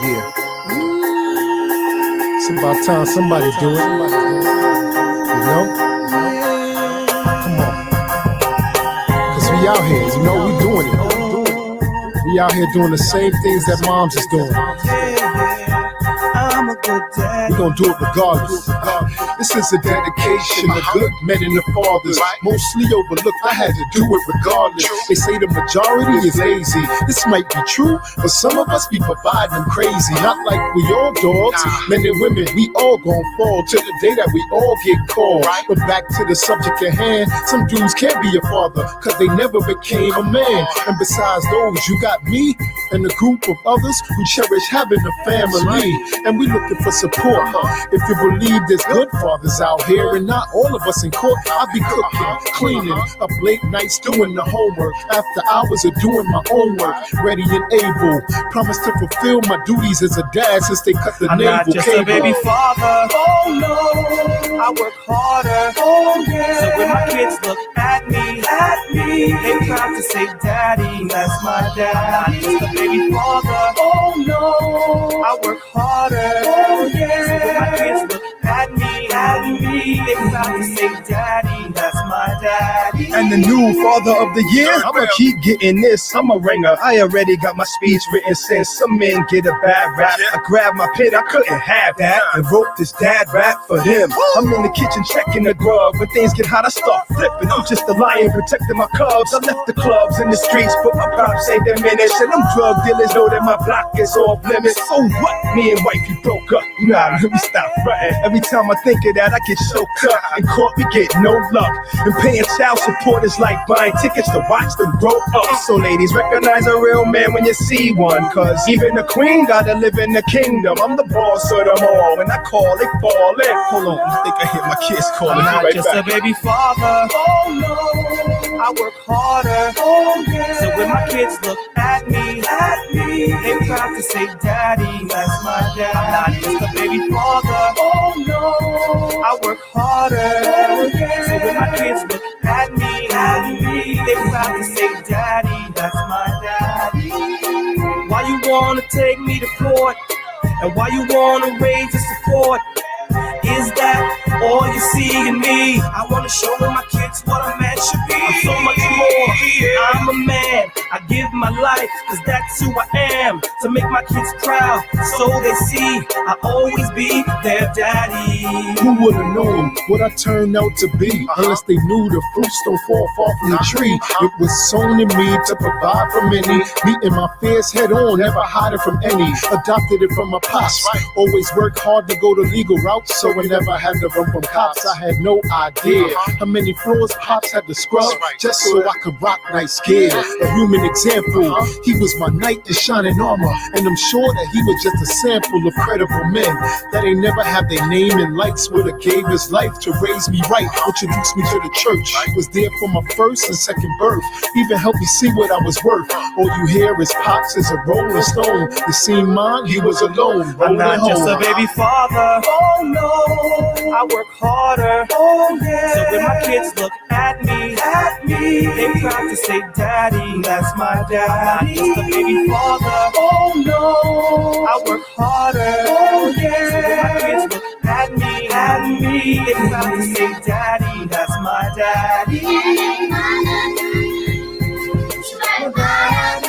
Yeah. It's about time somebody do it. You know? Come on. Cause we out here, you know, we doing it. We out here doing the same things that moms is doing. I'm a good dad. We gonna do it regardless. This is a dedication to good men and the fathers. Mostly overlooked, I had to do it regardless. They say the majority is lazy. This might be true, but some of us be providing them crazy. Not like we all dogs, men and women, we all gon' fall to the day that we all get called. But back to the subject at hand, some dudes can't be a father, cause they never became a man. And besides those, you got me and a group of others who cherish having a family. And we looking for support. If you believe there's good fathers out here, and not all of us in court, I be cooking, cleaning, up late nights doing the homework, after hours of doing my own work, ready and able. Promise to fulfill my duties as a dad since they cut the I'm navel not just cable. a baby father. Oh no, I work harder. Oh yeah. So when my kids look at me, they proud to say, "Daddy, that's my dad." I'm not just a baby father. Oh no, I work harder. Oh yeah. So when my kids look at me, they proud to say, "Daddy, that's my daddy." And the new father of the year, I'ma keep getting this. I'm a ringer. I already got my speech written since some men get a bad rap. I grabbed my pen, I couldn't have that, and wrote this dad rap for him. I'm in the kitchen checking the grub. When things get hot, I start flipping. I'm just a lion protecting my cubs. I left the clubs in the streets, but my pops ain't diminished. And them drug dealers know that my block is off limits. So what? Me and wifey broke up. Nah, let me stop fronting. Every time I think of that, I get choked up. In court, we get no luck. And paying child support is like buying tickets to watch them grow up. So ladies, recognize a real man when you see one, cause even the queen gotta live in the kingdom. I'm the boss of them all. When I call, they fall in. Hold on, I think I hit my kids calling. I'm not right just back. a baby father. Oh no, I work harder. Oh yeah. So when my kids look at me, they proud to say, "Daddy, that's my dad." I'm not just a baby father. Oh no, I work harder. Oh yeah. So when my kids look at me, they proud to say, "Daddy, that's my daddy." Why you wanna take me to court? And why you wanna raise the support? Is that all you see in me? I wanna show my kids what a man should be. I'm so much more. I'm a man. I give my life, cause that's who I am. To make my kids proud, so they see I always be their daddy. Who would've known what I turned out to be? Unless they knew the fruits don't fall far from the tree. It was sown in me to provide for many. Meeting my fears head on, never hiding from any. Adopted it from my pops. Always worked hard to go the legal route, so whenever I had to run from cops, I had no idea how many floors pops had to scrub just so I could rock nice gear. A human example, he was my knight in shining armor, and I'm sure that he was just a sample of credible men that ain't never had their name in lights. Would've gave his life to raise me right, introduced me to the church, was there for my first and second birth, even helped me see what I was worth. All you hear is pops is a rolling stone. You seen mine, he was alone. I'm not just a baby father. Oh no, I work harder. Oh yeah. So when my kids look at me, they proud to say, "Daddy, that's my dad." I'm not just a baby father. Oh no, I work harder. Oh yeah. So when my kids look at me, they proud to say, "Daddy, that's my daddy." My daddy.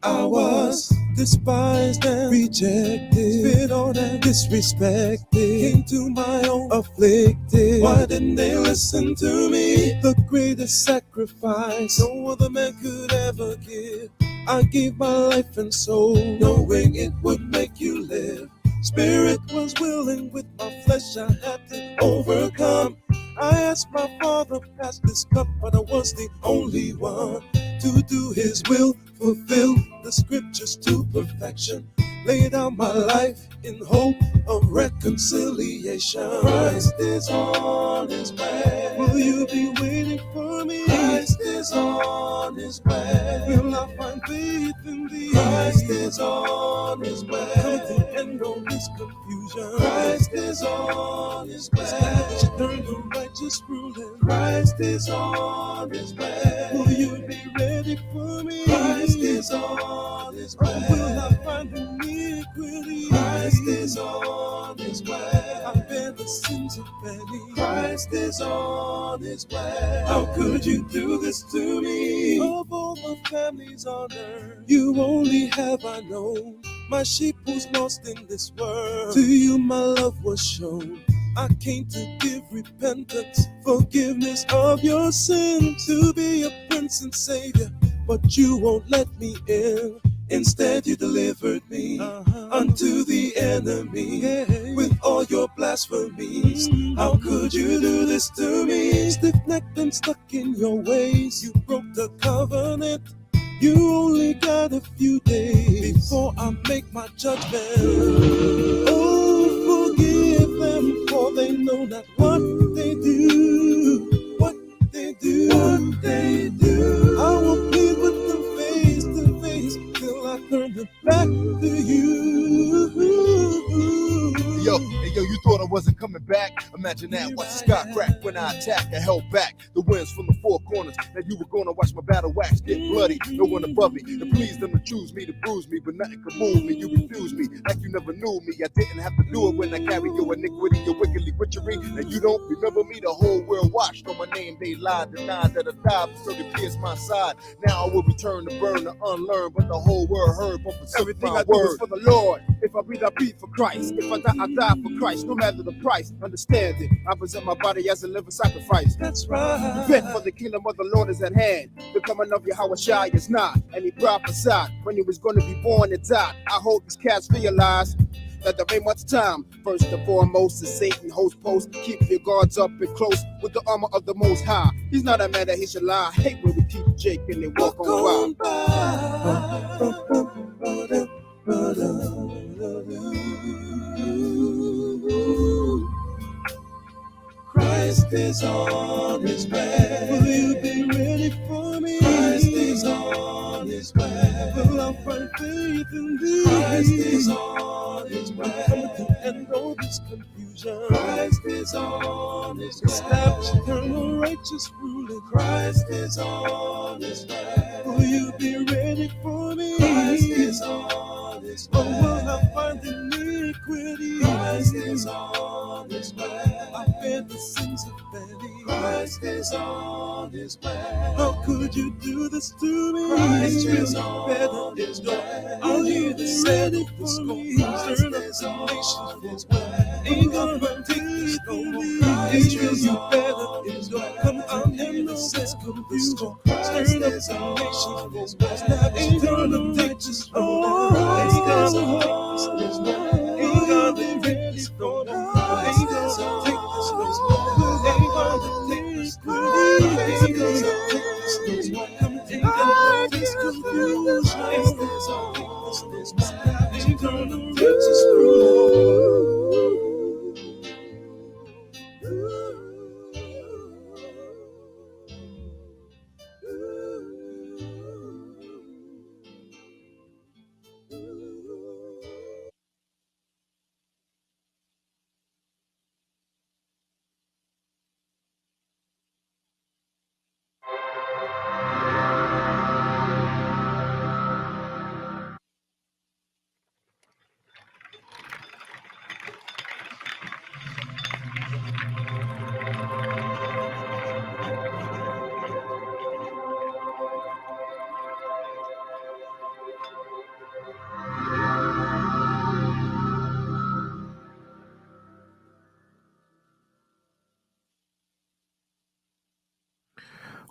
I was despised and rejected, spit on and disrespected, came to my own afflicted. Why didn't they listen to me? The greatest sacrifice no other man could ever give. I gave my life and soul, knowing it would make you live. Spirit was willing, with my flesh I had to overcome. I I asked my father, pass this cup, but I was the only one to do his will, fulfill the scriptures to perfection. Lay down my life in hope of reconciliation. Christ is on his way. Will you be waiting for me? Christ is on his way. Will I find faith in thee? Christ is on his way. Come to the end of this confusion. Christ is on his way. Establish eternal righteous ruling. Christ is on his way. Will you be ready for me? Christ is on his way. Or will I find iniquity? Christ is on his way. I bear the sins of many. Christ is on his way. How could you do this to me? Of all the families on earth, you only have I known. My sheep was lost in this world. To you my love was shown. I came to give repentance, forgiveness of your sins, to be a prince and savior, but you won't let me in. Instead you delivered me unto the enemy with all your blasphemies. How could you do this to me? Stiff-necked and stuck in your ways, you broke the covenant. You only got a few days before I make my judgment. Oh, forgive them, for they know not what they do. What they do, what they do. I will plead with them face to face till I turn it back to you. Yo, you thought I wasn't coming back? Imagine that, watch the sky crack when I attack. I held back the winds from the four corners. Now you were gonna watch my battle wax get bloody. No one above me to please them to choose me, to bruise me, but nothing could move me. You refused me like you never knew me. I didn't have to do it when I carried your iniquity, your wickedly witchery. And you don't remember me, the whole world watched on my name. They lied, denied that I died, but so they pierced my side. Now I will return to burn, to unlearn, but the whole world heard. Everything I do is for the Lord. If I breathe, I breathe for Christ. If I die for Christ. No matter the price, understand it. I present my body as a living sacrifice. That's right. Repent, for the kingdom of the Lord is at hand. The coming of Yahweh is not. And he prophesied when he was going to be born and died. I hope these cats realize that there ain't much time. First and foremost is Satan, host post. Keep your guards up and close with the armor of the Most High. He's not a man that he should lie. I hate when we keep Jake and they walk on by. Christ is on his way. Will you be ready for me? Christ is on his way. Will I find faith in thee? Christ is on his way. Come to the end of this confusion. Christ is on his way. Establish eternal righteous ruling. Christ is on his way. Will you be ready for me? Christ is on his way. Or will I find iniquity? Christ is on his way. I bear the sins of many. Christ is on his way. How could you do this to me? Christ is on his way. I'll hear the sound of the storm. Turn up the nations his way. Ain't gonna take this no more. Israel, you better enjoy. Come on and know this confusion. Turn up the nations his way. Ain't gonna take this no more. Ain't gonna take this no more. Ain't gonna take this no more. Ain't gonna take this no more. Ain't gonna take this no more. Ain't gonna take this no more. Come take out this confusion. Ain't gonna take this no more.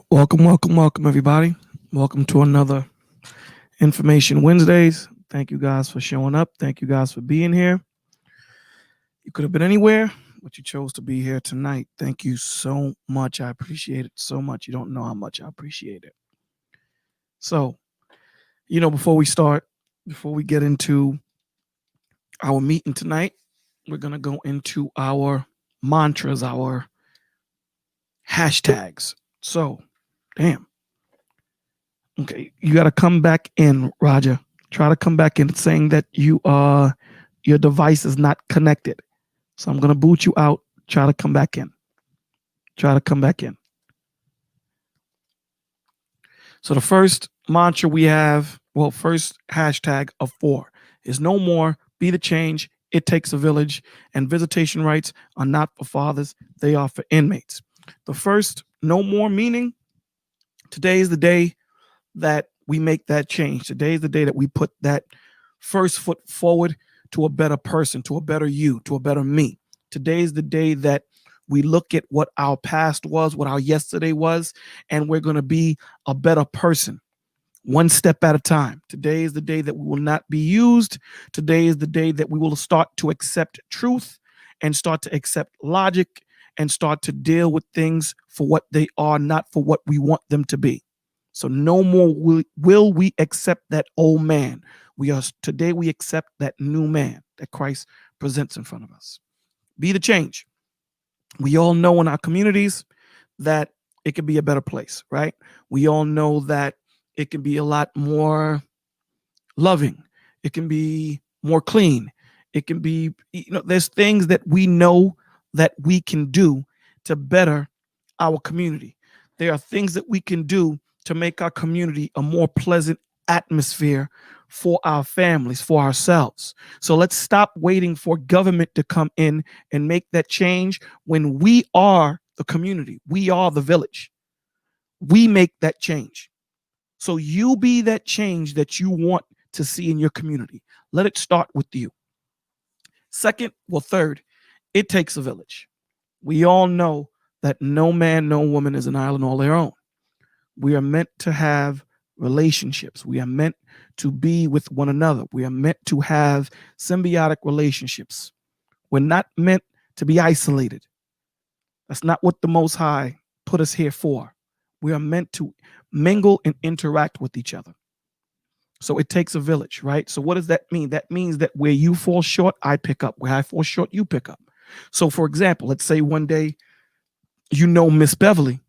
Welcome, everybody. Welcome to another Information Wednesdays. Thank you guys for showing up. Thank you guys for being here. You could have been anywhere, but you chose to be here tonight. Thank you so much. I appreciate it so much. You don't know how much I appreciate it. So, before we get into our meeting tonight, we're going to go into our mantras, our hashtags. So, damn. Okay, you got to come back in, Roger. Try to come back in saying that your device is not connected. So I'm going to boot you out. Try to come back in. Try to come back in. So the first mantra we have, first hashtag of 4 is no more, be the change, it takes a village, and visitation rights are not for fathers, they are for inmates. The first, no more, meaning today is the day that we make that change. Today is the day that we put that first foot forward to a better person, to a better you, to a better me. Today is the day that we look at what our past was, what our yesterday was, and we're going to be a better person, one step at a time. Today is the day that we will not be used. Today is the day that we will start to accept truth and start to accept logic and start to deal with things for what they are, not for what we want them to be. So no more will we accept that old man. Today we accept that new man that Christ presents in front of us. Be the change. We all know in our communities that it could be a better place, right? We all know that it can be a lot more loving. It can be more clean. It can be, there's things that we know that we can do to better our community. There are things that we can do to make our community a more pleasant atmosphere for our families, for ourselves. So let's stop waiting for government to come in and make that change when we are the community. We are the village. We make that change. So you be that change that you want to see in your community. Let it start with you. Third, it takes a village. We all know that no man, no woman is an island all their own. We are meant to have relationships. We are meant to be with one another. We are meant to have symbiotic relationships. We're not meant to be isolated. That's not what the Most High put us here for. We are meant to mingle and interact with each other. So it takes a village, right? So what does that mean? That means that where you fall short, I pick up. Where I fall short, you pick up. So for example, let's say one day, Miss Beverly,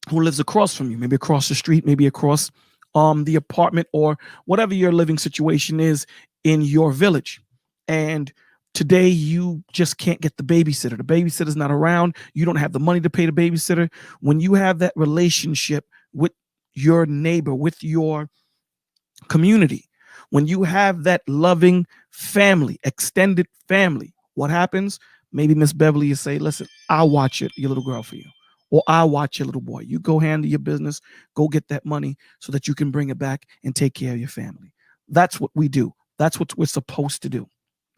who lives across from you, maybe across the street, maybe across the apartment or whatever your living situation is in your village. And today you just can't get the babysitter. The babysitter's not around. You don't have the money to pay the babysitter. When you have that relationship with your neighbor, with your community, when you have that loving family, extended family, what happens? Maybe Miss Beverly, you say, listen, I'll watch your little girl for you. Or I'll watch your little boy. You go handle your business, go get that money so that you can bring it back and take care of your family. That's what we do. That's what we're supposed to do,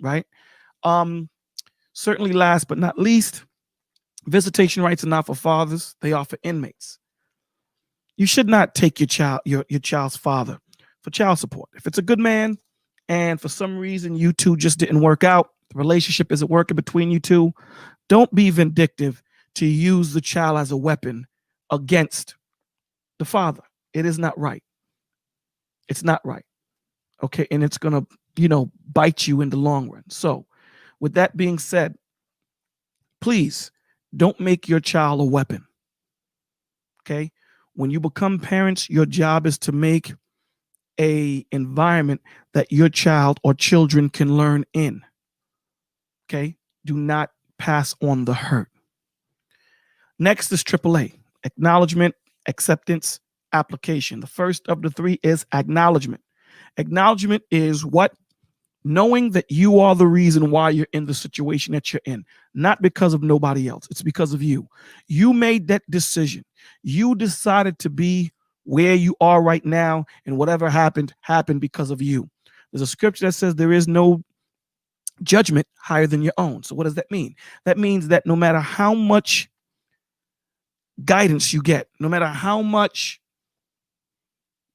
right? Certainly last but not least, visitation rights are not for fathers. They are for inmates. You should not take your child's father for child support. If it's a good man and for some reason you two just didn't work out, the relationship isn't working between you two, don't be vindictive to use the child as a weapon against the father. It is not right. It's not right. Okay. And it's going to, bite you in the long run. So with that being said, please don't make your child a weapon. Okay. When you become parents, your job is to make a environment that your child or children can learn in. Okay. Do not pass on the hurt. Next is AAA, acknowledgement, acceptance, application. The first of the 3 is acknowledgement. Acknowledgement is what? Knowing that you are the reason why you're in the situation that you're in, not because of nobody else. It's because of you. You made that decision. You decided to be where you are right now, and whatever happened because of you. There's a scripture that says there is no judgment higher than your own. So what does that mean? That means that no matter how much guidance you get, no matter how much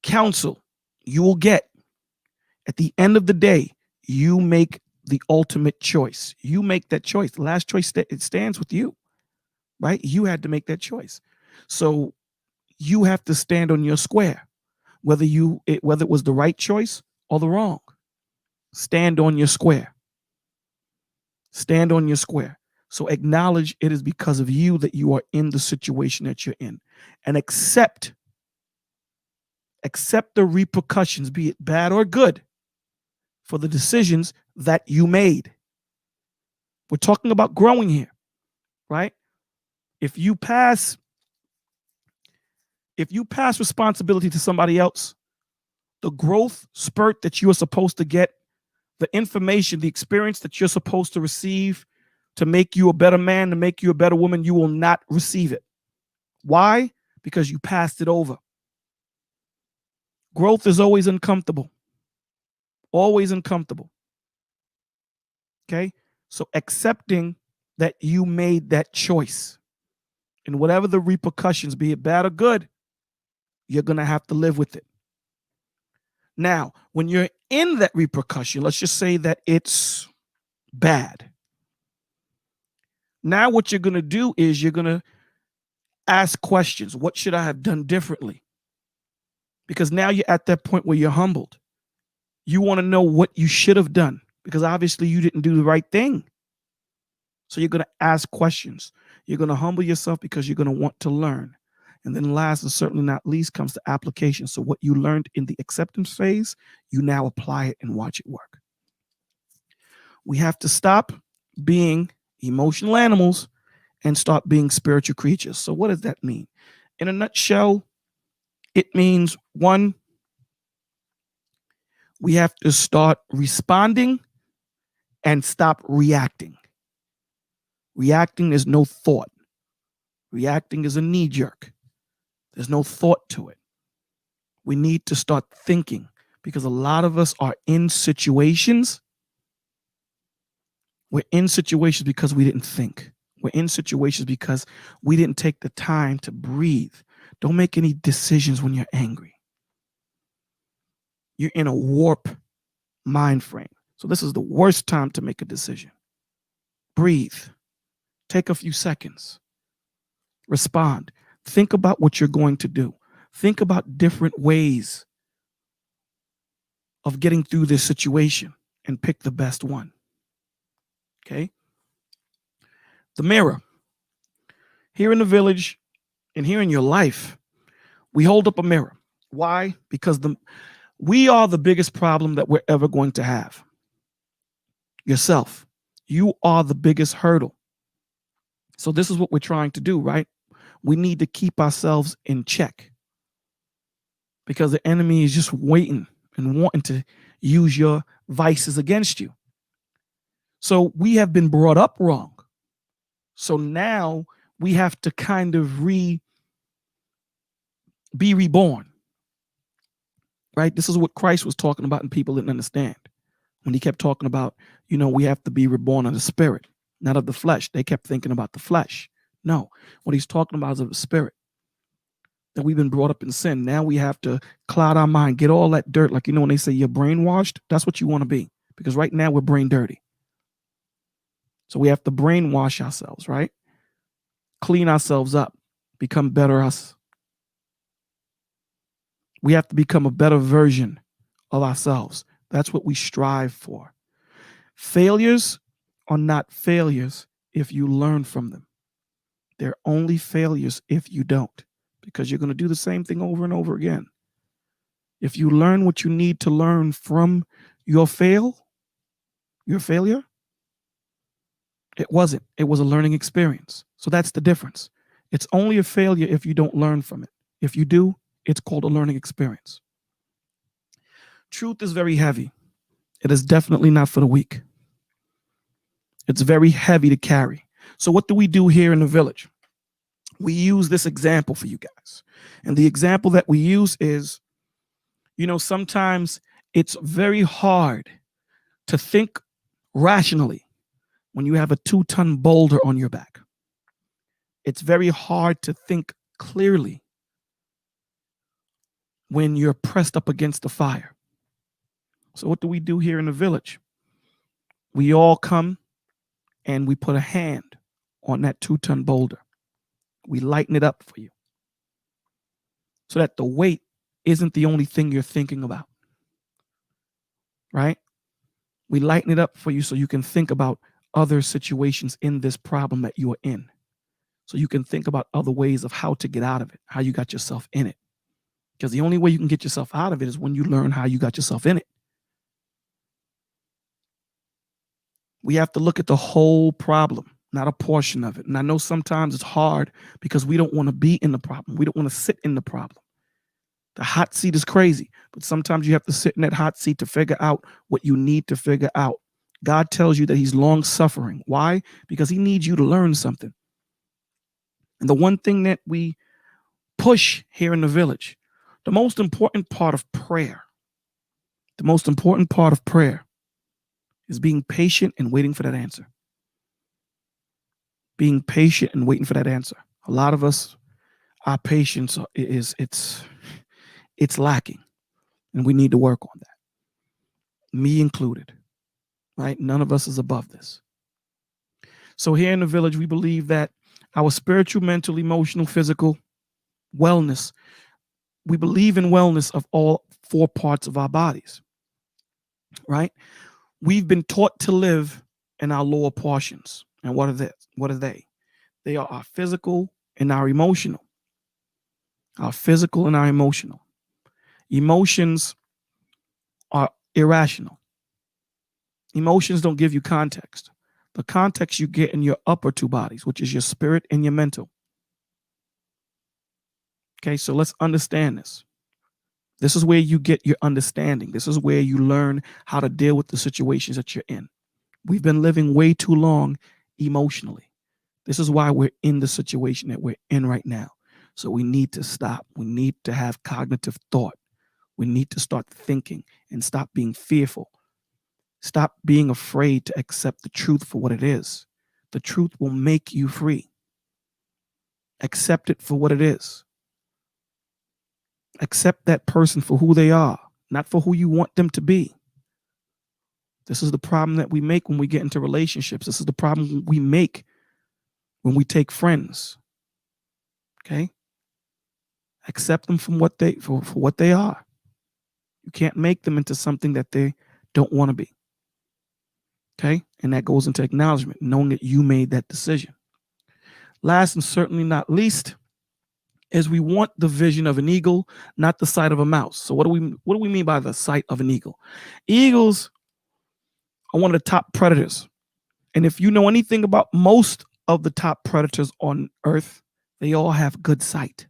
counsel you will get, at the end of the day, you make the ultimate choice. You make that choice. The last choice it stands with you, right? You had to make that choice. So you have to stand on your square, whether it was the right choice or the wrong. Stand on your square. Stand on your square. So acknowledge it is because of you that you are in the situation that you're in, and accept the repercussions, be it bad or good, for the decisions that you made. We're talking about growing here, right? If you pass responsibility to somebody else, the growth spurt that you are supposed to get, the information, the experience that you're supposed to receive to make you a better man, to make you a better woman, you will not receive it. Why? Because you passed it over. Growth is always uncomfortable. Always uncomfortable. Okay? So accepting that you made that choice, and whatever the repercussions, be it bad or good, you're going to have to live with it. Now, when you're in that repercussion, let's just say that it's bad. Now what you're going to do is you're going to ask questions. What should I have done differently? Because now you're at that point where you're humbled. You want to know what you should have done, because obviously you didn't do the right thing. So you're going to ask questions. You're going to humble yourself because you're going to want to learn. And then last and certainly not least comes the application. So what you learned in the acceptance phase, you now apply it and watch it work. We have to stop being emotional animals and start being spiritual creatures. So what does that mean? In a nutshell, it means, one, we have to start responding and stop reacting. Reacting is no thought. Reacting is a knee jerk. There's no thought to it. We need to start thinking, because a lot of us are in situations. We're in situations because we didn't think. We're in situations because we didn't take the time to breathe. Don't make any decisions when you're angry. You're in a warp mind frame. So this is the worst time to make a decision. Breathe. Take a few seconds. Respond. Think about what you're going to do. Think about different ways of getting through this situation and pick the best one. Okay? The mirror. Here in the village and here in your life, we hold up a mirror. Why? Because we are the biggest problem that we're ever going to have. Yourself. You are the biggest hurdle. So this is what we're trying to do, right? We need to keep ourselves in check, because the enemy is just waiting and wanting to use your vices against you. So we have been brought up wrong. So now we have to kind of be reborn, right? This is what Christ was talking about and people didn't understand when he kept talking about, we have to be reborn of the spirit, not of the flesh. They kept thinking about the flesh. No, what he's talking about is of the spirit, that we've been brought up in sin. Now we have to cloud our mind, get all that dirt. Like, when they say you're brainwashed, that's what you want to be, because right now we're brain dirty. So we have to brainwash ourselves, right? Clean ourselves up, become better us. We have to become a better version of ourselves. That's what we strive for. Failures are not failures if you learn from them. They're only failures if you don't, because you're going to do the same thing over and over again. If you learn what you need to learn from your failure, it wasn't. It was a learning experience. So that's the difference. It's only a failure if you don't learn from it. If you do, it's called a learning experience. Truth is very heavy. It is definitely not for the weak. It's very heavy to carry. So what do we do here in the village? We use this example for you guys. And the example that we use is, sometimes it's very hard to think rationally when you have a 2-ton boulder on your back. It's very hard to think clearly when you're pressed up against the fire. So what do we do here in the village? We all come and we put a hand on that 2-ton boulder. We lighten it up for you so that the weight isn't the only thing you're thinking about, right? We lighten it up for you so you can think about other situations in this problem that you are in. So you can think about other ways of how to get out of it, how you got yourself in it. Because the only way you can get yourself out of it is when you learn how you got yourself in it. We have to look at the whole problem, not a portion of it. And I know sometimes it's hard because we don't want to be in the problem. We don't want to sit in the problem. The hot seat is crazy, but sometimes you have to sit in that hot seat to figure out what you need to figure out. God tells you that he's long suffering. Why? Because he needs you to learn something. And the one thing that we push here in the village, the most important part of prayer is being patient and waiting for that answer. Being patient and waiting for that answer. A lot of us, our patience it's lacking, and we need to work on that. Me included, right? None of us is above this. So here in the village, we believe that our spiritual, mental, emotional, physical wellness, we believe in wellness of all 4 parts of our bodies, right? We've been taught to live in our lower portions. And what are they? They are our physical and our emotional. Our physical and our emotional. Emotions are irrational. Emotions don't give you context. The context you get in your upper 2 bodies, which is your spirit and your mental. Okay, so let's understand this. This is where you get your understanding. This is where you learn how to deal with the situations that you're in. We've been living way too long emotionally. This is why we're in the situation that we're in right now. So we need to stop. We need to have cognitive thought. We need to start thinking and stop being fearful. Stop being afraid to accept the truth for what it is. The truth will make you free. Accept it for what it is. Accept that person for who they are, not for who you want them to be. This is the problem that we make when we get into relationships. This is the problem we make when we take friends. Okay? Accept them from what they for what they are. You can't make them into something that they don't want to be. Okay? And that goes into acknowledgement, knowing that you made that decision. Last and certainly not least is we want the vision of an eagle, not the sight of a mouse. So what do we mean by the sight of an eagle? Eagles are one of the top predators. And if you know anything about most of the top predators on Earth, they all have good sight.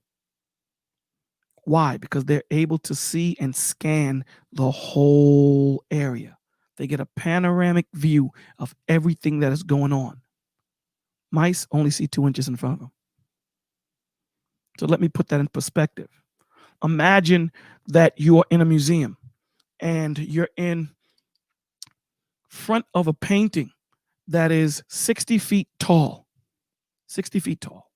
Why? Because they're able to see and scan the whole area. They get a panoramic view of everything that is going on. Mice only see 2 inches in front of them. So let me put that in perspective. Imagine that you are in a museum and you're in front of a painting that is 60 feet tall, 60 feet tall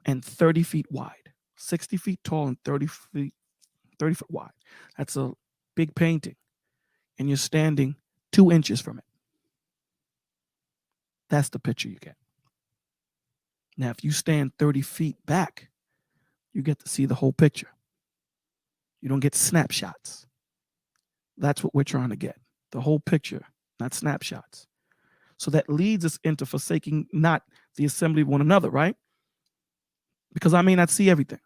and 30 feet wide. 60 feet tall and 30 foot wide. That's a big painting. And you're standing 2 inches from it. That's the picture you get. Now, if you stand 30 feet back, you get to see the whole picture. You don't get snapshots. That's what we're trying to get. The whole picture, not snapshots. So that leads us into forsaking not the assembly of one another, right? Because I may not see everything.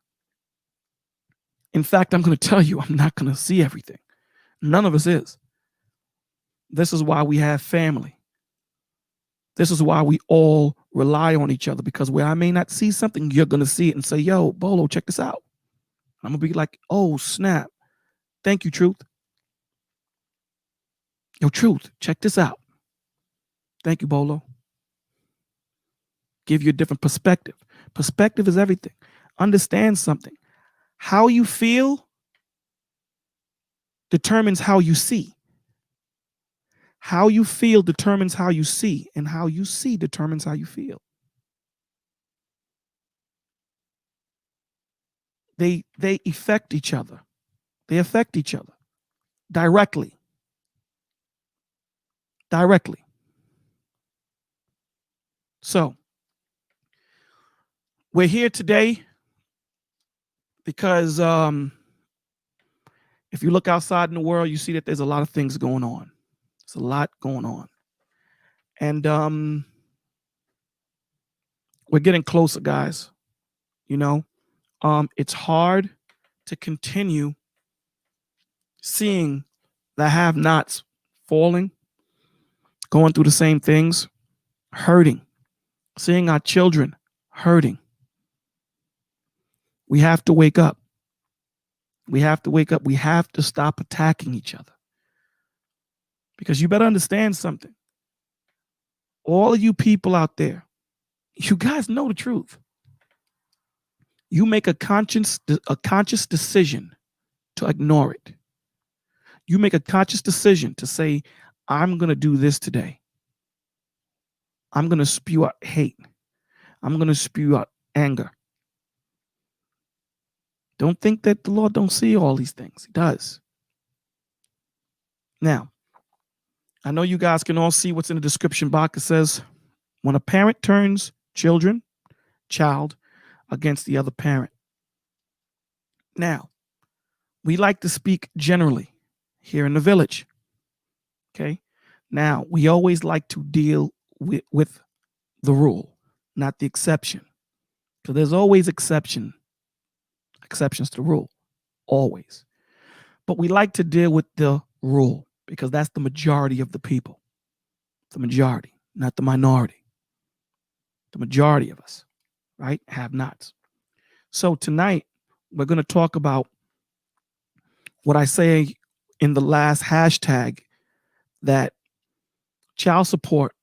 In fact, I'm going to tell you, I'm not going to see everything. None of us is. This is why we have family. This is why we all rely on each other, because where I may not see something, you're going to see it and say, yo, Bolo, check this out. I'm going to be like, oh, snap. Thank you, Truth. Yo, Truth, check this out. Thank you, Bolo. Give you a different perspective. Perspective is everything. Understand something. How you feel determines how you see. How you feel determines how you see, and how you see determines how you feel. They affect each other. They affect each other directly. directly. So we're here today because if you look outside in the world, you see that there's a lot of things going on. There's a lot going on. And we're getting closer, guys. You know, it's hard to continue seeing the have-nots falling, going through the same things, hurting, seeing our children hurting. We have to wake up. We have to wake up. We have to stop attacking each other. Because you better understand something. All of you people out there, you guys know the truth. You make a conscious decision to ignore it. You make a conscious decision to say, I'm going to do this today. I'm going to spew out hate. I'm going to spew out anger. Don't think that the Lord don't see all these things. He does. Now, I know you guys can all see what's in the description box. It says, when a parent turns child against the other parent. Now, we like to speak generally here in the village. Okay. Now, we always like to deal with the rule, not the exception. So there's always exceptions to the rule, always. But we like to deal with the rule because that's the majority of the people. The majority, not the minority. The majority of us, right, have nots. So tonight, we're going to talk about what I say in the last hashtag, that child support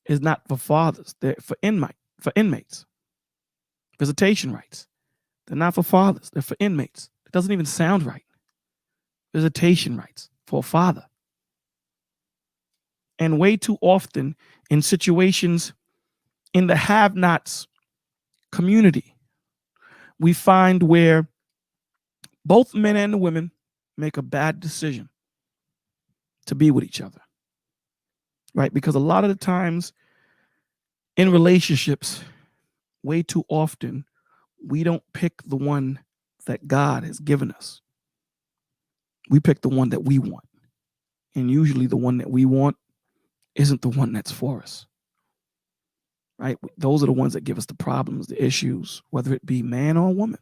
is not for fathers, they're for inmates. Visitation rights. They're not for fathers, they're for inmates. It doesn't even sound right. Visitation rights for a father. And way too often in situations in the have-nots community, we find where both men and the women make a bad decision to be with each other, right? Because a lot of the times in relationships, way too often, we don't pick the one that God has given us. We pick the one that we want. And usually the one that we want isn't the one that's for us, right? Those are the ones that give us the problems, the issues, whether it be man or woman.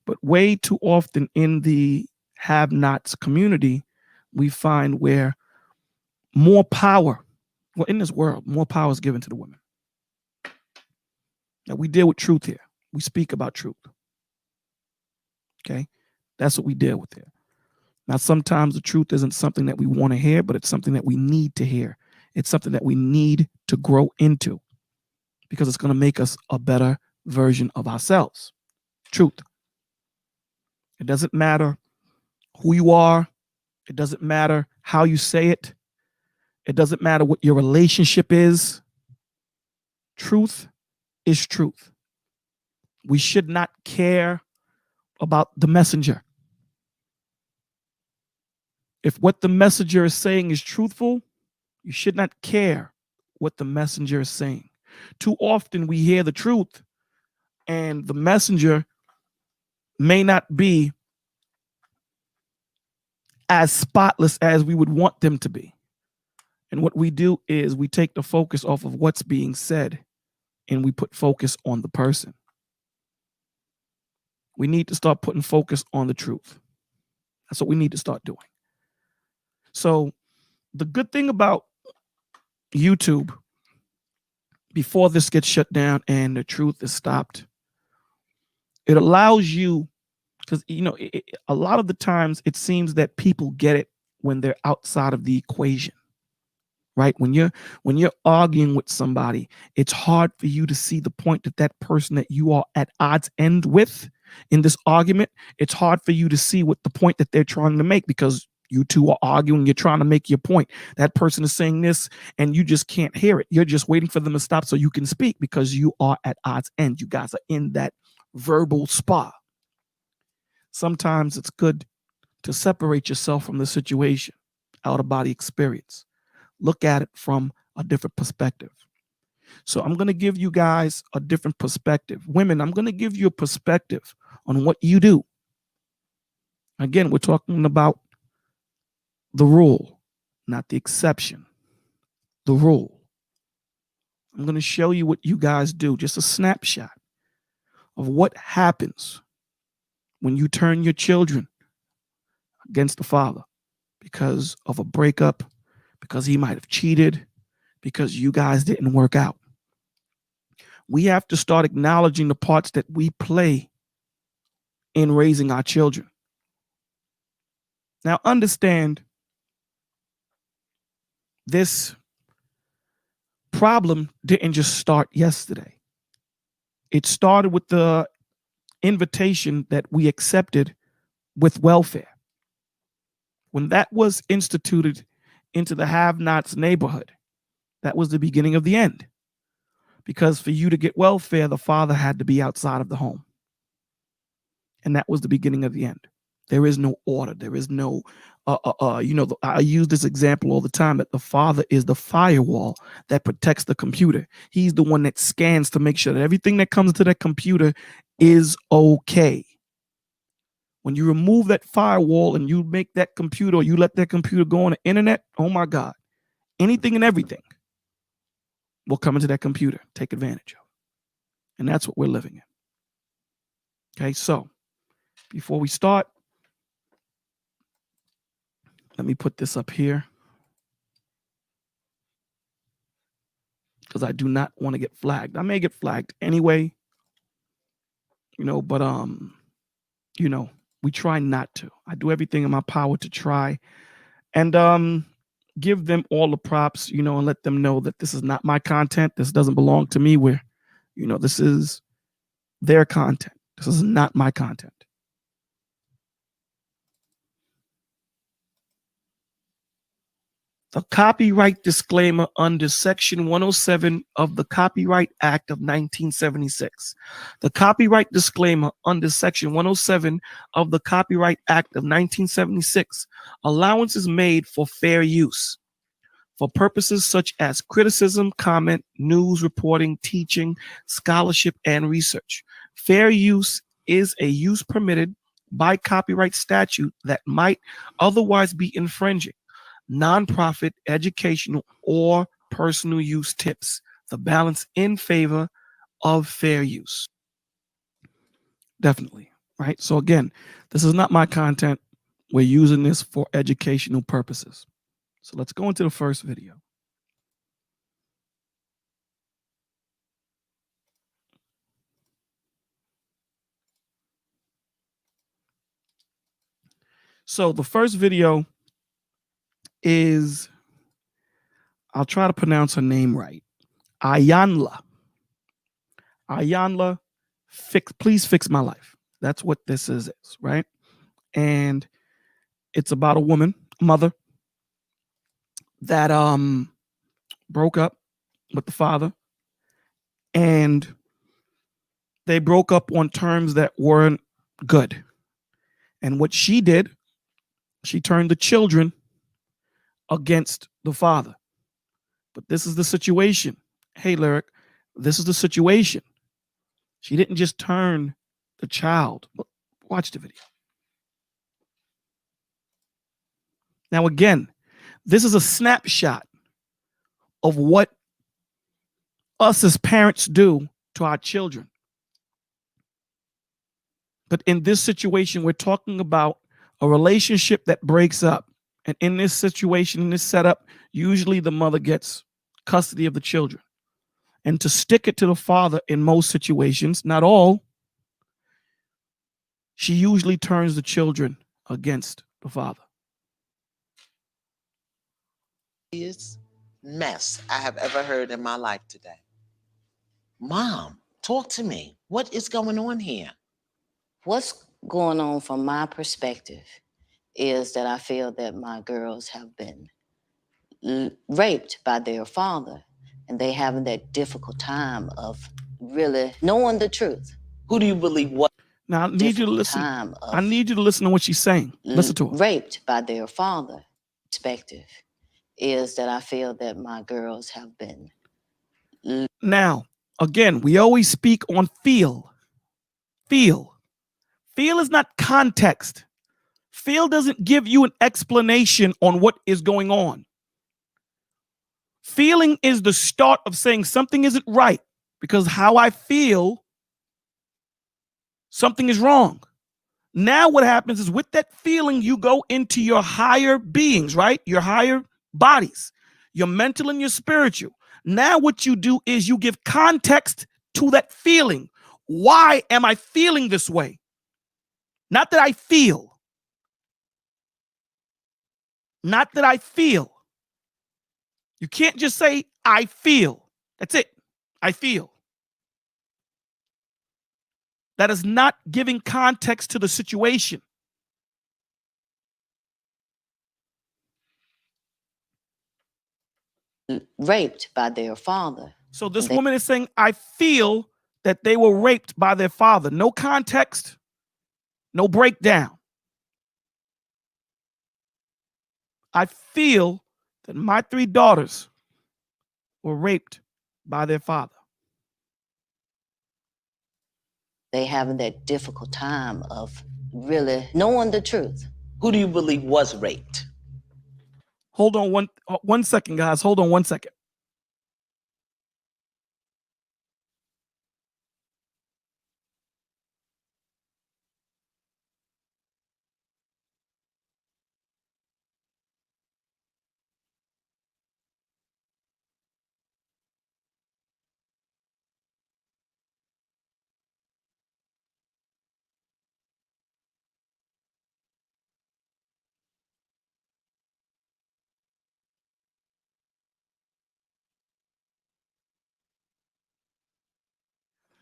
But way too often in the have-nots community, we find where more power, well, in this world, more power is given to the women. Now, we deal with truth here. We speak about truth. Okay? That's what we deal with here. Now, sometimes the truth isn't something that we want to hear, but it's something that we need to hear. It's something that we need to grow into because it's going to make us a better version of ourselves. Truth. It doesn't matter who you are. It doesn't matter how you say it. It doesn't matter what your relationship is. Truth is truth. We should not care about the messenger. If what the messenger is saying is truthful, you should not care what the messenger is saying. Too often we hear the truth and the messenger may not be as spotless as we would want them to be. And what we do is we take the focus off of what's being said and we put focus on the person. We need to start putting focus on the truth. That's what we need to start doing. So the good thing about YouTube, before this gets shut down and the truth is stopped, it allows you, because a lot of the times it seems that people get it when they're outside of the equation, right? When you're arguing with somebody, it's hard for you to see the point that person that you are at odds end with in this argument. It's hard for you to see what the point that they're trying to make because you two are arguing, you're trying to make your point. That person is saying this and you just can't hear it. You're just waiting for them to stop so you can speak because you are at odds end. You guys are in that verbal spa. Sometimes it's good to separate yourself from the situation out of body experience. Look at it from a different perspective. So I'm going to give you guys a different perspective. Women, I'm going to give you a perspective on what you do. Again, we're talking about the rule, not the exception. The rule. I'm going to show you what you guys do, just a snapshot of what happens when you turn your children against the father because of a breakup, because he might have cheated, because you guys didn't work out. We have to start acknowledging the parts that we play in raising our children. Now, understand this problem didn't just start yesterday. It started with the invitation that we accepted with welfare. When that was instituted into the have-nots neighborhood, that was the beginning of the end. Because for you to get welfare, the father had to be outside of the home. And that was the beginning of the end. There is no order. There is no, I use this example all the time that the father is the firewall that protects the computer. He's the one that scans to make sure that everything that comes to that computer is okay. When you remove that firewall and you make that computer, or you let that computer go on the internet, oh my God, anything and everything will come into that computer, take advantage of. And that's what we're living in. Okay, so before we start, let me put this up here because I do not want to get flagged. I may get flagged anyway, but we try not to. I do everything in my power to try and give them all the props, and let them know that this is not my content. This doesn't belong to me. This is their content. This is not my content. The copyright disclaimer under Section 107 of the Copyright Act of 1976. The copyright disclaimer under Section 107 of the Copyright Act of 1976. Allowance is made for fair use for purposes such as criticism, comment, news reporting, teaching, scholarship, and research. Fair use is a use permitted by copyright statute that might otherwise be infringing. Nonprofit, educational, or personal use tips the balance in favor of fair use. Definitely, right? So again, this is not my content. We're using this for educational purposes. So let's go into the first video. So the first video is, I'll try to pronounce her name right. Ayanla. Ayanla, please fix my life. That's what this is, right? And it's about a woman, mother, that broke up with the father, and they broke up on terms that weren't good. And what she did, she turned the children against the father. But this is the situation. Hey, Lyric, this is the situation. She didn't just turn the child. Watch the video. Now, again, this is a snapshot of what us as parents do to our children. But in this situation, we're talking about a relationship that breaks up. And in this situation, in this setup, usually the mother gets custody of the children. And to stick it to the father in most situations, not all, she usually turns the children against the father. Mess I have ever heard in my life today. Mom, talk to me. What is going on here? What's going on from my perspective is that I feel that my girls have been raped by their father, and they having that difficult time of really knowing the truth. Who do you believe what? Now I need you to listen. I need you to listen to what she's saying. Listen to her. Raped by their father. perspective is that I feel that my girls have been. Now, again, we always speak on feel. Feel. Feel is not context. Feel doesn't give you an explanation on what is going on. Feeling is the start of saying something isn't right because how I feel, something is wrong. Now what happens is with that feeling, you go into your higher beings, right? Your higher bodies, your mental and your spiritual. Now what you do is you give context to that feeling. Why am I feeling this way? Not that I feel. Not that I feel. You can't just say, I feel. That's it. I feel. That is not giving context to the situation. Raped by their father. So this woman is saying, I feel that they were raped by their father. No context, no breakdown. I feel that my 3 daughters were raped by their father. They having that difficult time of really knowing the truth. Who do you believe was raped? Hold on one second, guys. Hold on 1 second.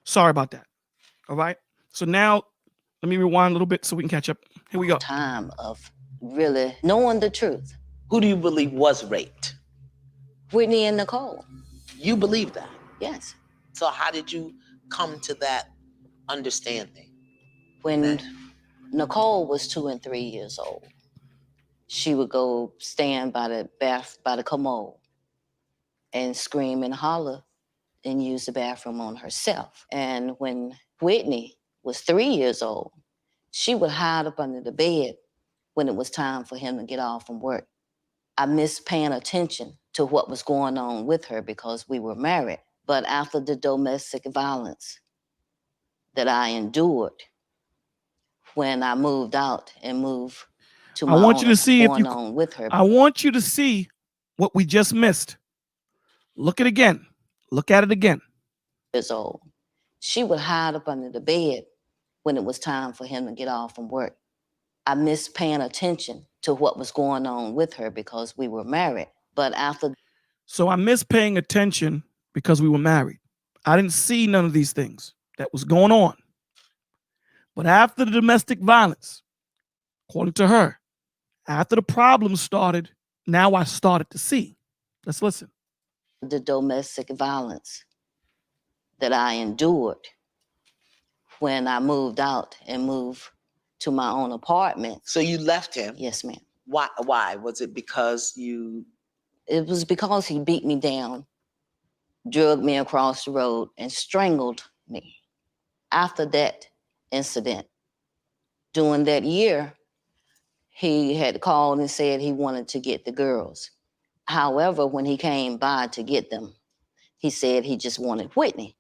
Sorry about that. All right. So now let me rewind a little bit so we can catch up. Here we go. Time of really knowing the truth. Who do you believe was raped? Whitney and Nicole. You believe that? Yes. So how did you come to that understanding? When Nicole was 2 and 3 years old, she would go stand by the commode and scream and holler and use the bathroom on herself. And when Whitney was 3 years old, she would hide up under the bed when it was time for him to get off from work. I missed paying attention to what was going on with her because we were married. But after the domestic violence that I endured, when I moved out and moved to my I want you to see if you on with her. I want you to see what we just missed. Look at it again. Look at it again. Years old. She would hide up under the bed when it was time for him to get off from work. I missed paying attention to what was going on with her because we were married. But after. So I missed paying attention because we were married. I didn't see none of these things that was going on. But after the domestic violence, according to her, after the problem started, now I started to see. Let's listen. The domestic violence that I endured when I moved out and moved to my own apartment. So you left him? Yes, ma'am. Why? Was it because you? It was because he beat me down, drugged me across the road, and strangled me. After that incident, during that year, he had called and said he wanted to get the girls. However, when he came by to get them, he said he just wanted Whitney.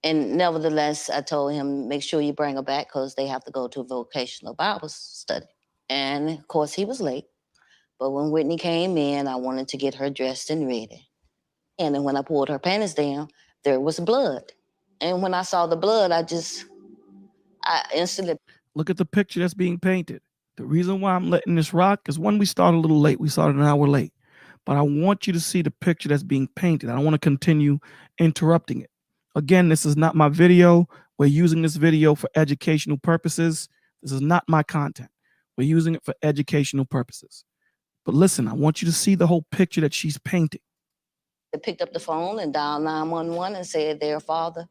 And nevertheless, I told him, make sure you bring her back because they have to go to a vocational Bible study. And of course, he was late. But when Whitney came in, I wanted to get her dressed and ready. And then when I pulled her panties down, there was blood. And when I saw the blood, I instantly. Look at the picture that's being painted. The reason why I'm letting this rock is when we started a little late. We started an hour late. But I want you to see the picture that's being painted. I don't want to continue interrupting it. Again, this is not my video. We're using this video for educational purposes. This is not my content. We're using it for educational purposes. But listen, I want you to see the whole picture that she's painting. I picked up the phone and dialed 911 and said their father,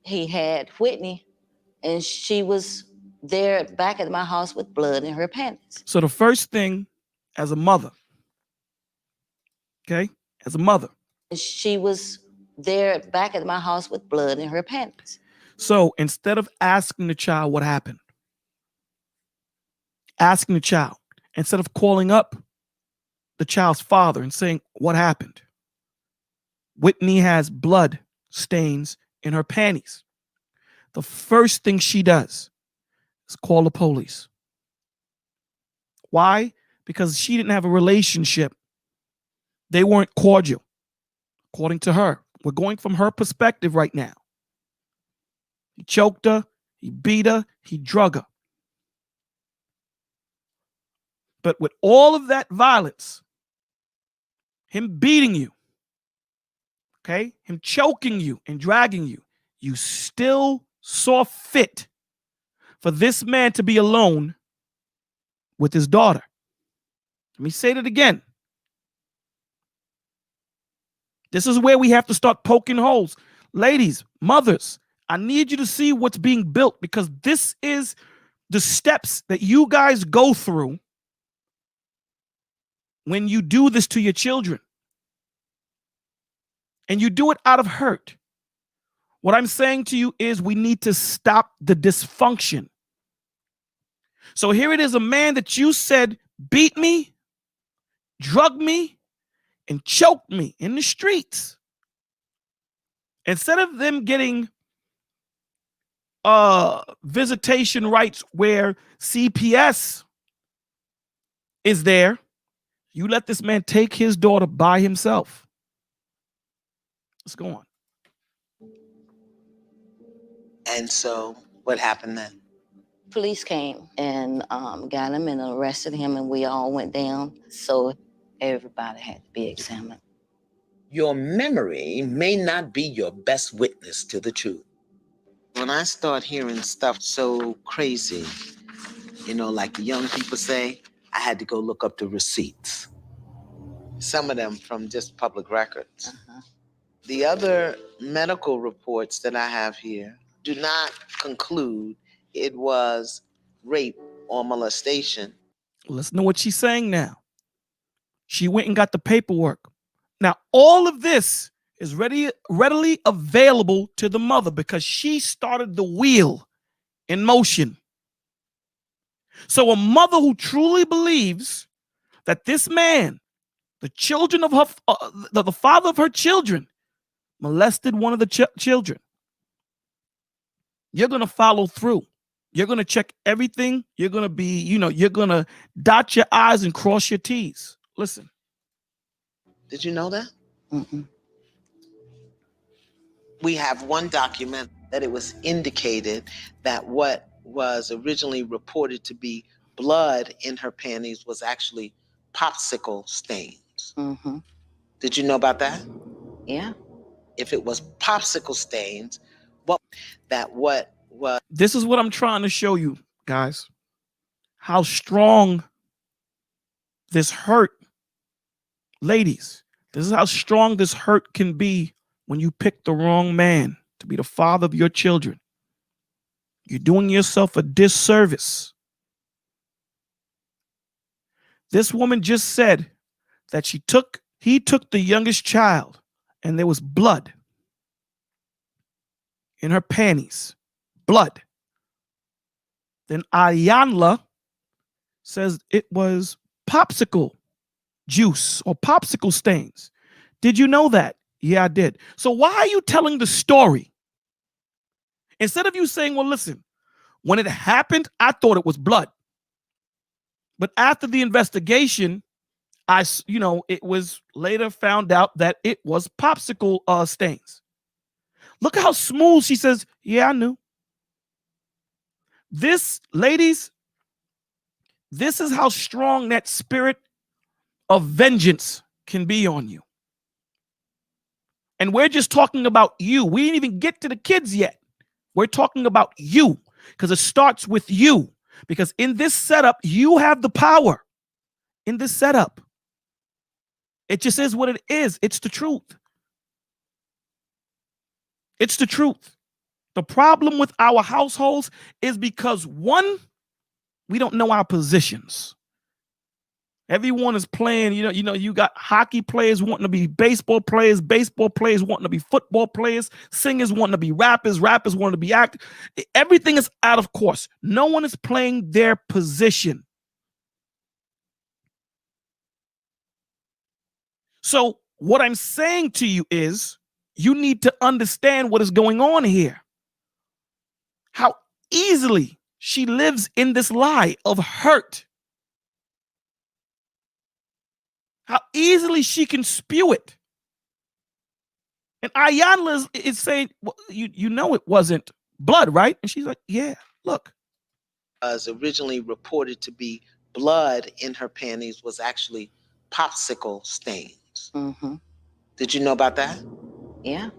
he had Whitney, and she was there back at my house with blood in her panties. So the first thing as a mother, Okay, as a mother. She was there back at my house with blood in her panties. So instead of asking the child what happened, asking the child, instead of calling up the child's father and saying what happened, Whitney has blood stains in her panties. The first thing she does is call the police. Why? Because she didn't have a relationship. They weren't cordial, according to her. We're going from her perspective right now. He choked her, he beat her, he drug her. But with all of that violence, him beating you, okay, him choking you and dragging you, you still saw fit for this man to be alone with his daughter. Let me say that again. This is where we have to start poking holes. Ladies, mothers, I need you to see what's being built, because this is the steps that you guys go through when you do this to your children. And you do it out of hurt. What I'm saying to you is we need to stop the dysfunction. So here it is, a man that you said beat me, drugged me, and choked me in the streets. Instead of them getting visitation rights where CPS is there, you let this man take his daughter by himself. Let's go on. And so what happened then? Police came and got him and arrested him, and we all went down. So everybody had to be examined. Your memory may not be your best witness to the truth. When I start hearing stuff so crazy, you know, like the young people say, I had to go look up the receipts. Some of them from just public records. The other medical reports that I have here do not conclude it was rape or molestation. Listen to what she's saying now. She went and got the paperwork. Now, all of this is readily available to the mother because she started the wheel in motion. So a mother who truly believes that this man, the children of her, the father of her children, molested one of the children, you're going to follow through. You're going to check everything. You're going to be, you're going to dot your I's and cross your T's. Listen. Did you know that? Mm-mm. We have one document that it was indicated that what was originally reported to be blood in her panties was actually popsicle stains. Mm-hmm. Did you know about that? Yeah. If it was popsicle stains, This is what I'm trying to show you, guys. How strong this hurt, ladies, this is how strong this hurt can be when you pick the wrong man to be the father of your children. You're doing yourself a disservice. This woman just said that he took the youngest child and there was blood in her panties. Blood. Then Ayanla says it was popsicle juice or popsicle stains. Did you know that? Yeah, I did. So why are you telling the story? Instead of you saying, well, listen, when it happened, I thought it was blood. But after the investigation, it was later found out that it was popsicle stains. Look how smooth she says, yeah, I knew. This, ladies, this is how strong that spirit of vengeance can be on you. And we're just talking about you. We didn't even get to the kids yet. We're talking about you because it starts with you. Because in this setup, you have the power. In this setup, it just is what it is. It's the truth. It's the truth. The problem with our households is because, one, we don't know our positions. Everyone is playing, you got hockey players wanting to be baseball players wanting to be football players, singers wanting to be rappers wanting to be actors. Everything is out of course. No one is playing their position. So what I'm saying to you is you need to understand what is going on here. How easily she lives in this lie of hurt. How easily she can spew it. And Ayanla is saying, well, you know it wasn't blood, right? And she's like, yeah, look. Was originally reported to be blood in her panties was actually popsicle stains. Mm-hmm. Did you know about that? Yeah.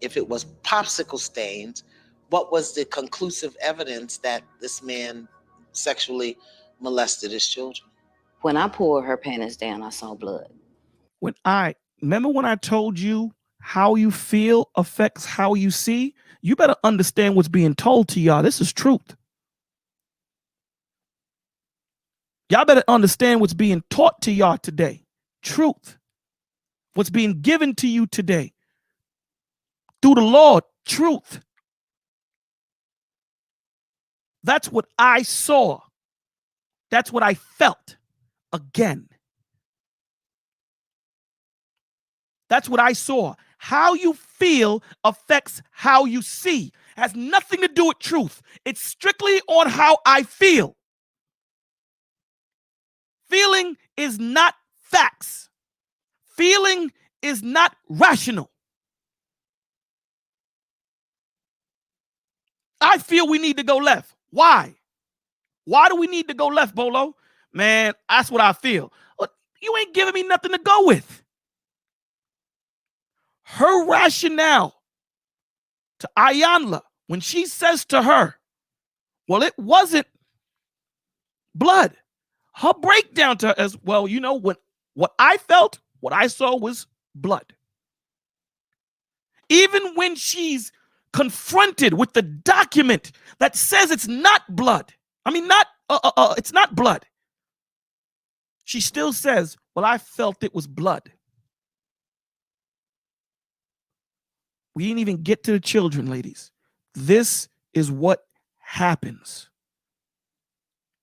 If it was popsicle stains, what was the conclusive evidence that this man sexually molested his children? When I pulled her panties down, I saw blood. Remember when I told you how you feel affects how you see? You better understand what's being told to y'all. This is truth. Y'all better understand what's being taught to y'all today. Truth. What's being given to you today. Through the Lord. Truth. That's what I saw. That's what I felt. Again. That's what I saw. How you feel affects how you see. Has nothing to do with truth. It's strictly on how I feel. Feeling is not facts. Feeling is not rational. I feel we need to go left. Why? Why do we need to go left, Bolo? Man, that's what I feel. You ain't giving me nothing to go with. Her rationale to Ayanla, when she says to her, well, it wasn't blood. Her breakdown to her as well, what I felt, what I saw was blood. Even when she's confronted with the document that says it's not blood, it's not blood, she still says, well, I felt it was blood. We didn't even get to the children, ladies. This is what happens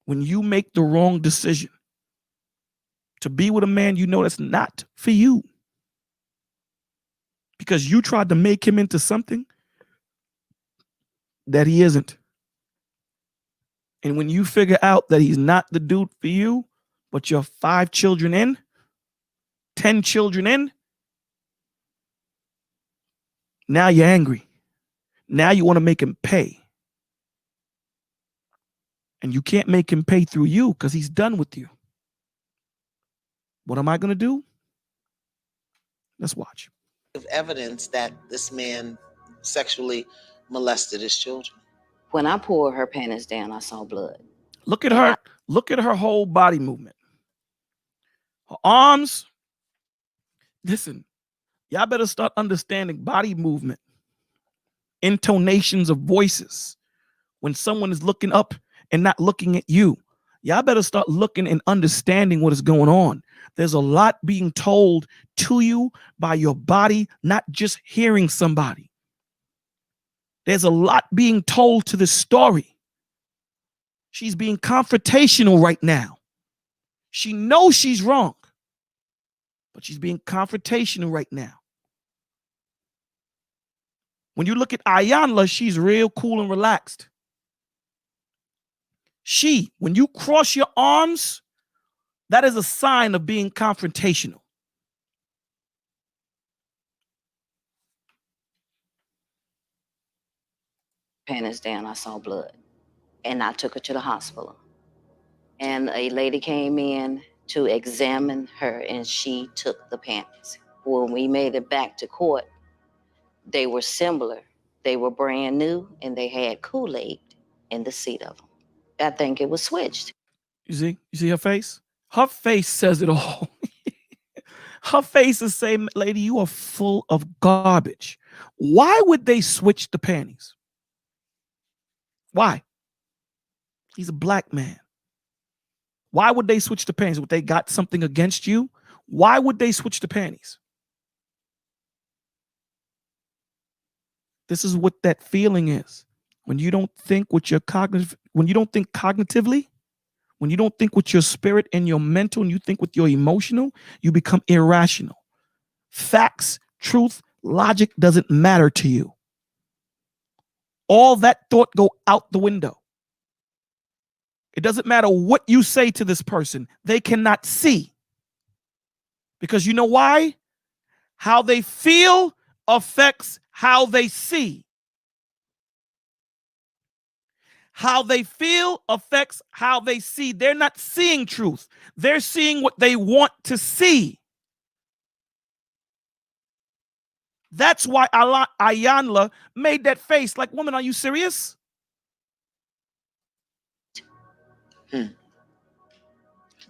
when you make the wrong decision to be with a man you know that's not for you. Because you tried to make him into something that he isn't. And when you figure out that he's not the dude for you, but you're 5 children in, 10 children in, now you're angry. Now you want to make him pay. And you can't make him pay through you because he's done with you. What am I going to do? Let's watch. Evidence that this man sexually molested his children. When I pulled her panties down, I saw blood. Look at her. Look at her whole body movement. Her arms. Listen, y'all better start understanding body movement. Intonations of voices. When someone is looking up and not looking at you. Y'all better start looking and understanding what is going on. There's a lot being told to you by your body, not just hearing somebody. There's a lot being told to this story. She's being confrontational right now. She knows she's wrong, but she's being confrontational right now. When you look at Ayanla, she's real cool and relaxed. When you cross your arms, that is a sign of being confrontational. Panties down, I saw blood. And I took her to the hospital. And a lady came in to examine her, and she took the panties. When we made it back to court, they were similar. They were brand new, and they had Kool-Aid in the seat of them. I think it was switched. You see her face? Her face says it all. Her face is saying, lady, you are full of garbage. Why would they switch the panties? Why? He's a black man. Why would they switch the panties? Would they got something against you? Why would they switch the panties? This is what that feeling is. When you don't think with your cognitive, when you don't think cognitively, when you don't think with your spirit and your mental, and you think with your emotional, you become irrational. Facts, truth, logic doesn't matter to you. All that thought go out the window. It doesn't matter what you say to this person. They cannot see. Because you know why? How they feel affects how they see. How they feel affects how they see. They're not seeing truth. They're seeing what they want to see. That's why Ayanla made that face like, woman, are you serious?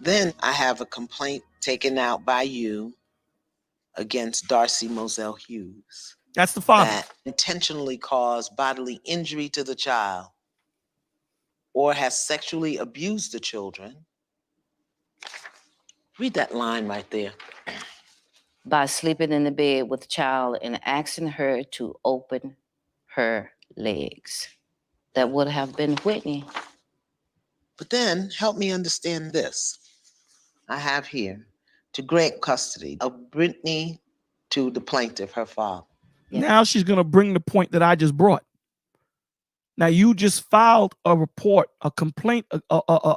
Then I have a complaint taken out by you against Darcy Moselle Hughes. That's the father. That intentionally caused bodily injury to the child or has sexually abused the children. Read that line right there. By sleeping in the bed with the child and asking her to open her legs. That would have been Whitney. But then help me understand this. I have here to grant custody of Brittany to the plaintiff, her father. Yeah. Now she's going to bring the point that I just brought. Now you just filed a report, a complaint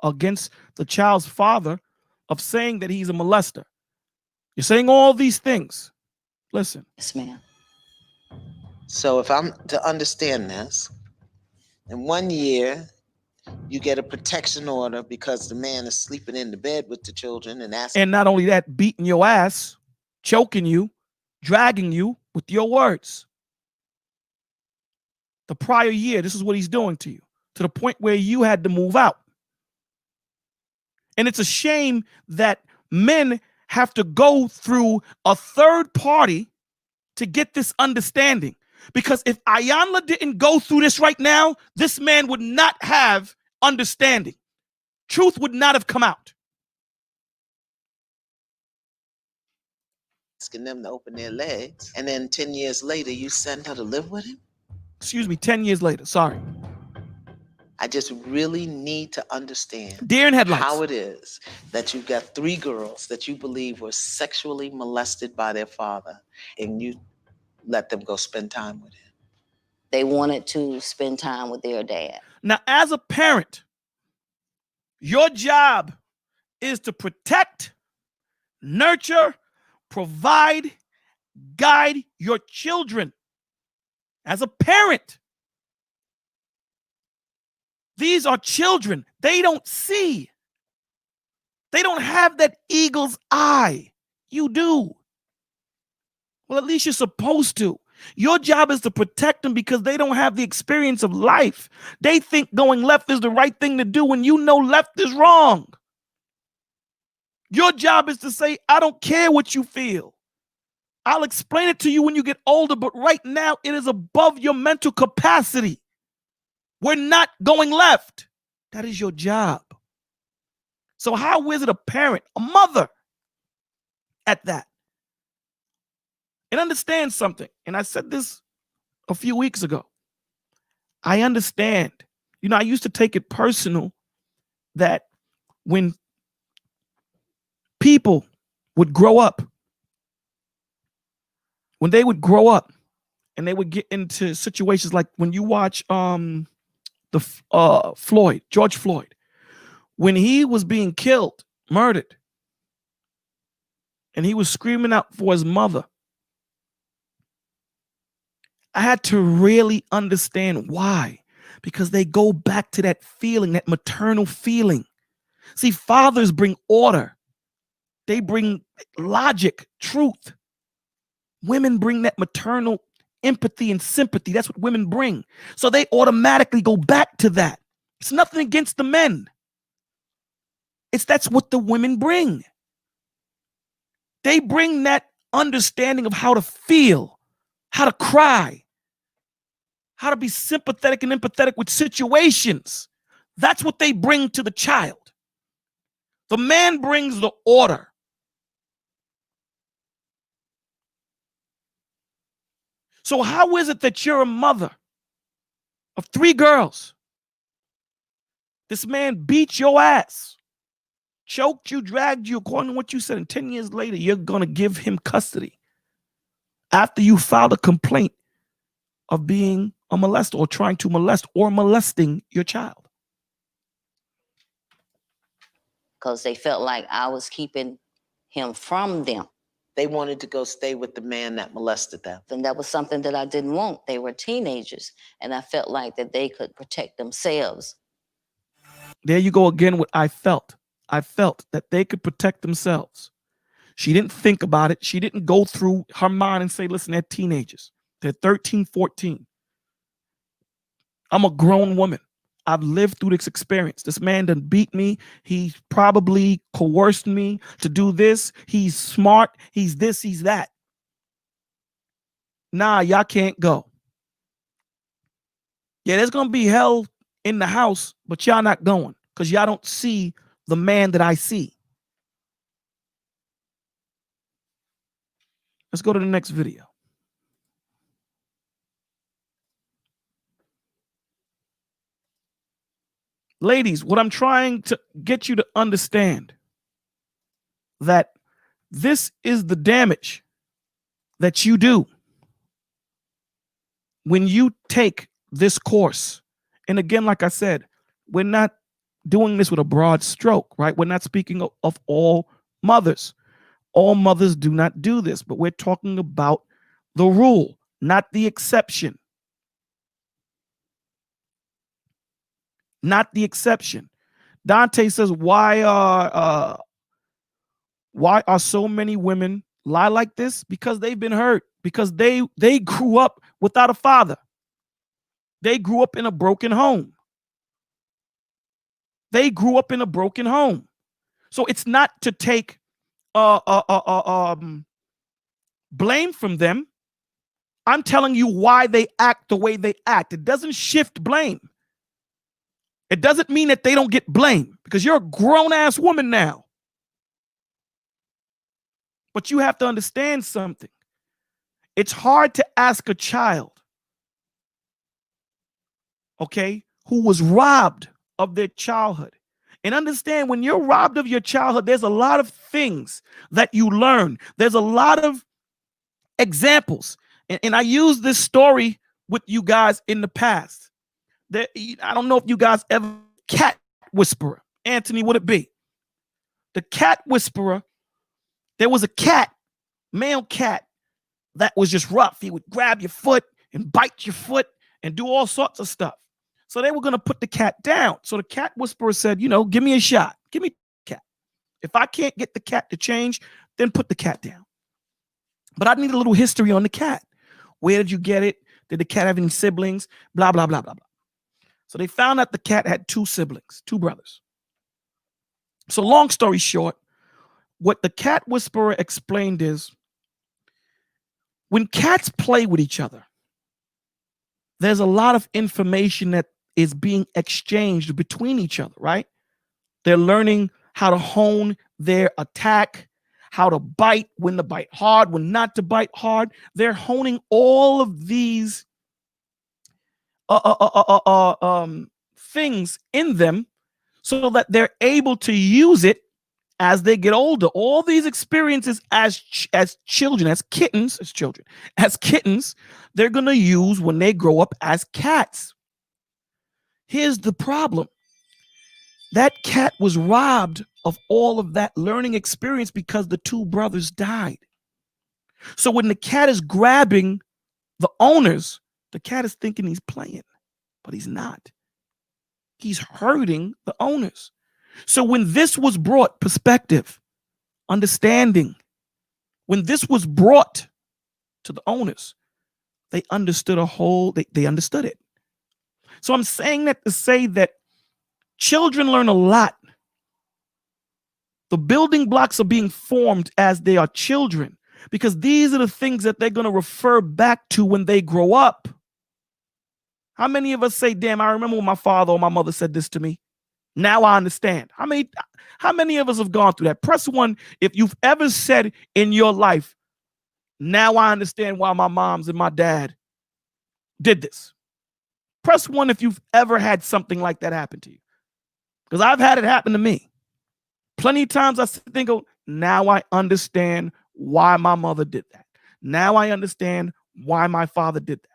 against the child's father of saying that he's a molester. You're saying all these things. Listen. Yes, ma'am. So if I'm to understand this, in 1 year, you get a protection order because the man is sleeping in the bed with the children and asking. And not only that, beating your ass, choking you, dragging you with your words. The prior year, this is what he's doing to you, to the point where you had to move out. And it's a shame that men have to go through a third party to get this understanding. Because if Ayanla didn't go through this right now, this man would not have understanding. Truth would not have come out. Asking them to open their legs. And then 10 years later, you send her to live with him? Excuse me, 10 years later. Sorry. I just really need to understand Deer in headlights. How it is that you've got 3 girls that you believe were sexually molested by their father, and you let them go spend time with him. They wanted to spend time with their dad. Now, as a parent, your job is to protect, nurture, provide, guide your children. As a parent, these are children. They don't see. They don't have that eagle's eye. You do. Well, at least you're supposed to. Your job is to protect them because they don't have the experience of life. They think going left is the right thing to do when you know left is wrong. Your job is to say, I don't care what you feel. I'll explain it to you when you get older, but right now it is above your mental capacity. We're not going left. That is your job. So how is it a parent, a mother at that? And understand something. And I said this a few weeks ago. I understand. You know, I used to take it personal that when people would grow up, when they would grow up and they would get into situations like when you watch George Floyd, when he was being killed, murdered, and he was screaming out for his mother, I had to really understand why. Because they go back to that feeling, that maternal feeling. See, fathers bring order. They bring logic, truth. Women bring that maternal empathy and sympathy. That's what women bring. So they automatically go back to that. It's nothing against the men. That's what the women bring. They bring that understanding of how to feel, how to cry, how to be sympathetic and empathetic with situations. That's what they bring to the child. The man brings the order. So how is it that you're a mother of 3 girls? This man beat your ass, choked you, dragged you, according to what you said, and 10 years later, you're going to give him custody after you filed a complaint of being a molester or trying to molest or molesting your child. Because they felt like I was keeping him from them. They wanted to go stay with the man that molested them. And that was something that I didn't want. They were teenagers, and I felt like that they could protect themselves. There you go again with I felt. I felt that they could protect themselves. She didn't think about it. She didn't go through her mind and say, listen, they're teenagers. They're 13, 14. I'm a grown woman. I've lived through this experience. This man done beat me. He probably coerced me to do this. He's smart. He's this, he's that. Nah, y'all can't go. Yeah, there's going to be hell in the house, but y'all not going because y'all don't see the man that I see. Let's go to the next video. Ladies, what I'm trying to get you to understand that this is the damage that you do when you take this course. And again, like I said, we're not doing this with a broad stroke, right? We're not speaking of all mothers. All mothers do not do this, but we're talking about the rule, not the exception. Not the exception. Dante says, why are so many women lie like this? Because they've been hurt. Because they grew up without a father. They grew up in a broken home. They grew up in a broken home. So it's not to take blame from them. I'm telling you why they act the way they act. It doesn't shift blame. It doesn't mean that they don't get blame because you're a grown-ass woman now. But you have to understand something. It's hard to ask a child, okay, who was robbed of their childhood. And understand when you're robbed of your childhood, there's a lot of things that you learn. There's a lot of examples. And I used this story with you guys in the past. I don't know if you guys ever cat whisperer. Anthony, would it be? The cat whisperer, there was a cat, male cat, that was just rough. He would grab your foot and bite your foot and do all sorts of stuff. So they were going to put the cat down. So the cat whisperer said, give me a shot. Give me the cat. If I can't get the cat to change, then put the cat down. But I need a little history on the cat. Where did you get it? Did the cat have any siblings? Blah, blah, blah, blah, blah. So they found out the cat had 2 siblings, 2 brothers. So long story short, what the cat whisperer explained is when cats play with each other, there's a lot of information that is being exchanged between each other, right? They're learning how to hone their attack, how to bite, when to bite hard, when not to bite hard. They're honing all of these things in them so that they're able to use it as they get older. All these experiences as children, as kittens, they're going to use when they grow up as cats. Here's the problem. That cat was robbed of all of that learning experience because the 2 brothers died. So when the cat is grabbing the owners, the cat is thinking he's playing, but he's not. He's hurting the owners. So when this was brought, perspective, understanding, when this was brought to the owners, they understood they understood it. So I'm saying that to say that children learn a lot. The building blocks are being formed as they are children because these are the things that they're going to refer back to when they grow up. How many of us say, damn, I remember when my father or my mother said this to me? Now I understand. How many of us have gone through that? Press 1 if you've ever said in your life, now I understand why my moms and my dad did this. Press 1 if you've ever had something like that happen to you. Because I've had it happen to me. Plenty of times I sit there and go, now I understand why my mother did that. Now I understand why my father did that.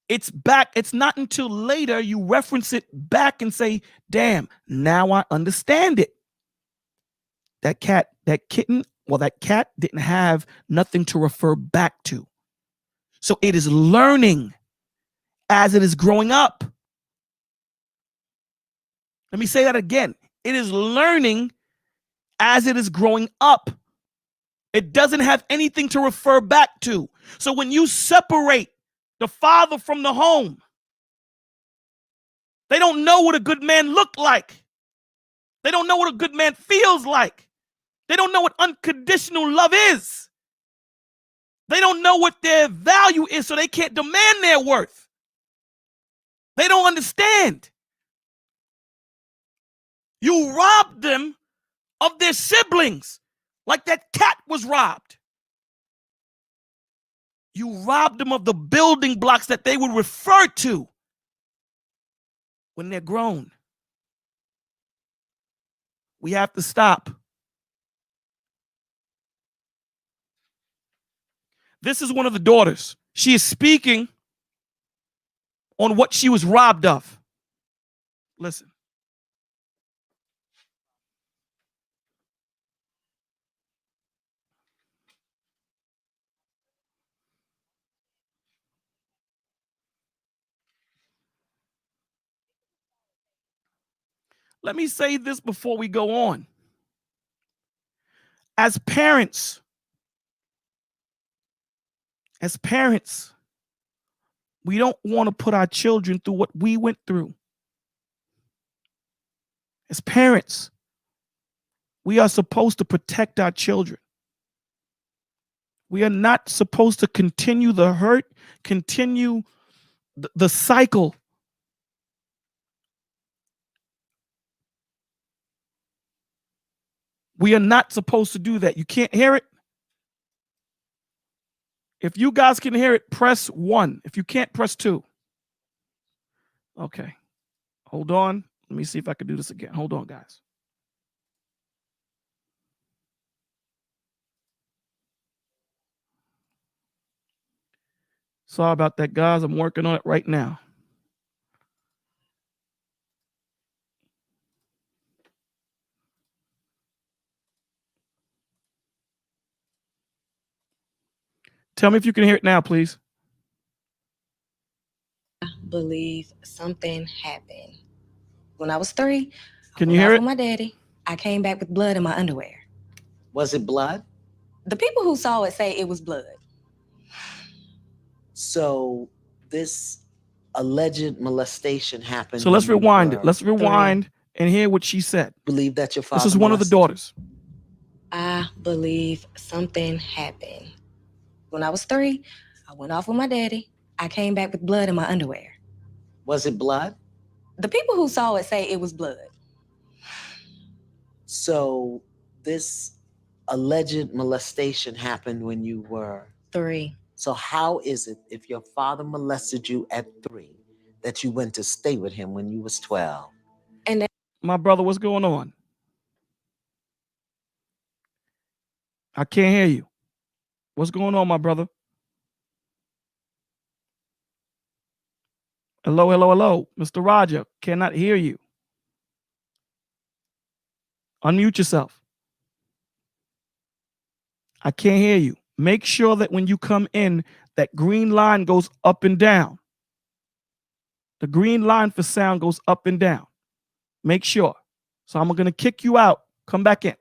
It's back. It's not until later you reference it back and say, damn, now I understand it. That cat didn't have nothing to refer back to. So it is learning as it is growing up. Let me say that again. It is learning as it is growing up. It doesn't have anything to refer back to. So when you separate the father from the home, they don't know what a good man looked like. They don't know what a good man feels like. They don't know what unconditional love is. They don't know what their value is, so they can't demand their worth. They don't understand. You robbed them of their siblings like that cat was robbed. You robbed them of the building blocks that they would refer to when they're grown. We have to stop. This is one of the daughters. She is speaking on what she was robbed of. Listen. Let me say this before we go on. As parents, we don't want to put our children through what we went through. As parents, we are supposed to protect our children. We are not supposed to continue the hurt, continue the cycle. We are not supposed to do that. You can't hear it? If you guys can hear it, press 1. If you can't, press 2. Okay. Hold on. Let me see if I can do this again. Hold on, guys. Sorry about that, guys. I'm working on it right now. Tell me if you can hear it now, please. I believe something happened. When I was 3, Can I you went hear off it? with my daddy. I came back with blood in my underwear. Was it blood? The people who saw it say it was blood. So this alleged molestation happened. So let's when you rewind it. were Let's rewind and hear what she said. Believe that your father This is one of the molested you? daughters. I believe something happened. When I was 3, I went off with my daddy. I came back with blood in my underwear. Was it blood? The people who saw it say it was blood. So this alleged molestation happened when you were 3. So how is it if your father molested you at 3 that you went to stay with him when you was 12? And My brother, what's going on? I can't hear you. What's going on, my brother? Hello, hello, hello. Mr. Roger, cannot hear you. Unmute yourself. I can't hear you. Make sure that when you come in, that green line goes up and down. The green line for sound goes up and down. Make sure. So I'm going to kick you out. Come back in.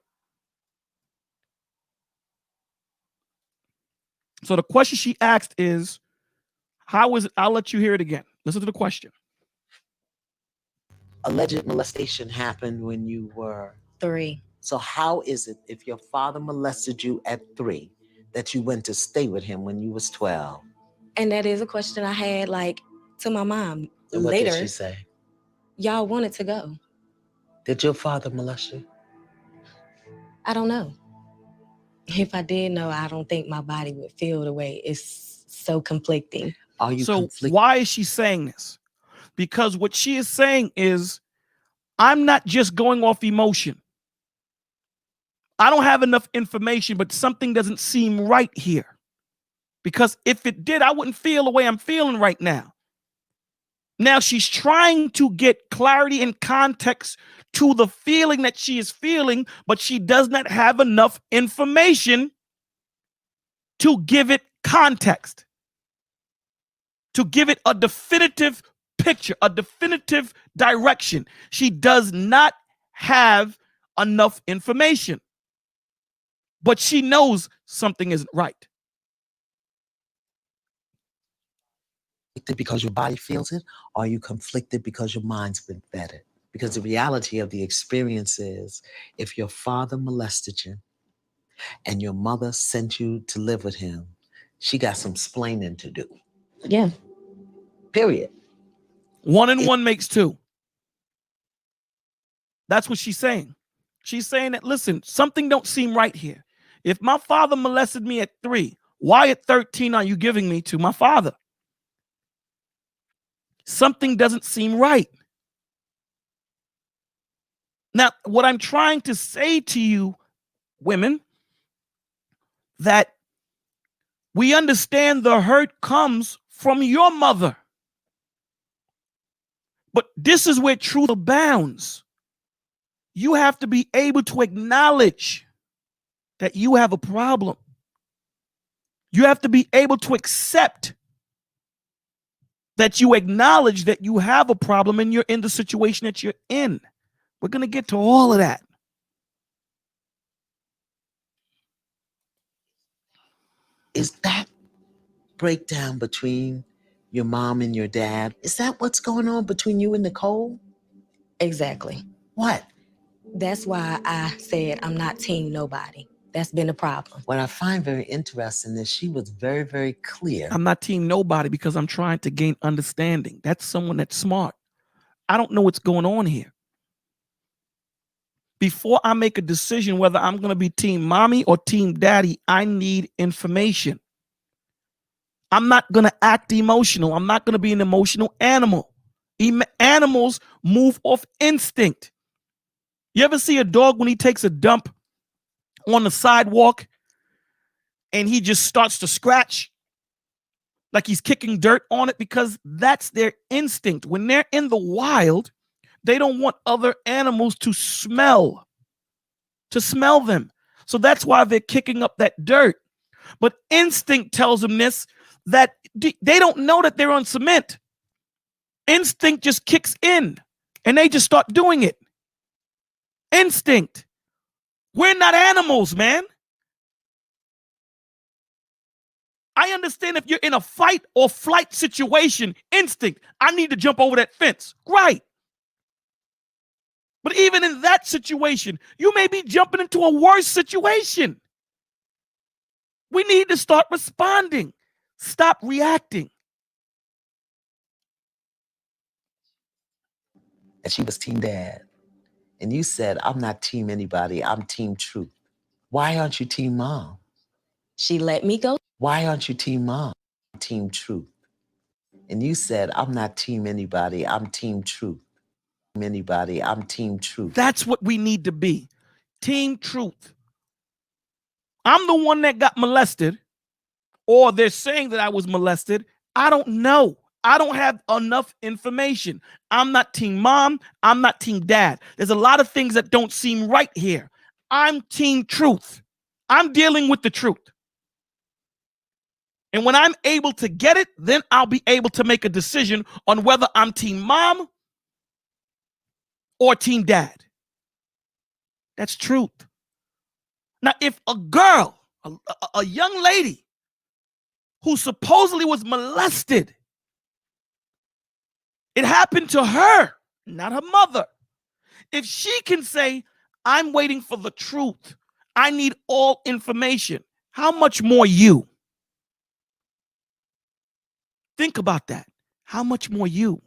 So the question she asked is, how is it? I'll let you hear it again. Listen to the question. Alleged molestation happened when you were 3. So how is it if your father molested you at 3 that you went to stay with him when you was 12? And that is a question I had, like, to my mom And what later. did she say? y'all wanted to go. Did your father molest you? I don't know. If I did know, I don't think my body would feel the way. It's so conflicting. Are you So conflicted? why is she saying this? Because what she is saying is, I'm not just going off emotion. I don't have enough information, but something doesn't seem right here. Because if it did, I wouldn't feel the way I'm feeling right now. Now she's trying to get clarity and context to the feeling that she is feeling, but she does not have enough information to give it context, to give it a definitive picture, a definitive direction. She does not have enough information, but she knows something isn't right. Because your body feels it? Or are you conflicted because your mind's been fed? Because the reality of the experience is, if your father molested you and your mother sent you to live with him, she got some splaining to do. Yeah. Period. 1 and 1 makes 2. That's what she's saying. She's saying that, listen, something don't seem right here. If my father molested me at 3, why at 13 are you giving me to my father? Something doesn't seem right. Now, what I'm trying to say to you, women, that we understand the hurt comes from your mother. But this is where truth abounds. You have to be able to acknowledge that you have a problem. You have to be able to accept that you acknowledge that you have a problem and you're in the situation that you're in. We're going to get to all of that. Is that breakdown between your mom and your dad, is that what's going on between you and Nicole? Exactly. What? That's why I said I'm not team nobody. That's been a problem. What I find very interesting is she was very, very clear. I'm not team nobody because I'm trying to gain understanding. That's someone that's smart. I don't know what's going on here. Before I make a decision whether I'm going to be team mommy or team daddy, I need information. I'm not going to act emotional. I'm not going to be an emotional animal. Animals move off instinct. You ever see a dog when he takes a dump on the sidewalk and he just starts to scratch like he's kicking dirt on it? Because that's their instinct. When they're in the wild, they don't want other animals to smell them. So that's why they're kicking up that dirt. But instinct tells them this, that they don't know that they're on cement. Instinct just kicks in and they just start doing it. Instinct. We're not animals, man. I understand if you're in a fight or flight situation, instinct, I need to jump over that fence. Right. But even in that situation, you may be jumping into a worse situation. We need to start responding. Stop reacting. And she was team dad. And you said, I'm not team anybody, I'm team truth. Why aren't you team mom? She let me go. Why aren't you team mom? Team truth. And you said, I'm not team anybody, I'm team truth. Anybody, I'm team truth. That's what we need to be. Team truth. I'm the one that got molested, or they're saying that I was molested. I don't know. I don't have enough information. I'm not team mom. I'm not team dad. There's a lot of things that don't seem right here. I'm team truth. I'm dealing with the truth. And when I'm able to get it, then I'll be able to make a decision on whether I'm team mom or team dad. That's truth. Now, if a girl, a young lady who supposedly was molested, it happened to her, not her mother. If she can say, I'm waiting for the truth, I need all information, how much more you? Think about that. How much more you?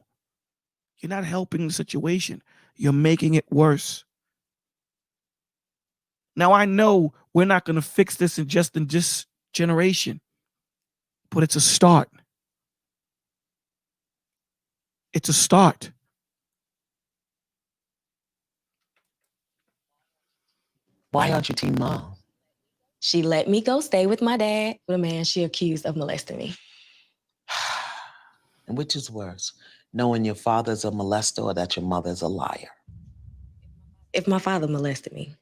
You're not helping the situation. You're making it worse. Now, I know we're not going to fix this in this generation, but it's a start. It's a start. Why aren't you Team Mom? She let me go stay with my dad, with a man she accused of molesting me. And which is worse, knowing your father's a molester or that your mother's a liar? If my father molested me,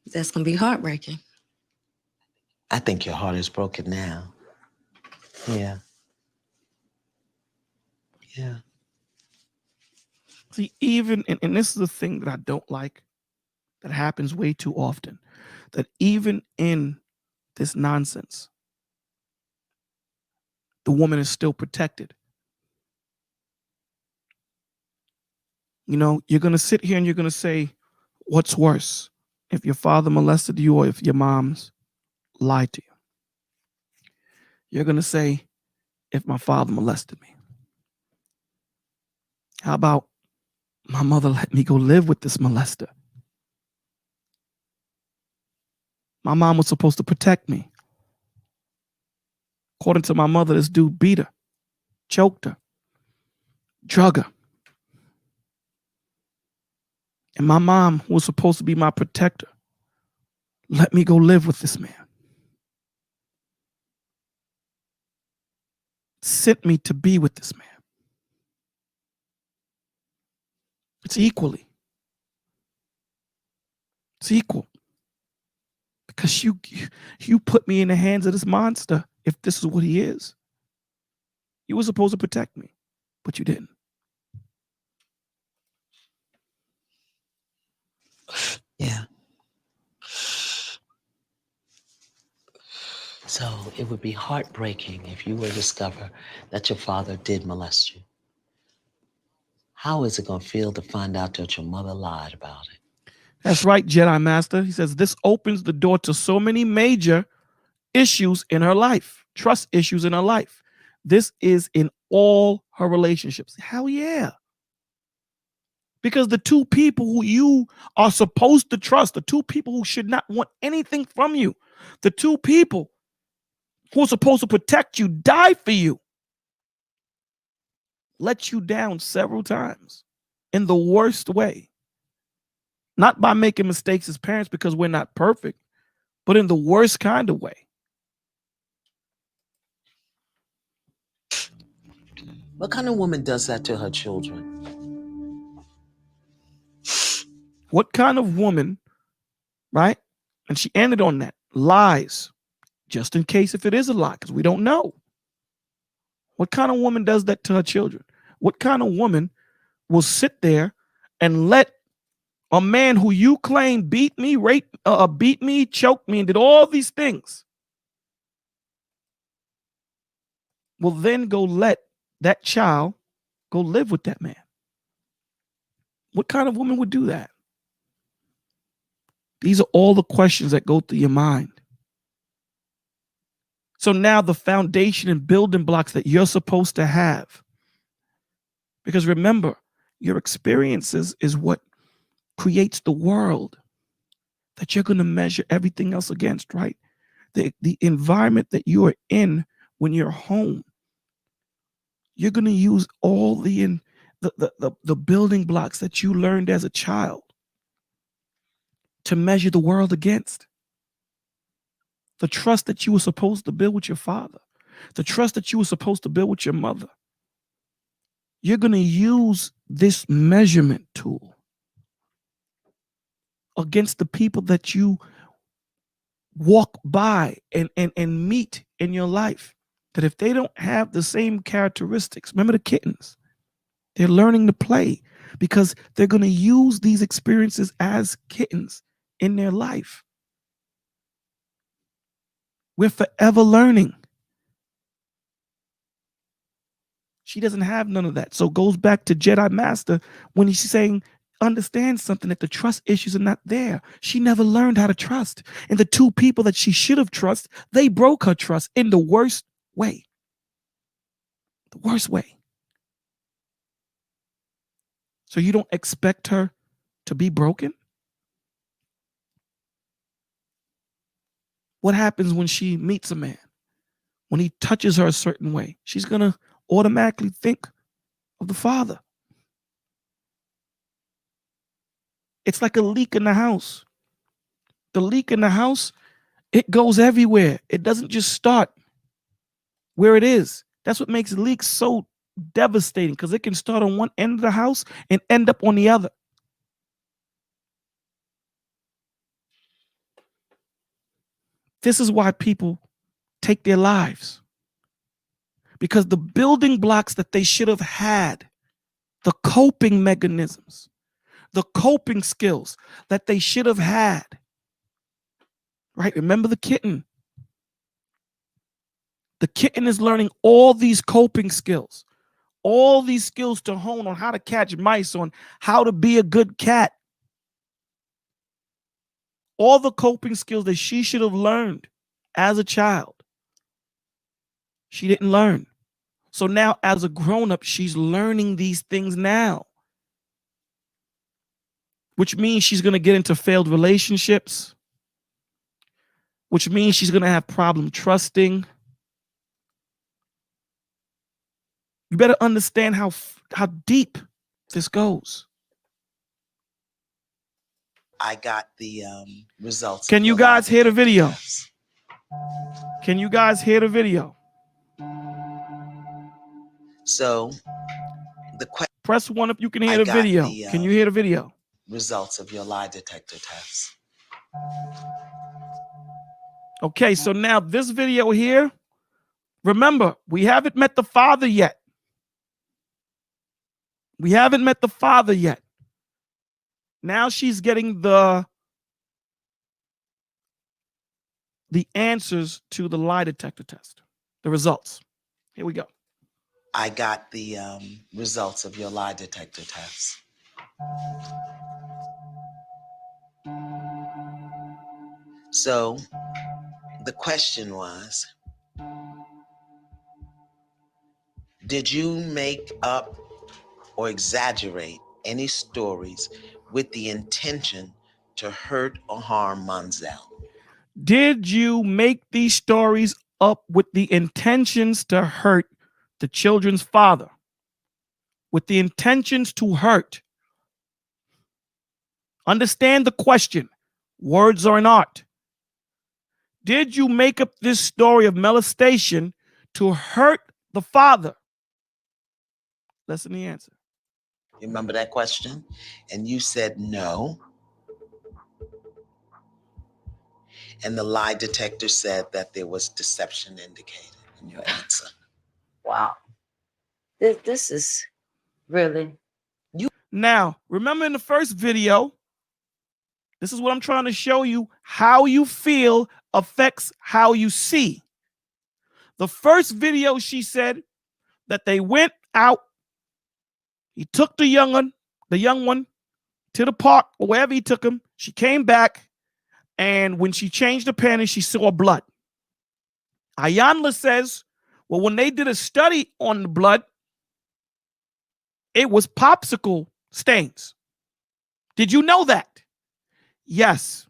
that's gonna be heartbreaking. I think your heart is broken now. Yeah. Yeah. See, even, and this is the thing that I don't like, that happens way too often, that even in this nonsense, the woman is still protected. You know, you're going to sit here and you're going to say, what's worse, if your father molested you or if your mom's lied to you? You're going to say, if my father molested me. How about my mother let me go live with this molester? My mom was supposed to protect me. According to my mother, this dude beat her, choked her, drug her. And my mom, who was supposed to be my protector, let me go live with this man. Sent me to be with this man. It's equally. It's equal. Because you put me in the hands of this monster if this is what he is. You were supposed to protect me, but you didn't. Yeah. So it would be heartbreaking if you were to discover that your father did molest you. How is it going to feel to find out that your mother lied about it? That's right, Jedi Master. He says this opens the door to so many major issues in her life, trust issues in her life. This is in all her relationships. Hell yeah. Because the two people who you are supposed to trust, the two people who should not want anything from you, the two people who are supposed to protect you, die for you, let you down several times in the worst way. Not by making mistakes as parents, because we're not perfect, but in the worst kind of way. What kind of woman does that to her children? What kind of woman, right? And she ended on that. Lies. Just in case if it is a lie, because we don't know. What kind of woman does that to her children? What kind of woman will sit there and let a man who you claim beat me, beat me, choked me, and did all these things, will then go let that child go live with that man? What kind of woman would do that? These are all the questions that go through your mind. So now the foundation and building blocks that you're supposed to have, because remember, your experiences is what creates the world that you're going to measure everything else against, right? The environment that you are in when you're home, you're going to use all the building blocks that you learned as a child to measure the world against. The trust that you were supposed to build with your father, the trust that you were supposed to build with your mother. You're going to use this measurement tool against the people that you walk by and meet in your life. That if they don't have the same characteristics, remember the kittens, they're learning to play because they're going to use these experiences as kittens in their life. We're forever learning. She doesn't have none of that. So it goes back to Jedi Master when he's saying, understand something, that the trust issues are not there. She never learned how to trust. And the two people that she should have trusted, they broke her trust in the worst way. The worst way. So you don't expect her to be broken? What happens when she meets a man? When he touches her a certain way, she's going to automatically think of the father. It's like a leak in the house. The leak in the house, it goes everywhere. It doesn't just start where it is. That's what makes leaks so devastating, because it can start on one end of the house and end up on the other. This is why people take their lives, because the building blocks that they should have had, the coping mechanisms, the coping skills that they should have had, right? Remember the kitten. The kitten is learning all these coping skills, all these skills to hone on how to catch mice, on how to be a good cat. All the coping skills that she should have learned as a child, she didn't learn. So now as a grown-up, she's learning these things now, which means she's going to get into failed relationships, which means she's going to have problem trusting. You better understand how deep this goes. I got the results. Can you guys hear the video? Can you guys hear the video? So press 1 if you can hear the video. Can you hear the video? Results of your lie detector test. Okay, so now this video here, remember, we haven't met the father yet. We haven't met the father yet. Now she's getting the answers to the lie detector test, the results. Here we go. I got the results of your lie detector test. So the question was, did you make up or exaggerate any stories with the intention to hurt or harm Monzel? Did you make these stories up with the intentions to hurt the children's father? With the intentions to hurt? Understand the question. Words are an art. Did you make up this story of molestation to hurt the father? Listen to the answer. You remember that question? And you said no. And the lie detector said that there was deception indicated in your answer. Wow. This is really. Now, remember in the first video, this is what I'm trying to show you. How you feel affects how you see. The first video, she said that they went out. He took the young one to the park or wherever he took him. She came back, and when she changed the panties, she saw blood. Ayanla says, well, when they did a study on the blood, it was popsicle stains. Did you know that? Yes.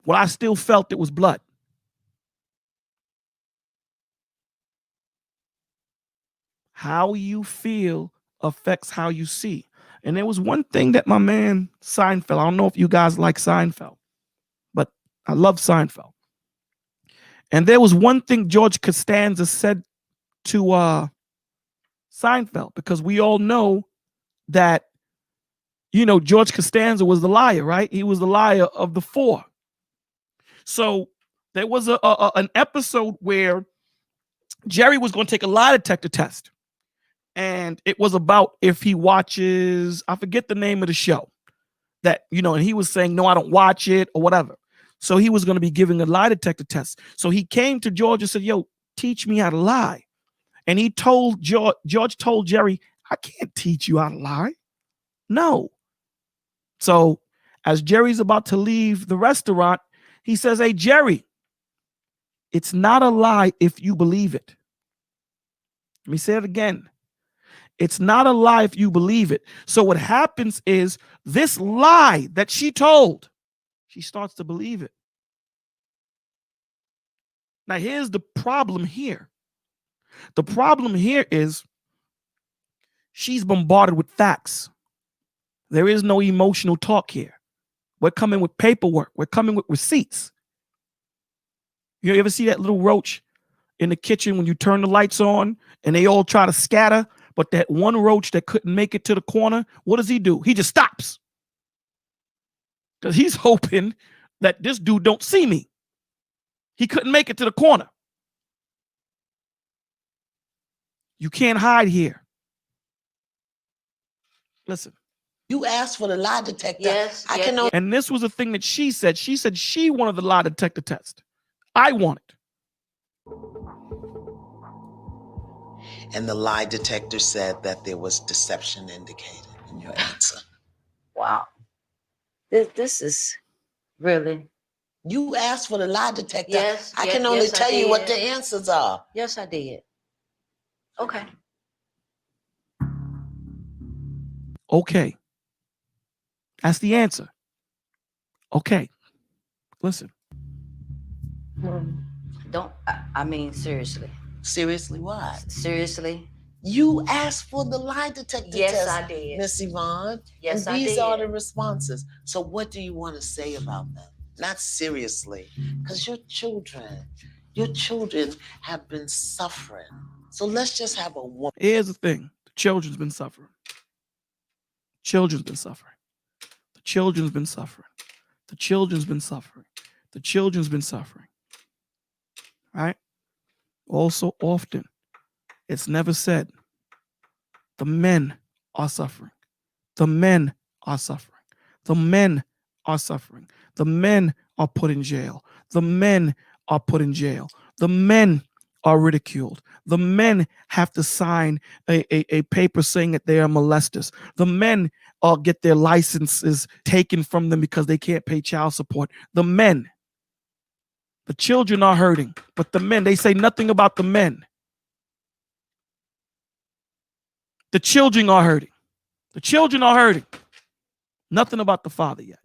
Well, I still felt it was blood. How you feel affects how you see. And there was one thing that my man Seinfeld, I don't know if you guys like Seinfeld, but I love Seinfeld. And there was one thing George Costanza said to Seinfeld, because we all know that, you know, George Costanza was the liar, right? He was the liar of the 4. So there was an episode where Jerry was going to take a lie detector test. And it was about if he watches, I forget the name of the show, that, you know, and he was saying, no, I don't watch it or whatever. So he was going to be giving a lie detector test. So he came to George and said, yo, teach me how to lie. And he told George told Jerry, I can't teach you how to lie. No. So as Jerry's about to leave the restaurant, he says, hey, Jerry, it's not a lie if you believe it. Let me say it again. It's not a lie if you believe it. So what happens is this lie that she told, she starts to believe it. Now, here's the problem here. The problem here is she's bombarded with facts. There is no emotional talk here. We're coming with paperwork. We're coming with receipts. You ever see that little roach in the kitchen when you turn the lights on and they all try to scatter, but that one roach that couldn't make it to the corner, what does he do? He just stops. Because he's hoping that this dude don't see me. He couldn't make it to the corner. You can't hide here. Listen. You asked for the lie detector. Yes. I can only. And this was a thing that she said. She said she wanted the lie detector test. I want it. And the lie detector said that there was deception indicated in your answer. Wow. This is really. You asked for the lie detector. Yes. I can only tell you what the answers are. Yes, I did. Okay. Okay. That's the answer. Okay. Listen. Don't, I mean, seriously. Seriously, what? Seriously? You asked for the lie detector test. Yes, I did. Miss Yvonne. Yes, and I did. These are the responses. So what do you want to say about them? Not seriously, because your children have been suffering. So let's just have a woman. Here's the thing. The children's been suffering. Children's been suffering. The children's been suffering. The children's been suffering. The children's been suffering. Right? Also often, it's never said, the men are suffering. The men are suffering. The men are suffering. The men are put in jail. The men are put in jail. The men are ridiculed. The men have to sign a paper saying that they are molesters. The men get their licenses taken from them because they can't pay child support. The men. The children are hurting, but the men, they say nothing about the men. The children are hurting. The children are hurting. Nothing about the father yet.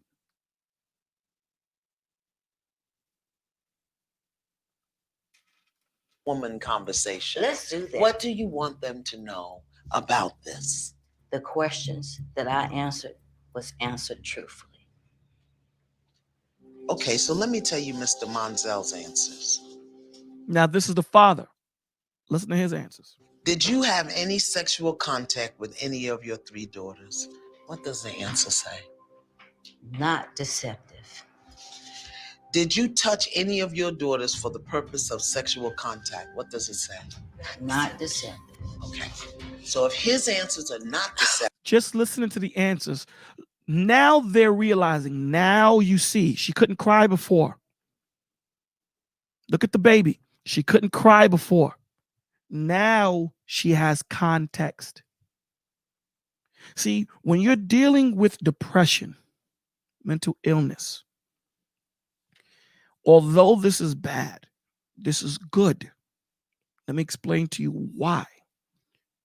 Woman conversation. Let's do that. What do you want them to know about this? The questions that I answered was answered truthfully. Okay, so let me tell you Mr. Monzel's answers. Now, this is the father. Listen to his answers. Did you have any sexual contact with any of your 3 daughters? What does the answer say? Not deceptive. Did you touch any of your daughters for the purpose of sexual contact? What does it say? Not deceptive. Okay. So if his answers are not deceptive. Just listening to the answers, now they're realizing, now you see, she couldn't cry before. Look at the baby. She couldn't cry before. Now she has context. See, when you're dealing with depression, mental illness, although this is bad, this is good. Let me explain to you why.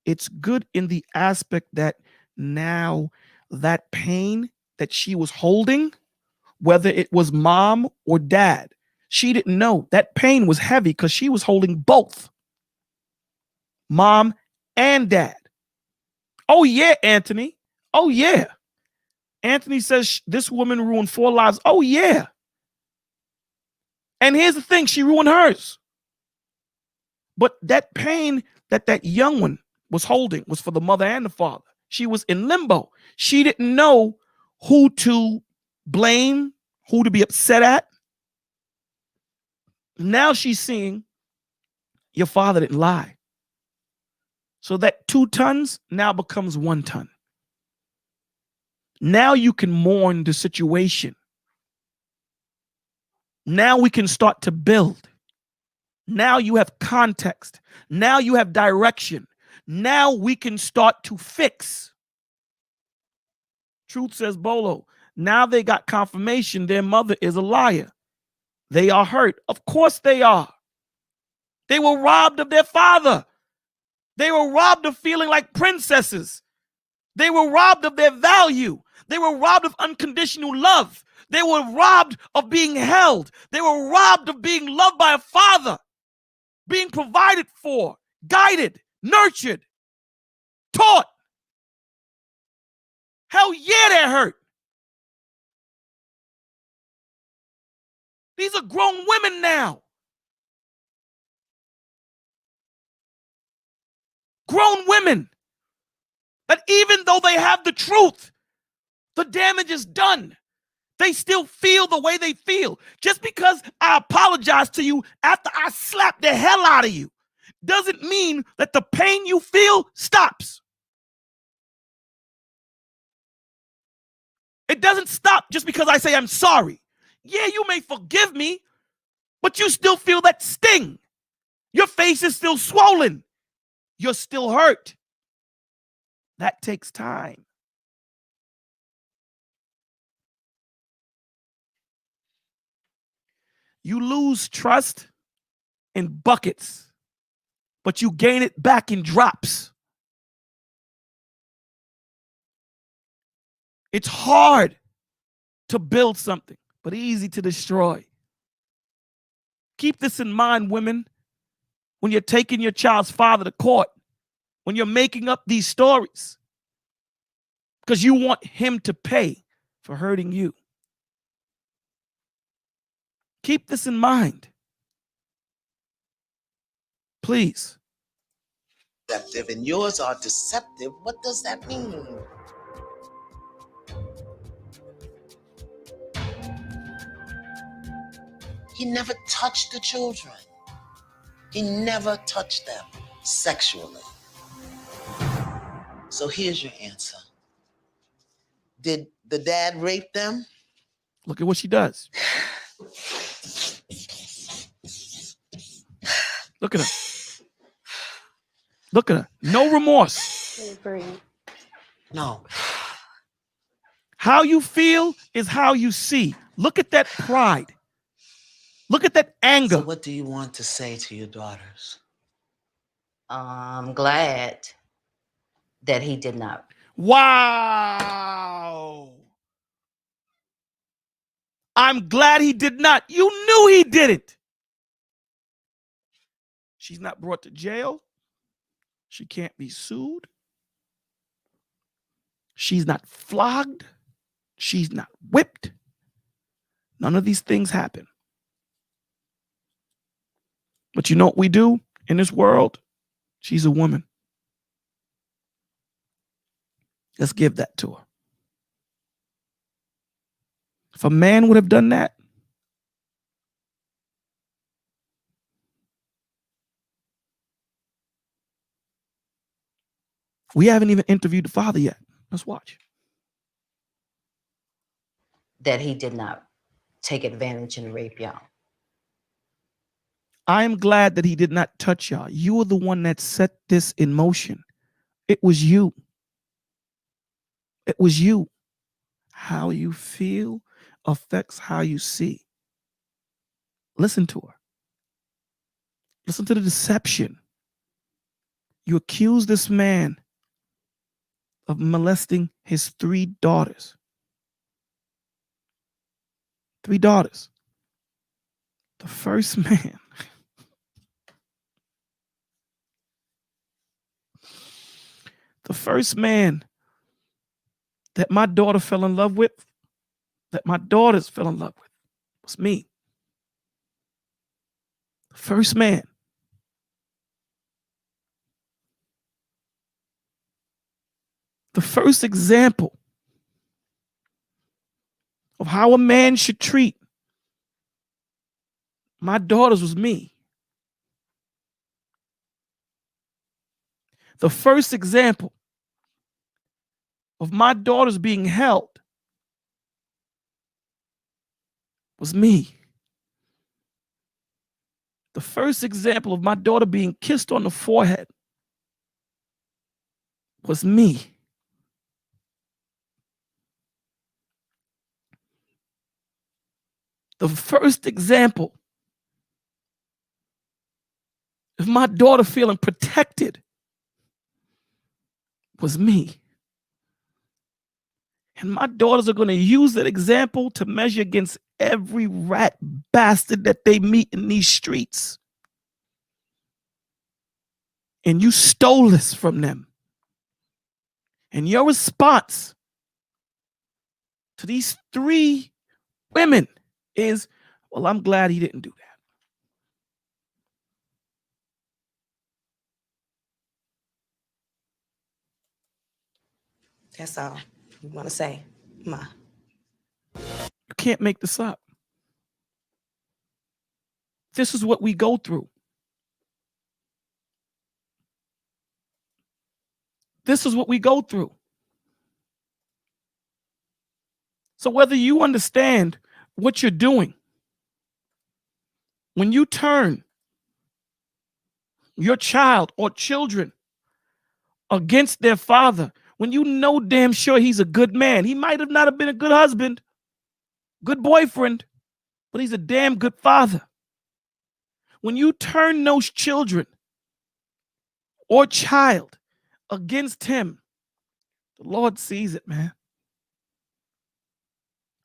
It's good in the aspect that now that pain that she was holding, whether it was mom or dad, she didn't know that pain was heavy because she was holding both mom and dad. Oh yeah, Anthony. Oh yeah. Anthony says this woman ruined 4 lives. Oh yeah. And here's the thing, she ruined hers. But that pain that young one was holding was for the mother and the father. She was in limbo. She didn't know who to blame, who to be upset at. Now she's seeing your father didn't lie. So that 2 tons now becomes 1 ton. Now you can mourn the situation. Now we can start to build. Now you have context. Now you have direction. Now we can start to fix. Truth says Bolo. Now they got confirmation their mother is a liar. They are hurt. Of course they are. They were robbed of their father. They were robbed of feeling like princesses. They were robbed of their value. They were robbed of unconditional love. They were robbed of being held. They were robbed of being loved by a father, being provided for, guided, nurtured, taught. Hell yeah, that hurt. These are grown women now. Grown women. That even though they have the truth, the damage is done. They still feel the way they feel. Just because I apologize to you after I slap the hell out of you doesn't mean that the pain you feel stops. It doesn't stop just because I say I'm sorry. Yeah, you may forgive me, but you still feel that sting. Your face is still swollen. You're still hurt. That takes time. You lose trust in buckets, but you gain it back in drops. It's hard to build something, but easy to destroy. Keep this in mind, women, when you're taking your child's father to court, when you're making up these stories, because you want him to pay for hurting you. Keep this in mind. Please. Deceptive, and yours are deceptive. What does that mean? He never touched the children. He never touched them sexually. So here's your answer. Did the dad rape them? Look at what she does. Look at her. Look at her. No remorse. No. How you feel is how you see. Look at that pride. Look at that anger. So what do you want to say to your daughters? I'm glad that he did not. Wow. I'm glad he did not. You knew he didn't. She's not brought to jail. She can't be sued. She's not flogged. She's not whipped. None of these things happen. But you know what we do in this world? She's a woman. Let's give that to her. If a man would have done that, we haven't even interviewed the father yet. Let's watch. That he did not take advantage and rape y'all. I am glad that he did not touch y'all. You were the one that set this in motion. It was you. It was you. How you feel affects how you see. Listen to her. Listen to the deception. You accuse this man of molesting his 3 daughters. 3 daughters. The first man. The first man that my daughter fell in love with, that my daughters fell in love with, was me. The first man. The first example of how a man should treat my daughters was me. The first example of my daughters being held was me. The first example of my daughter being kissed on the forehead was me. The first example of my daughter feeling protected was me. And my daughters are going to use that example to measure against every rat bastard that they meet in these streets. And you stole this from them. And your response to these 3 women is, well, I'm glad he didn't do that. That's all you want to say, Ma. You can't make this up. This is what we go through. This is what we go through. So whether you understand what you're doing, when you turn your child or children against their father, when you know damn sure he's a good man, he might have not have been a good husband, good boyfriend, but he's a damn good father. When you turn those children or child against him, the Lord sees it, man.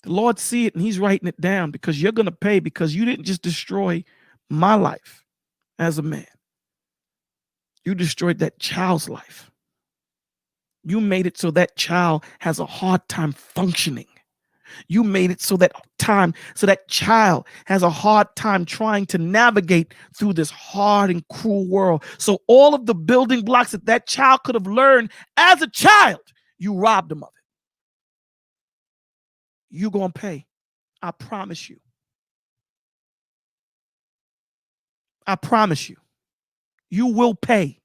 The Lord sees it, and he's writing it down, because you're going to pay, because you didn't just destroy my life as a man. You destroyed that child's life. You made it so that child has a hard time functioning. You made it so that child has a hard time trying to navigate through this hard and cruel world. So all of the building blocks that child could have learned as a child, you robbed them of it. You're going to pay. I promise you. I promise you. You will pay.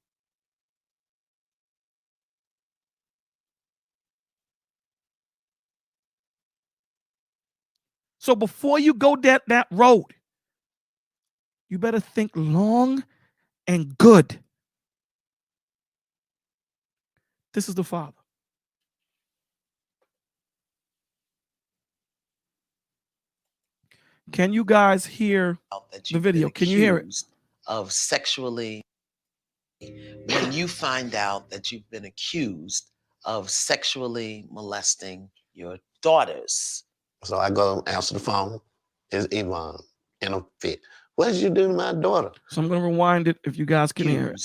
So before you go that road, you better think long and good. This is the Father. Can you guys hear the video? Can you hear it? Of sexually, when you find out that you've been accused of sexually molesting your daughters. So I go answer the phone. It's Yvonne in a fit. What did you do to my daughter? So I'm going to rewind it if you guys can hear it.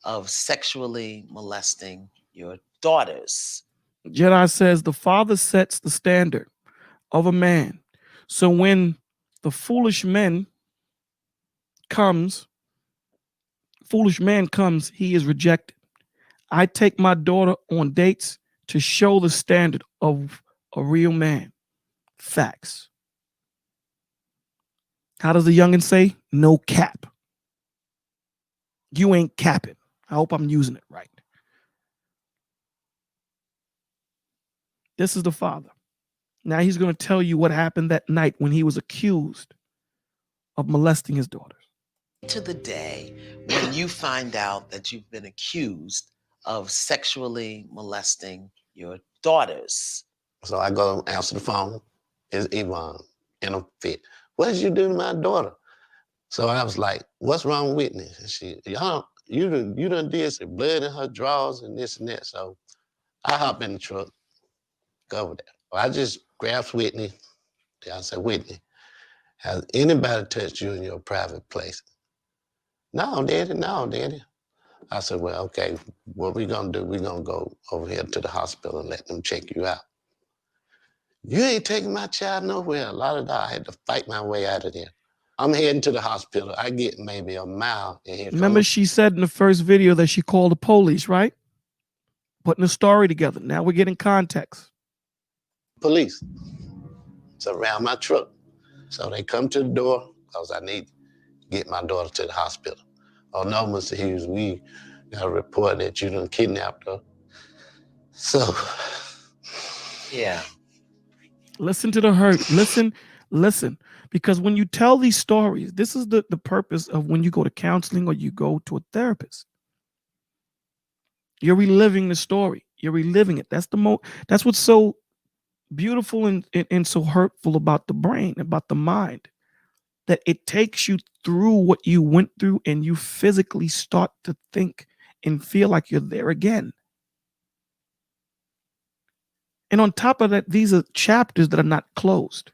Of sexually molesting your daughters. Jedi says the Father sets the standard of a man. So when the foolish man comes, he is rejected. I take my daughter on dates to show the standard of a real man. Facts. How does the youngin say? No cap. You ain't capping. I hope I'm using it right. This is the Father. Now he's going to tell you what happened that night when he was accused of molesting his daughters. To the day when you find out that you've been accused of sexually molesting your daughters. So I go answer the phone. It's Yvonne in a fit. What did you do to my daughter? So I was like, what's wrong with Whitney? And she, you done did some blood in her drawers and this and that. So I hop in the truck, go over there. I just grabbed Whitney. I said, Whitney, has anybody touched you in your private place? No, Daddy. I said, well, okay, what we gonna do? We gonna go over here to the hospital and let them check you out. You ain't taking my child nowhere. I had to fight my way out of there. I'm heading to the hospital. I get maybe a mile in here. Remember she said in the first video that she called the police, right? Putting the story together. Now we're getting context. Police. It's around my truck. So they come to the door because I need to get my daughter to the hospital. Oh no, Mr. Hughes, we got a report that you done kidnapped her. So, yeah. Listen to the hurt. Listen. Because when you tell these stories, this is the purpose of when you go to counseling or you go to a therapist. You're reliving the story. You're reliving it. That's what's so beautiful and so hurtful about the brain, about the mind, that it takes you through what you went through and you physically start to think and feel like you're there again. And on top of that, these are chapters that are not closed.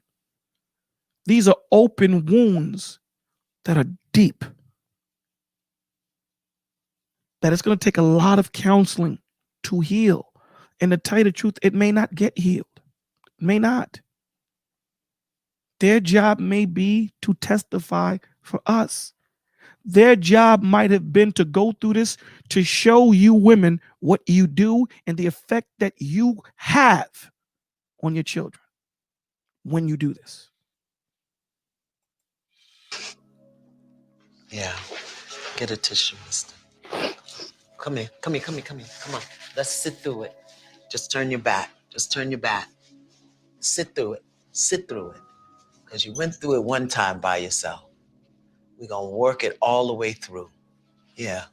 These are open wounds that are deep. That it's going to take a lot of counseling to heal. And to tell you the truth, it may not get healed. It may not. Their job may be to testify for us. Their job might have been to go through this to show you women what you do and the effect that you have on your children when you do this. Yeah. Get a tissue, mister. Come here. Come on. Let's sit through it. Just turn your back. Sit through it. Because you went through it one time by yourself. We're going to work it all the way through. Yeah.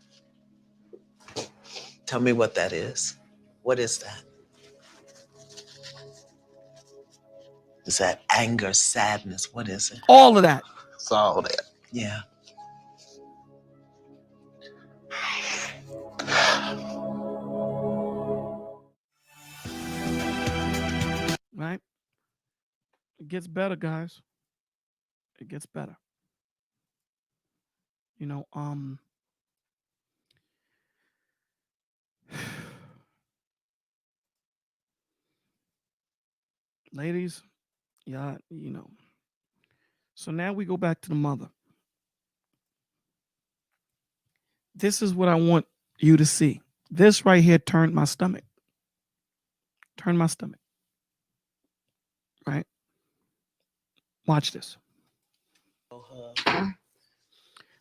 Tell me what that is. What is that? Is that anger, sadness? What is it? All of that. It's all that. Yeah. Right? It gets better, guys. It gets better. You know, ladies, yeah, you know. So now we go back to the mother. This is what I want you to see. This right here turned my stomach. Right? Watch this.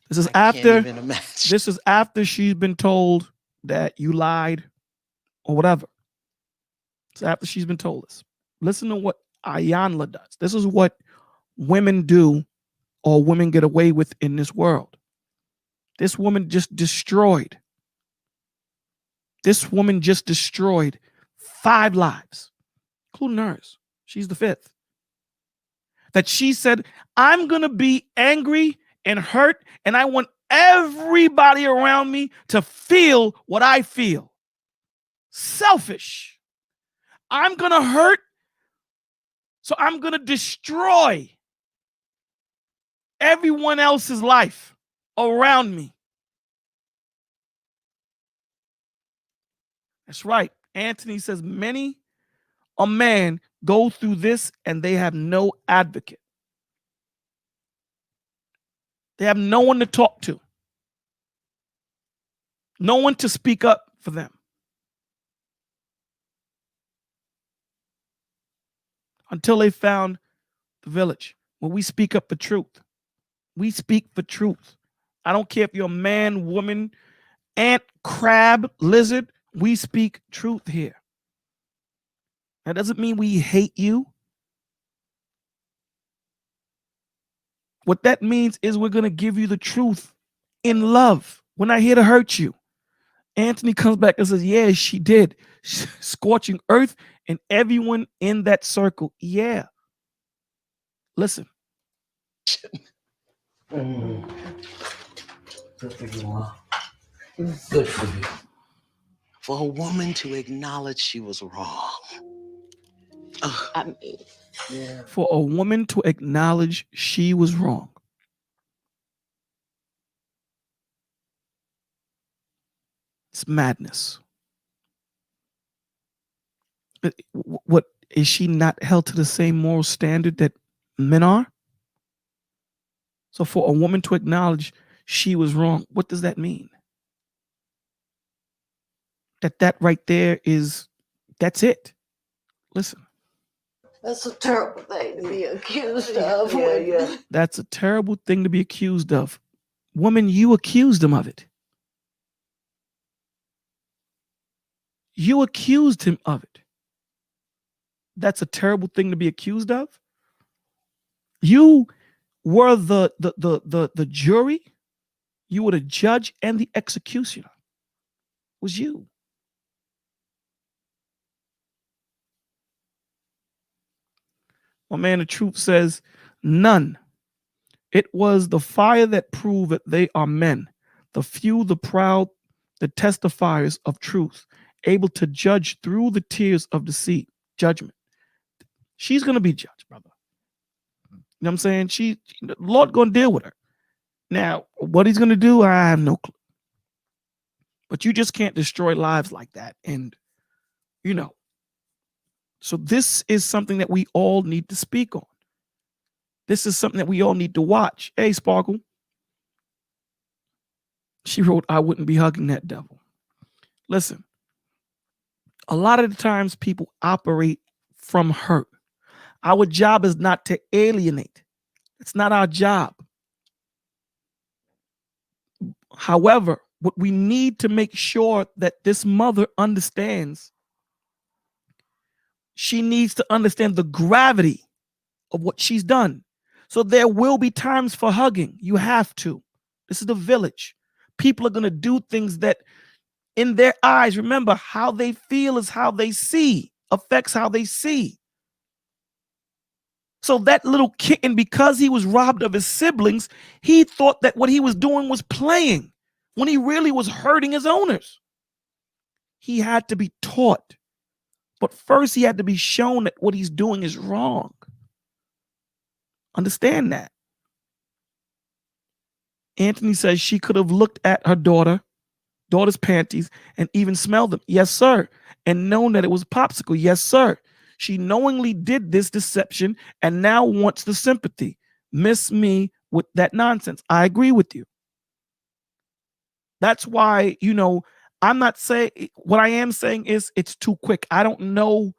This is after she's been told that you lied or whatever. It's after she's been told this. Listen to what Ayanla does. This is what women do or women get away with in this world. This woman just destroyed. 5 lives, including hers. She's the 5th. That she said, I'm going to be angry and hurt, and I want everybody around me to feel what I feel. Selfish. I'm going to hurt, so I'm going to destroy everyone else's life around me. That's right. Anthony says many a man go through this and they have no advocate. They have no one to talk to. No one to speak up for them. Until they found the village where we speak up for truth. We speak for truth. I don't care if you're a man, woman, ant, crab, lizard. We speak truth here. That doesn't mean we hate you. What that means is we're going to give you the truth in love. We're not here to hurt you. Anthony comes back and says, yeah, she did. Scorching earth and everyone in that circle. Yeah. Listen. Good for you, Ma. Good for you. For a woman to acknowledge she was wrong. For a woman to acknowledge she was wrong. It's madness. What is she not held to the same moral standard that men are? So for a woman to acknowledge she was wrong, what does that mean? That right there is, that's it. Listen. That's a terrible thing to be accused of. That's a terrible thing to be accused of. Woman, you accused him of it. You accused him of it. That's a terrible thing to be accused of. You were the jury. You were the judge and the executioner. It was you. My man, the truth says, none. It was the fire that proved that they are men, the few, the proud, the testifiers of truth, able to judge through the tears of deceit. judgment. She's going to be judged, brother. You know what I'm saying? The Lord going to deal with her. Now, what he's going to do, I have no clue. But you just can't destroy lives like that. And, you know, so this is something that we all need to speak on. This is something that we all need to watch. Hey, Sparkle. She wrote, I wouldn't be hugging that devil. Listen, a lot of the times people operate from hurt. Our job is not to alienate. It's not our job. However, what we need to make sure that this mother understands, she needs to understand the gravity of what she's done. So there will be times for hugging. You have to. This is the village. People are going to do things that in their eyes, remember, how they feel is how they see, affects how they see. So that little kitten, because he was robbed of his siblings, he thought that what he was doing was playing when he really was hurting his owners. He had to be taught. But first he had to be shown that what he's doing is wrong. Understand that. Anthony says she could have looked at her daughter's panties and even smelled them. Yes, sir. And known that it was popsicle. Yes, sir. She knowingly did this deception and now wants the sympathy. Miss me with that nonsense. I agree with you. That's why, you know, I'm not saying, what I am saying is it's too quick. I don't know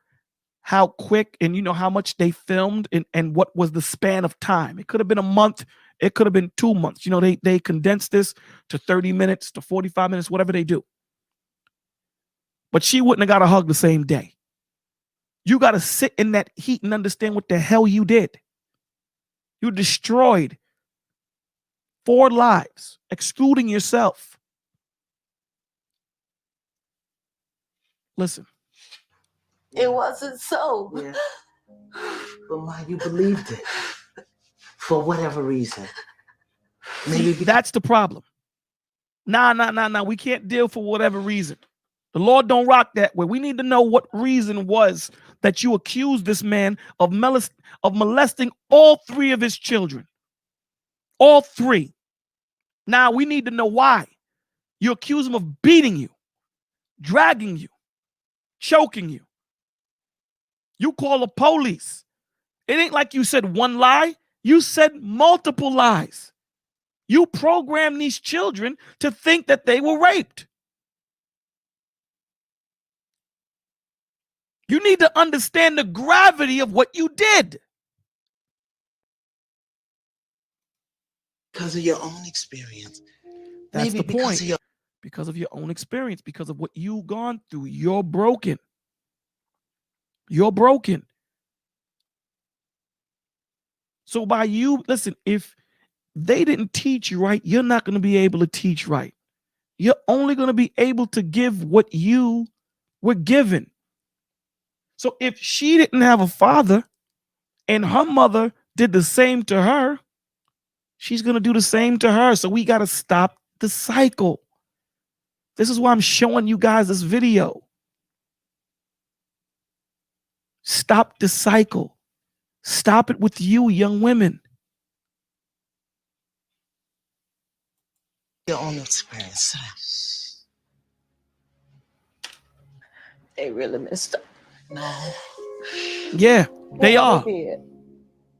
how quick and you know how much they filmed and what was the span of time. It could have been a month. It could have been 2 months. You know, they condensed this to 30 minutes to 45 minutes, whatever they do. But she wouldn't have got a hug the same day. You got to sit in that heat and understand what the hell you did. You destroyed 4 lives, excluding yourself. Listen. It wasn't so. Yeah. But why you believed it? For whatever reason. Maybe that's the problem. Nah. We can't deal for whatever reason. The Lord don't rock that way. We need to know what reason was that you accused this man of molesting all 3 of his children. All 3. Now we need to know why. You accuse him of beating you, dragging you, choking you. You call the police. It ain't like you said one lie. You said multiple lies. You programmed these children to think that they were raped. You need to understand the gravity of what you did. Because of your own experience. That's Maybe the point. Because of your own experience, because of what you've gone through. You're broken. You're broken. So by you, listen, if they didn't teach you right, you're not going to be able to teach right. You're only going to be able to give what you were given. So if she didn't have a father and her mother did the same to her, she's going to do the same to her. So we got to stop the cycle. This is why I'm showing you guys this video. Stop the cycle. Stop it with you, young women. Your own experience. They really messed up. No. Yeah, they are.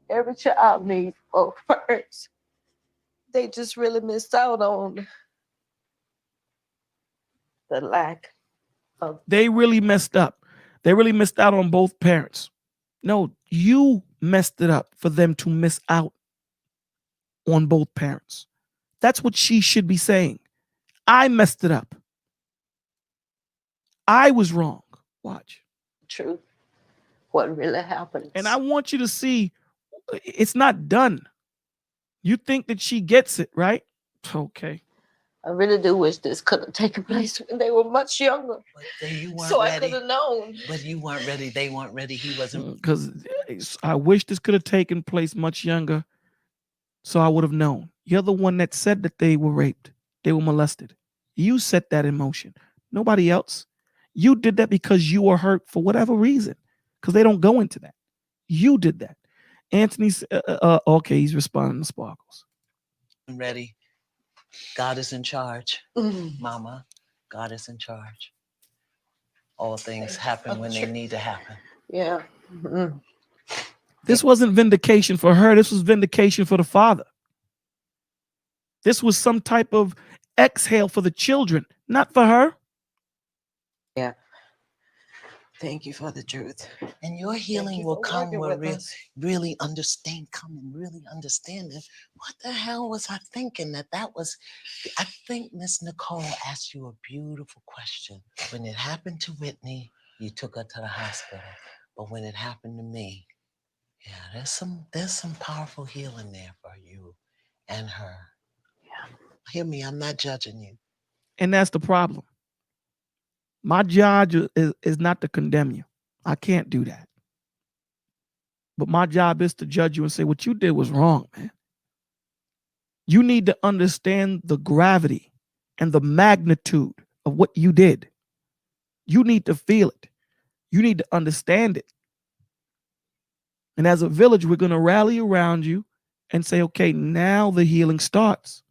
Every child needs both parents. They just really missed out on the lack of. They really messed up. They really missed out on both parents. No, you messed it up for them to miss out on both parents. That's what she should be saying. I messed it up. I was wrong. Watch. Truth. What really happened. And I want you to see, it's not done. You think that she gets it, right? Okay. I really do wish this could have taken place when they were much younger. But you weren't so ready. I could have known. But you weren't ready. They weren't ready. He wasn't. Because I wish this could have taken place much younger, so I would have known. You're the one that said that they were raped. They were molested. You set that in motion. Nobody else. You did that because you were hurt for whatever reason. because they don't go into that. You did that. Anthony's okay. He's responding to Sparkles. I'm ready. God is in charge, Mama. God is in charge. All things happen when they need to happen. Yeah. This wasn't vindication for her. This was vindication for the father. This was some type of exhale for the children, not for her. Yeah. Thank you for the truth. And your healing will come where really understanding. What the hell was I thinking that was? I think Miss Nicole asked you a beautiful question. When it happened to Whitney, you took her to the hospital. But when it happened to me, yeah, there's some powerful healing there for you and her. Yeah. Hear me, I'm not judging you. And that's the problem. My job is not to condemn you. I can't do that. But my job is to judge you and say what you did was wrong, man. You need to understand the gravity and the magnitude of what you did. You need to feel it. You need to understand it. And as a village, we're going to rally around you and say, okay, now the healing starts.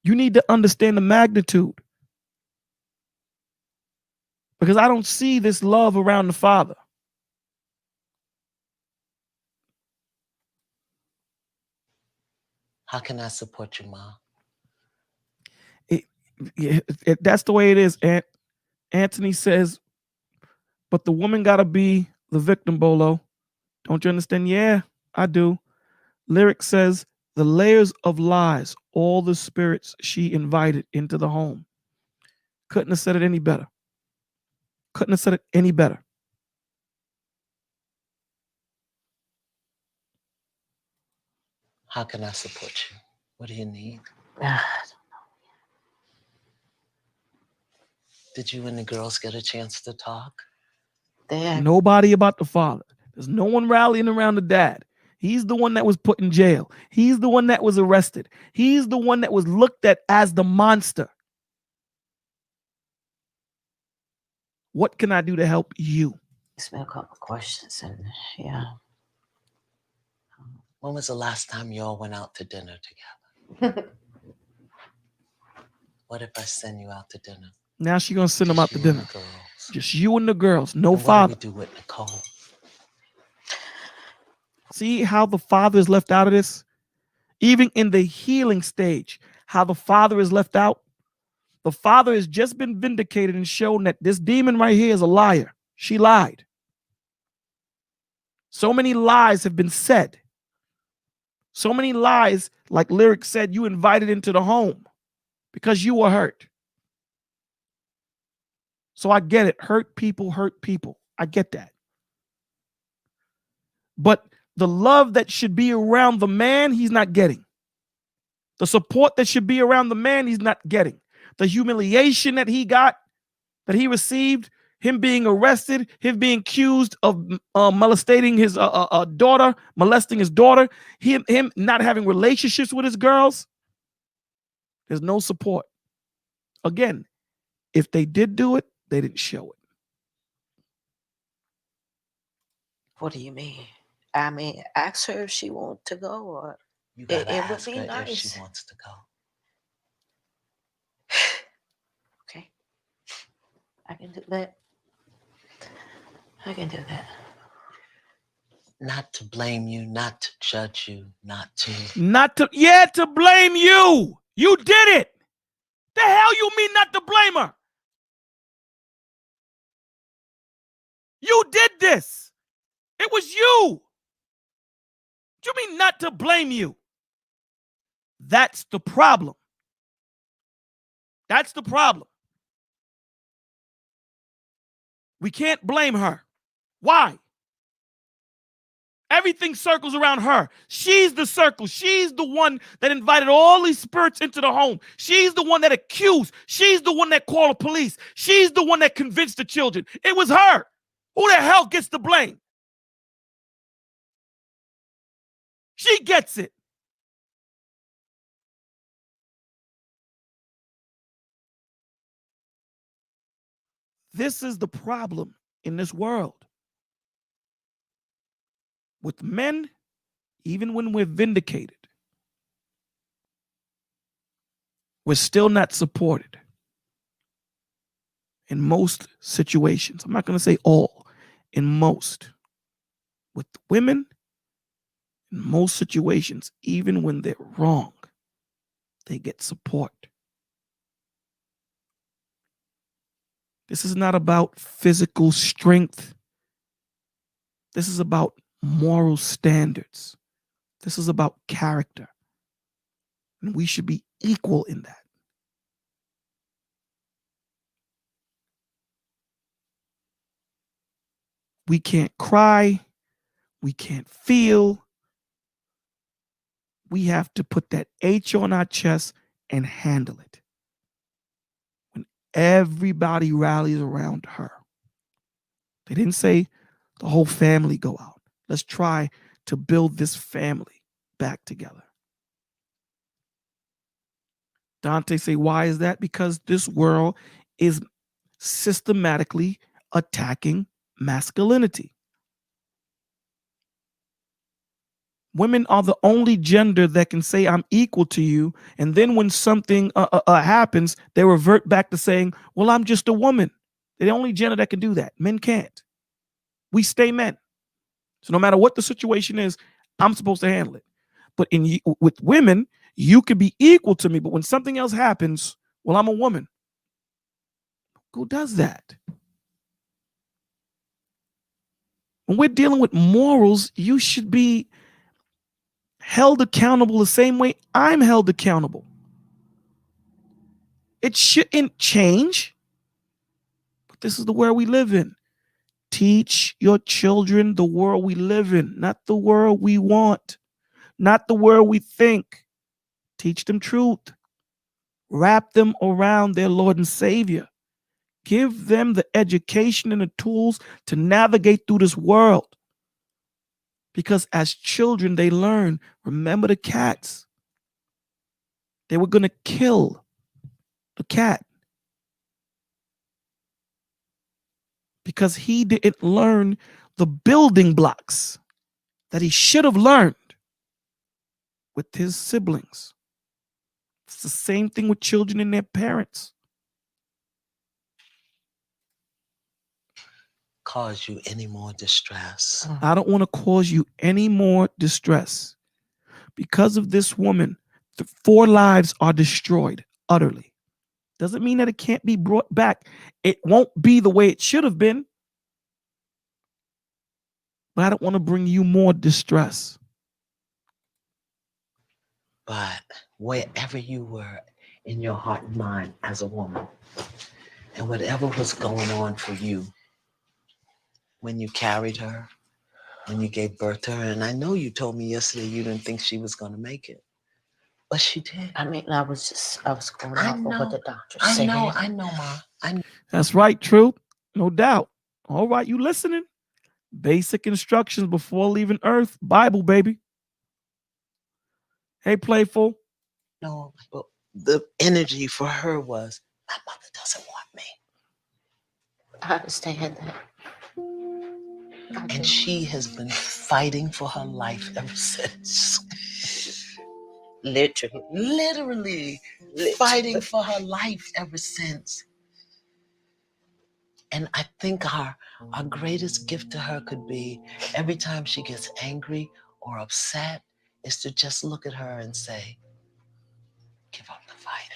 You need to understand the magnitude. Because I don't see this love around the father. How can I support you, Mom? That's the way it is. Anthony says, but the woman got to be the victim, Bolo. Don't you understand? Yeah, I do. Lyric says, the layers of lies, all the spirits she invited into the home. Couldn't have said it any better. Couldn't have said it any better. How can I support you? What do you need? Did you and the girls get a chance to talk? Nobody about the father. There's no one rallying around the dad. He's the one that was put in jail. He's the one that was arrested. He's the one that was looked at as the monster. What can I do to help you? Ask me a couple questions and yeah. When was the last time you all went out to dinner together? What if I send you out to dinner? Now she's going to send them out to dinner. Girls. Just you and the girls. No and father. What do we do with Nicole? See how the father is left out of this? Even in the healing stage, how the father is left out. The father has just been vindicated and shown that this demon right here is a liar. She lied. So many lies have been said. So many lies, like Lyric said, you invited into the home because you were hurt. So I get it. Hurt people hurt people. I get that. But the love that should be around the man, he's not getting. The support that should be around the man, he's not getting. The humiliation that he got, that he received, him being arrested, him being accused of molesting his daughter, molesting his daughter, him not having relationships with his girls. There's no support. Again, if they did do it, they didn't show it. What do you mean? I mean, ask her if she wants to go, or you gotta it would ask be her nice if she wants to go. Okay, I can do that. I can do that. Not to blame you, not to judge you, to blame you. You did it. The hell you mean not to blame her? You did this. It was you. What you mean not to blame you? That's the problem. That's the problem. We can't blame her. Why? Everything circles around her. She's the circle. She's the one that invited all these spirits into the home. She's the one that accused. She's the one that called the police. She's the one that convinced the children. It was her. Who the hell gets the blame? She gets it. This is the problem in this world. With men, even when we're vindicated, we're still not supported in most situations. I'm not going to say all, in most. With women, in most situations, even when they're wrong, they get support. This is not about physical strength. This is about moral standards. This is about character. And we should be equal in that. We can't cry. We can't feel. We have to put that H on our chest and handle it. When everybody rallies around her. They didn't say the whole family go out. Let's try to build this family back together. Dante say, why is that? Because this world is systematically attacking masculinity. Women are the only gender that can say I'm equal to you, and then when something happens, they revert back to saying, well, I'm just a woman. They're the only gender that can do that. Men can't. We stay men. So no matter what the situation is, I'm supposed to handle it. But with women, you can be equal to me, but when something else happens, well, I'm a woman. Who does that? When we're dealing with morals, you should be held accountable the same way I'm held accountable. It shouldn't change, but this is the world we live in. Teach your children the world we live in, not the world we want, not the world we think. Teach them truth. Wrap them around their Lord and Savior. Give them the education and the tools to navigate through this world. Because as children, they learn. Remember the cats. They were going to kill the cat because he didn't learn the building blocks that he should have learned with his siblings. It's the same thing with children and their parents. Cause you any more distress. I don't want to cause you any more distress. Because of this woman, the 4 lives are destroyed utterly. Doesn't mean that it can't be brought back. It won't be the way it should have been. But I don't want to bring you more distress. But wherever you were in your heart and mind as a woman, and whatever was going on for you when you carried her, when you gave birth to her, and I know you told me yesterday you didn't think she was going to make it, but she did. I mean, I was going off of what the doctor said. I know, Ma. I know. That's right, Truth. No doubt. All right, you listening? Basic instructions before leaving Earth. Bible, baby. Hey, Playful. No, but the energy for her was, my mother doesn't want me. I understand that. And she has been fighting for her life ever since. Literally fighting for her life ever since. And I think our greatest gift to her could be every time she gets angry or upset is to just look at her and say, give up the fight.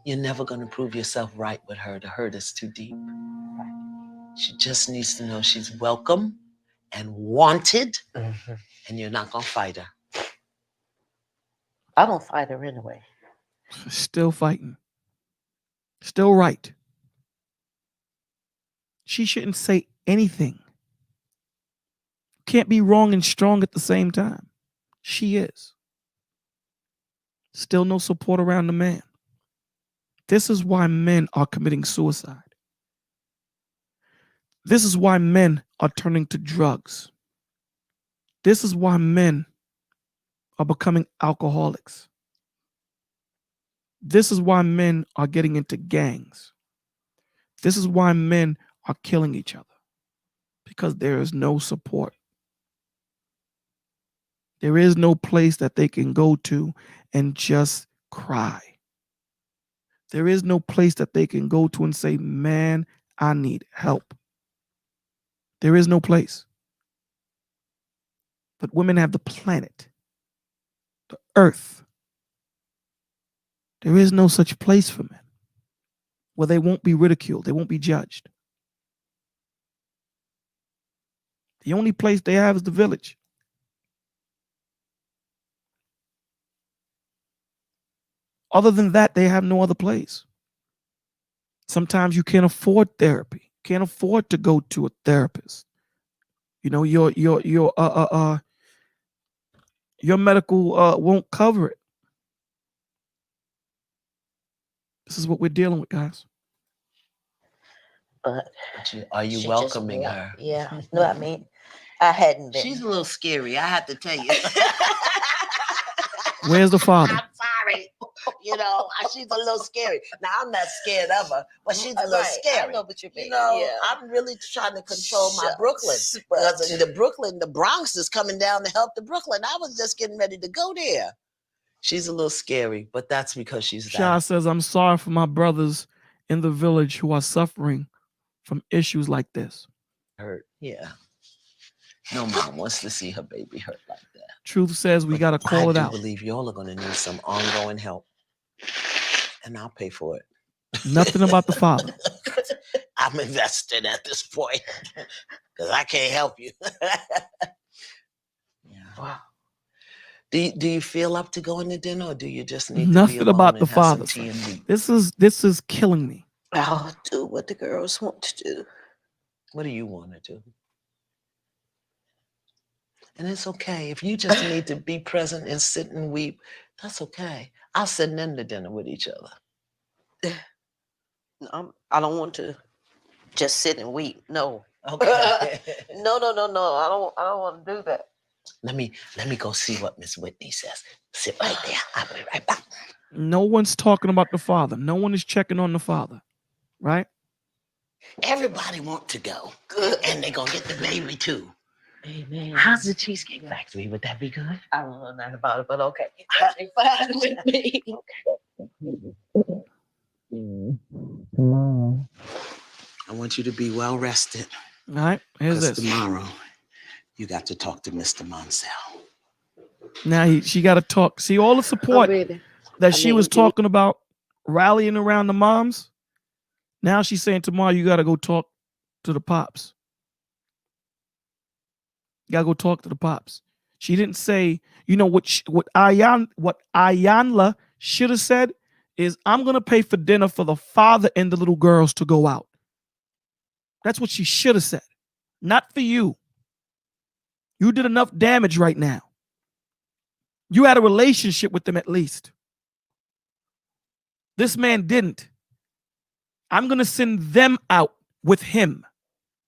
You're never going to prove yourself right with her. The hurt is too deep. She just needs to know she's welcome and wanted, and you're not going to fight her. I don't fight her anyway. Still fighting. Still right. She shouldn't say anything. Can't be wrong and strong at the same time. She is. Still no support around the man. This is why men are committing suicide. This is why men are turning to drugs. This is why men are becoming alcoholics. This is why men are getting into gangs. This is why men are killing each other. Because there is no support. There is no place that they can go to and just cry. There is no place that they can go to and say, man, I need help. There is no place. But women have the planet, the earth. There is no such place for men where they won't be ridiculed, they won't be judged. The only place they have is the village. Other than that, they have no other place. Sometimes you can't afford therapy, can't afford to go to a therapist. You know, your medical won't cover it. This is what we're dealing with, guys. But are you welcoming her? Yeah. No, I mean, I hadn't been. She's a little scary, I have to tell you. Where's the father? I'm sorry. You know, she's a little scary. Now, I'm not scared of her, but she's a little scary. I know what you mean. You know, yeah. I'm really trying to control my Brooklyn. Because in the Brooklyn, the Bronx is coming down to help the Brooklyn. I was just getting ready to go there. She's a little scary, but that's because she's Shah says, I'm sorry for my brothers in the village who are suffering from issues like this. hurt. Yeah. No mom wants to see her baby hurt like that. Truth says we got to call it out. I believe y'all are going to need some ongoing help. And I'll pay for it. Nothing about the father. I'm invested at this point because I can't help you. Yeah. Wow. Do you feel up to going to dinner, or do you just need nothing to be about the father? This is killing me. I'll do what the girls want to do. What do you want to do? And it's okay if you just need to be present and sit and weep. That's okay. I'll send them to dinner with each other. I don't want to just sit and weep. No. Okay. No. I don't want to do that. Let me go see what Miss Whitney says. Sit right there. I'll be right back. No one's talking about the father. No one is checking on the father, right? Everybody want to go. Good. And they're gonna get the baby too. Amen. How's the Cheesecake Factory? Would that be good? I don't know nothing about it, but okay. It's fine with me. Tomorrow, I want you to be well rested. All right, here's this. Tomorrow, you got to talk to Mr. Monsell. Now she got to talk. See all the support that she was talking about, rallying around the moms. Now she's saying tomorrow you got to go talk to the pops. You got to go talk to the pops. She didn't say, you know what Ayanla should have said is, I'm going to pay for dinner for the father and the little girls to go out. That's what she should have said. Not for you. You did enough damage right now. You had a relationship with them at least. This man didn't. I'm going to send them out with him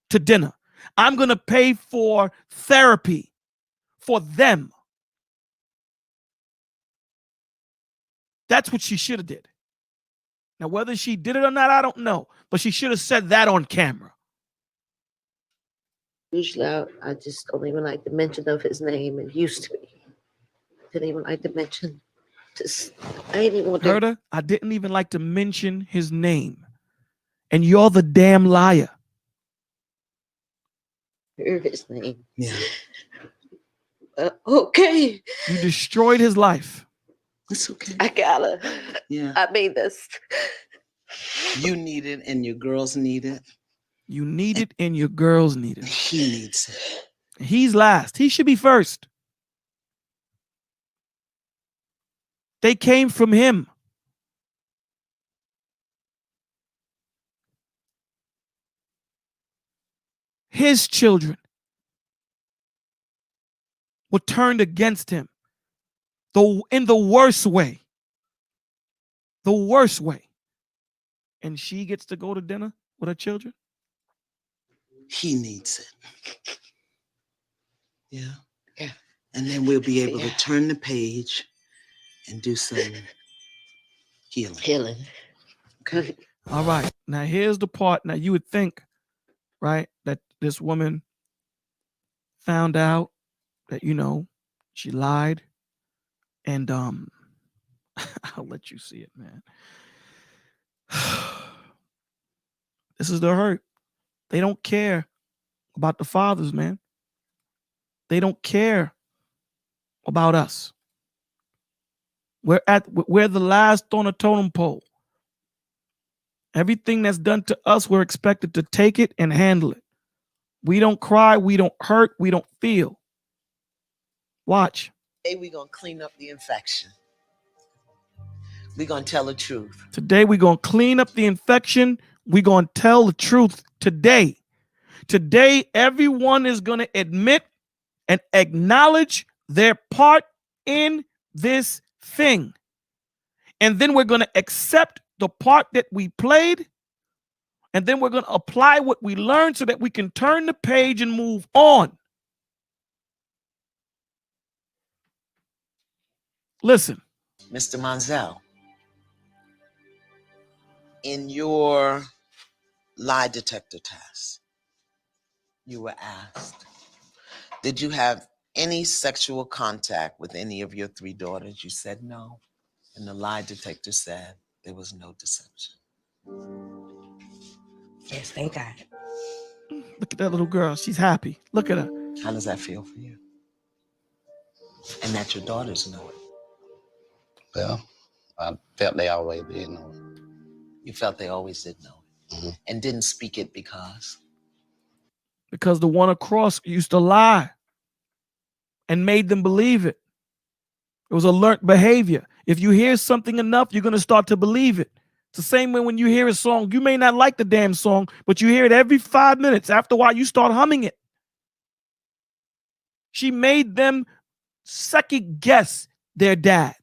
to dinner. I'm going to pay for therapy for them. That's what she should have did. Now, whether she did it or not, I don't know. But she should have said that on camera. Usually I just don't even like the mention of his name. It used to be. Didn't even like to mention. I didn't even want to. Heard her? I didn't even like to mention his name. And you're the damn liar. Hear his name. Yeah. Okay. You destroyed his life. It's okay. I gotta. Yeah. I mean this. You need it and your girls need it. You need it and your girls need it. He needs it. He's last. He should be first. They came from him. His children were turned against him, in the worst way. The worst way. And she gets to go to dinner with her children? He needs it. Yeah. Yeah. And then we'll be able to turn the page and do some healing. Okay. All right. Now here's the part. Now you would think, right, that this woman found out that, She lied. And I'll let you see it, man. This is the hurt. They don't care about the fathers, man. They don't care about us. We're the last on a totem pole. Everything that's done to us, we're expected to take it and handle it. We don't cry, we don't hurt, we don't feel. Watch. Today we're going to clean up the infection. We're going to tell the truth. Today we're going to clean up the infection. We're going to tell the truth today. Today, everyone is going to admit and acknowledge their part in this thing. And then we're going to accept the part that we played. And then we're going to apply what we learned so that we can turn the page and move on. Listen. Mr. Monzel, in your lie detector test, you were asked, did you have any sexual contact with any of your 3 daughters? You said no. And the lie detector said there was no deception. Yes, thank God. Look at that little girl. She's happy. Look at her. How does that feel for you? And that your daughters know it. Well, I felt they always did know it. You felt they always did know it. Mm-hmm. And didn't speak it because? Because the one across used to lie and made them believe it. It was a learned behavior. If you hear something enough, you're going to start to believe it. It's the same way when you hear a song. You may not like the damn song, but you hear it every 5 minutes. After a while, you start humming it. She made them second guess their dad.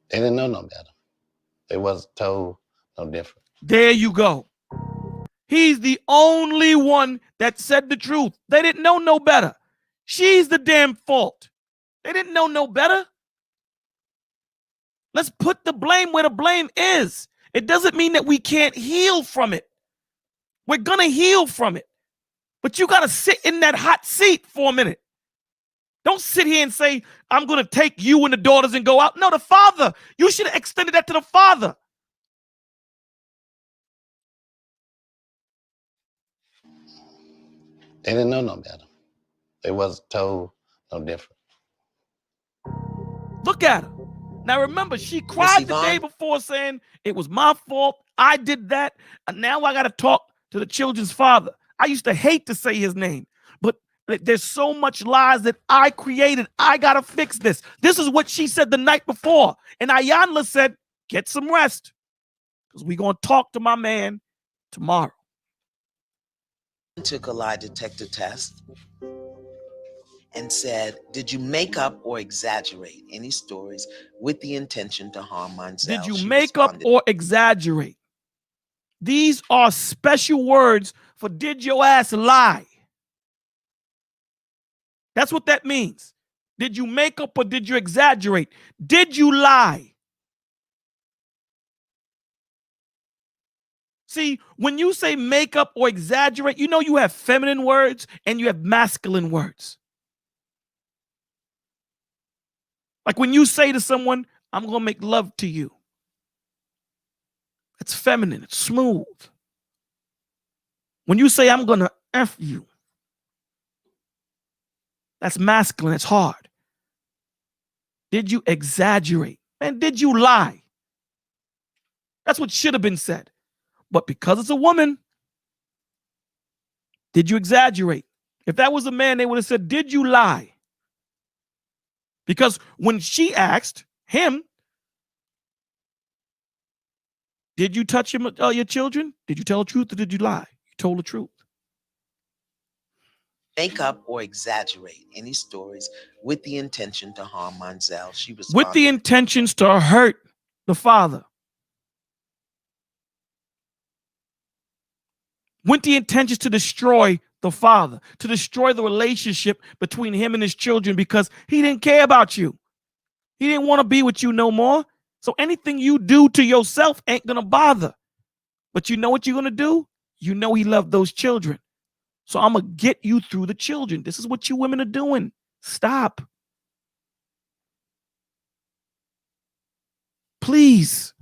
They didn't know no better. They was told no different. There you go. He's the only one that said the truth. They didn't know no better. She's the damn fault. They didn't know no better. Let's put the blame where the blame is. It doesn't mean that we can't heal from it. We're going to heal from it. But you got to sit in that hot seat for a minute. Don't sit here and say, I'm going to take you and the daughters and go out. No, the father. You should have extended that to the father. They didn't know no better. They was told no different. Look at her. Now remember, she cried the day before saying, it was my fault. I did that. And now I got to talk to the children's father. I used to hate to say his name, but there's so much lies that I created. I got to fix this. This is what she said the night before. And Ayanla said, get some rest because we're going to talk to my man tomorrow. Took a lie detector test and said, did you make up or exaggerate any stories with the intention to harm Monzel? Did you make up or exaggerate? These are special words for did your ass lie? That's what that means. Did you make up or did you exaggerate? Did you lie? See, when you say make up or exaggerate, you know you have feminine words and you have masculine words. Like when you say to someone, I'm going to make love to you. It's feminine. It's smooth. When you say, I'm going to F you, that's masculine. It's hard. Did you exaggerate? And did you lie? That's what should have been said. But because it's a woman, did you exaggerate? If that was a man, they would have said, did you lie? Because when she asked him, did you touch your children? Did you tell the truth or did you lie? You told the truth. Make up or exaggerate any stories with the intention to harm Monzel. She was with the intentions to hurt the father. With the intentions to destroy the father, to destroy the relationship between him and his children because he didn't care about you. He didn't want to be with you no more. So anything you do to yourself ain't going to bother. But you know what you're going to do? You know he loved those children. So I'm going to get you through the children. This is what you women are doing. Stop. Please.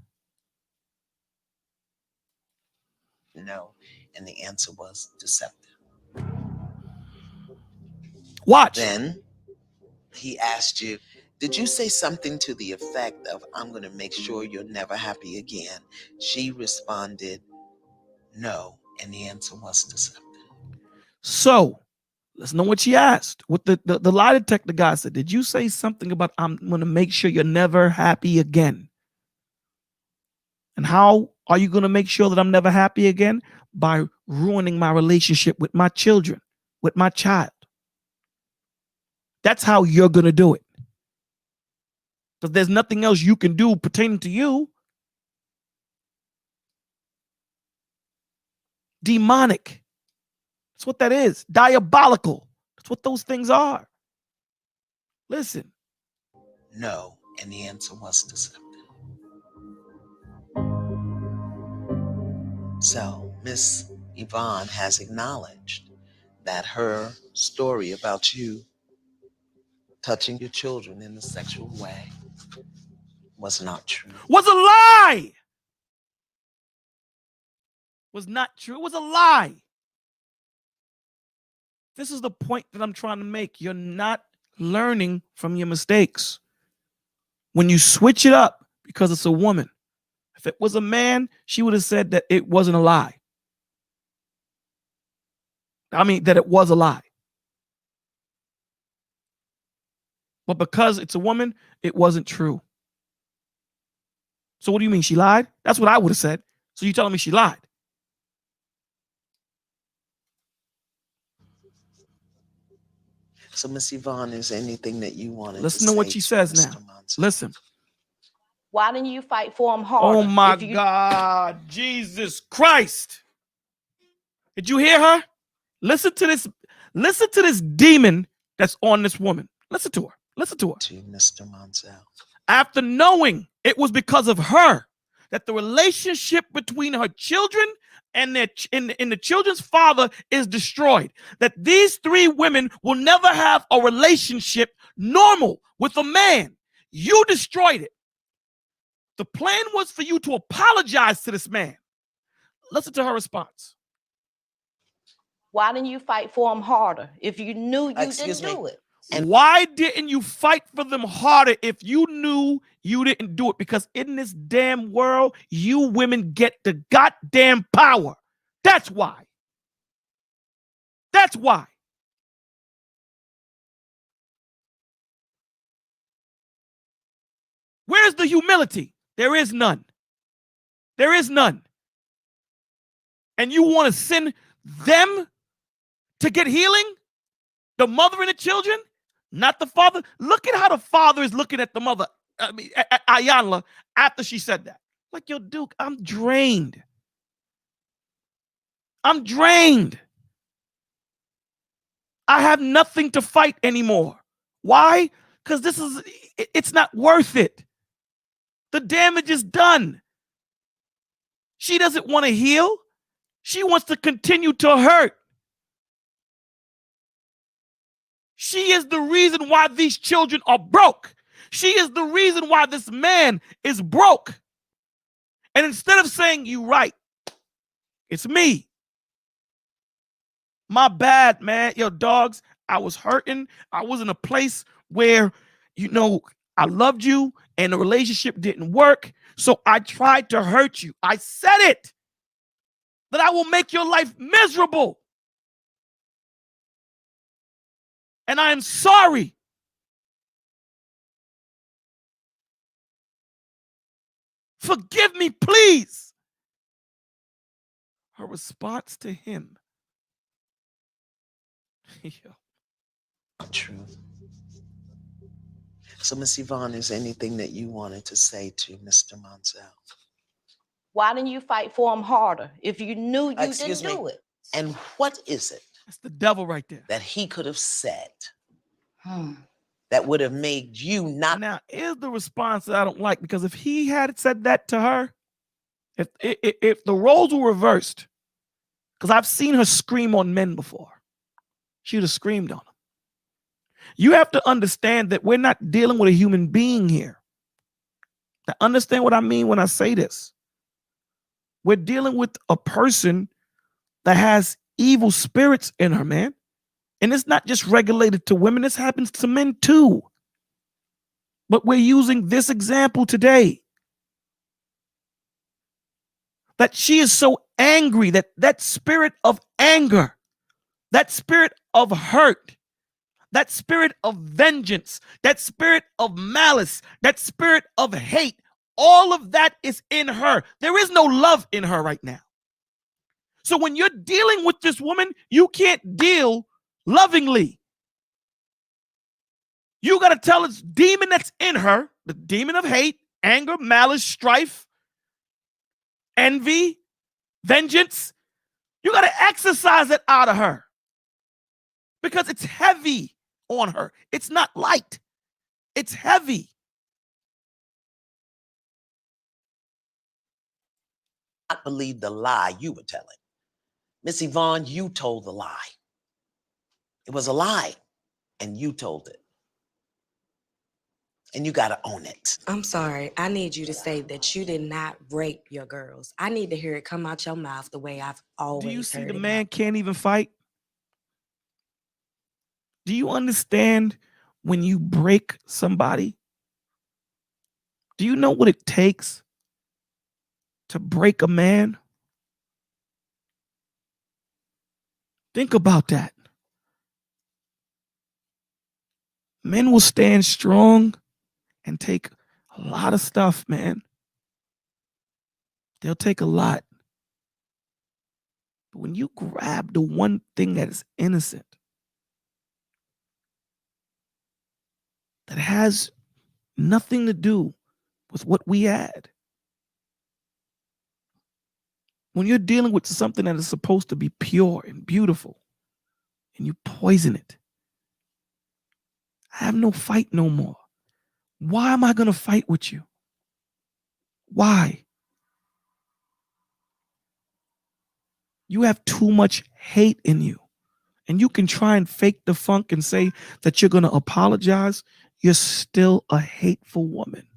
No. And the answer was deceptive. Watch. Then he asked you, did you say something to the effect of, I'm going to make sure you're never happy again? She responded, no. And the answer was deceptive. So let's know what she asked. What the lie detector guy said. Did you say something about, I'm going to make sure you're never happy again? And how are you going to make sure that I'm never happy again? By ruining my relationship with my children, with my child. That's how you're going to do it. Because there's nothing else you can do pertaining to you. Demonic. That's what that is. Diabolical. That's what those things are. Listen. No. And the answer was deceptive. So Miss Yvonne has acknowledged that her story about you touching your children in a sexual way was not true. Was a lie. Was not true. It was a lie. This is the point that I'm trying to make. You're not learning from your mistakes. When you switch it up because it's a woman. If it was a man, she would have said that it wasn't a lie. I mean, that it was a lie. But because it's a woman, it wasn't true. So what do you mean? She lied? That's what I would have said. So you telling me she lied? So Miss Yvonne, is there anything that you wanted Listen to to what say she to says Mr. now. Monson? Listen. Why didn't you fight for him harder? Oh my God, Jesus Christ. Did you hear her? Listen to this. Listen to this demon that's on this woman. Listen to her. Listen to her. To Mr. Monsell. After knowing it was because of her that the relationship between her children and the children's father is destroyed, that these three women will never have a relationship normal with a man. You destroyed it. The plan was for you to apologize to this man. Listen to her response. Why didn't you fight for him harder if you knew you didn't do it? And why didn't you fight for them harder if you knew you didn't do it? Because in this damn world, you women get the goddamn power. That's why. That's why. Where's the humility? There is none. There is none. And you want to send them to get healing? The mother and the children? Not the father? Look at how the father is looking at the mother, Ayanla, after she said that. Like, yo, Duke, I'm drained. I'm drained. I have nothing to fight anymore. Why? Because it's not worth it. The damage is done. She doesn't want to heal. She wants to continue to hurt. She is the reason why these children are broke. She is the reason why this man is broke. And instead of saying, you right, it's me. My bad, man. Yo, dogs, I was hurting. I was in a place where, I loved you and the relationship didn't work. So I tried to hurt you. I said it, that I will make your life miserable. And I am sorry. Forgive me, please. Her response to him. Not true. So Miss Yvonne, is there anything that you wanted to say to Mr. Monsell? Why didn't you fight for him harder if you knew you didn't do it? And what is it? That's the devil right there. That he could have said that would have made you not. Now, is the response that I don't like, because if he had said that to her, if the roles were reversed, because I've seen her scream on men before. She would have screamed on him. You have to understand that we're not dealing with a human being here. Now, understand what I mean when I say this. We're dealing with a person that has evil spirits in her, man. And it's not just regulated to women. This happens to men too. But we're using this example today. That she is so angry, that spirit of anger, that spirit of hurt, that spirit of vengeance, that spirit of malice, that spirit of hate, all of that is in her. There is no love in her right now. So when you're dealing with this woman, you can't deal lovingly. You got to tell this demon that's in her, the demon of hate, anger, malice, strife, envy, vengeance. You got to exercise it out of her because it's heavy on her. It's not light. It's heavy. I believe the lie you were telling. Miss Yvonne, you told the lie. It was a lie, and you told it. And you got to own it. I'm sorry. I need you to say that you did not rape your girls. I need to hear it come out your mouth the way I've always heard it. Do you see the man can't even fight? Do you understand when you break somebody? Do you know what it takes to break a man? Think about that. Men will stand strong and take a lot of stuff, man. They'll take a lot. But when you grab the one thing that is innocent, that has nothing to do with what we had, when you're dealing with something that is supposed to be pure and beautiful, and you poison it, I have no fight no more. Why am I going to fight with you? Why? You have too much hate in you. And you can try and fake the funk and say that you're going to apologize. You're still a hateful woman.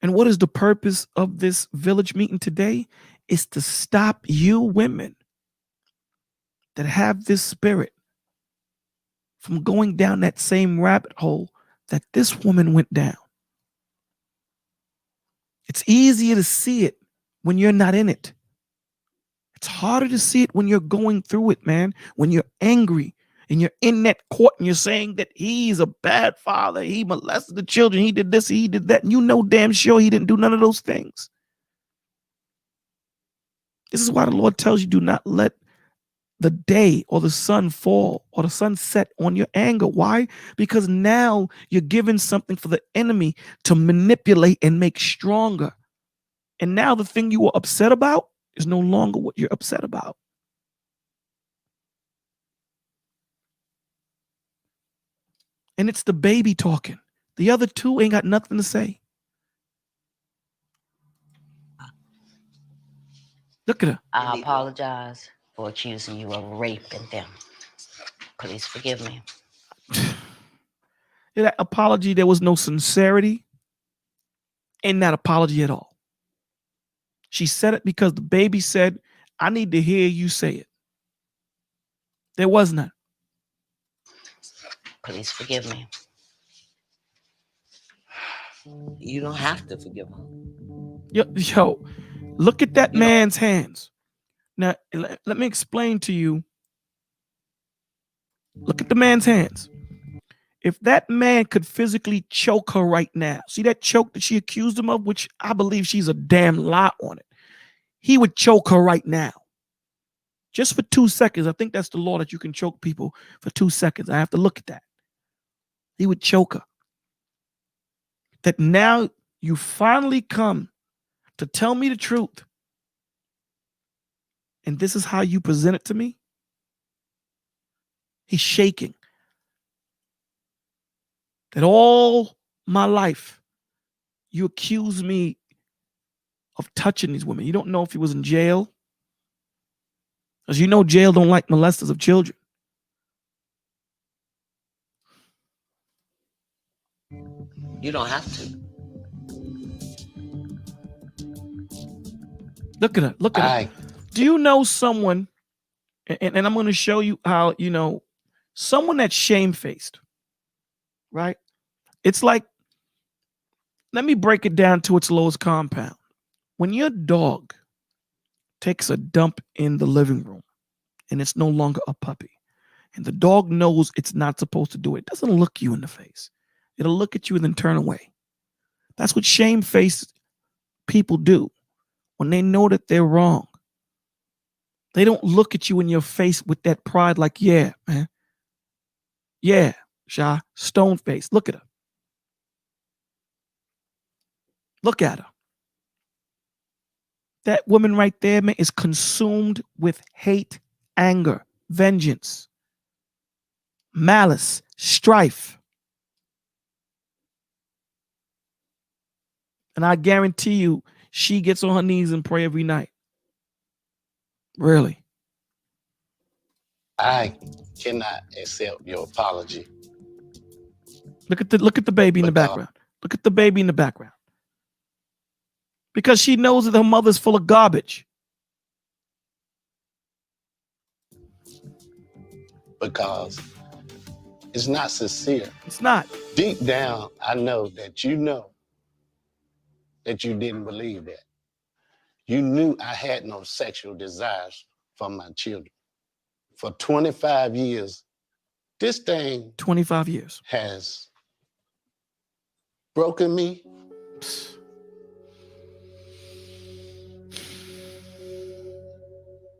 And what is the purpose of this village meeting today? Is to stop you women that have this spirit from going down that same rabbit hole that this woman went down. It's easier to see it when you're not in it. It's harder to see it when you're going through it, man. When you're angry and you're in that court and you're saying that he's a bad father, he molested the children, he did this, he did that, and you know damn sure he didn't do none of those things. This is why the Lord tells you, do not let the day or the sun fall or the sun set on your anger. Why? Because now you're giving something for the enemy to manipulate and make stronger. And now the thing you were upset about is no longer what you're upset about. And it's the baby talking. The other two ain't got nothing to say. Look at her. I apologize for accusing you of raping them. Please forgive me. In that apology, there was no sincerity in that apology at all. She said it because the baby said, I need to hear you say it. There was none. Please forgive me. You don't have to forgive her. Yo, look at that man's hands. Now, let me explain to you. Look at the man's hands. If that man could physically choke her right now, see that choke that she accused him of, which I believe she's a damn lie on it. He would choke her right now. Just for 2 seconds. I think that's the law that you can choke people for 2 seconds. I have to look at that. He would choke her. That now you finally come to tell me the truth. And this is how you present it to me? He's shaking. That all my life, you accuse me of touching these women. You don't know if he was in jail. Because you know jail don't like molesters of children. You don't have to. Look at her. Look at her. Do you know someone, and I'm going to show you how, you know, someone that's shamefaced, right? It's like, let me break it down to its lowest compound. When your dog takes a dump in the living room and it's no longer a puppy, and the dog knows it's not supposed to do it, it doesn't look you in the face. It'll look at you and then turn away. That's what shamefaced people do when they know that they're wrong. They don't look at you in your face with that pride like, yeah, man. Yeah, Sha, stone face. Look at her. Look at her. That woman right there, man, is consumed with hate, anger, vengeance, malice, strife. And I guarantee you, she gets on her knees and pray every night. Really. I cannot accept your apology. Look at the baby in the background. Look at the baby in the background. Because she knows that her mother's full of garbage. Because it's not sincere. It's not. Deep down, I know that you didn't believe that. You knew I had no sexual desires for my children. For 25 years, this thing 25 years has broken me.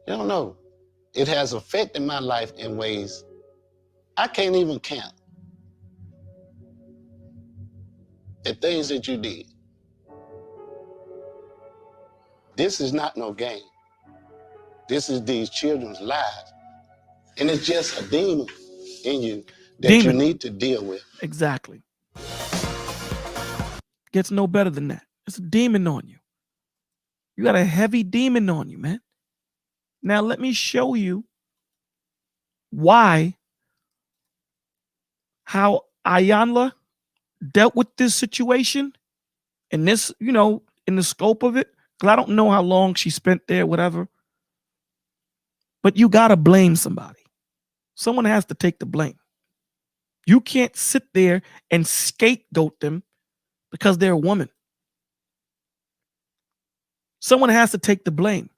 You don't know. It has affected my life in ways I can't even count. The things that you did. This is not no game. This is these children's lives. And it's just a demon in you that you need to deal with. Exactly. Gets no better than that. It's a demon on you. You got a heavy demon on you, man. Now let me show you how Ayanla dealt with this situation and this, you know, in the scope of it. Because I don't know how long she spent there, whatever. But you got to blame somebody. Someone has to take the blame. You can't sit there and scapegoat them because they're a woman. Someone has to take the blame.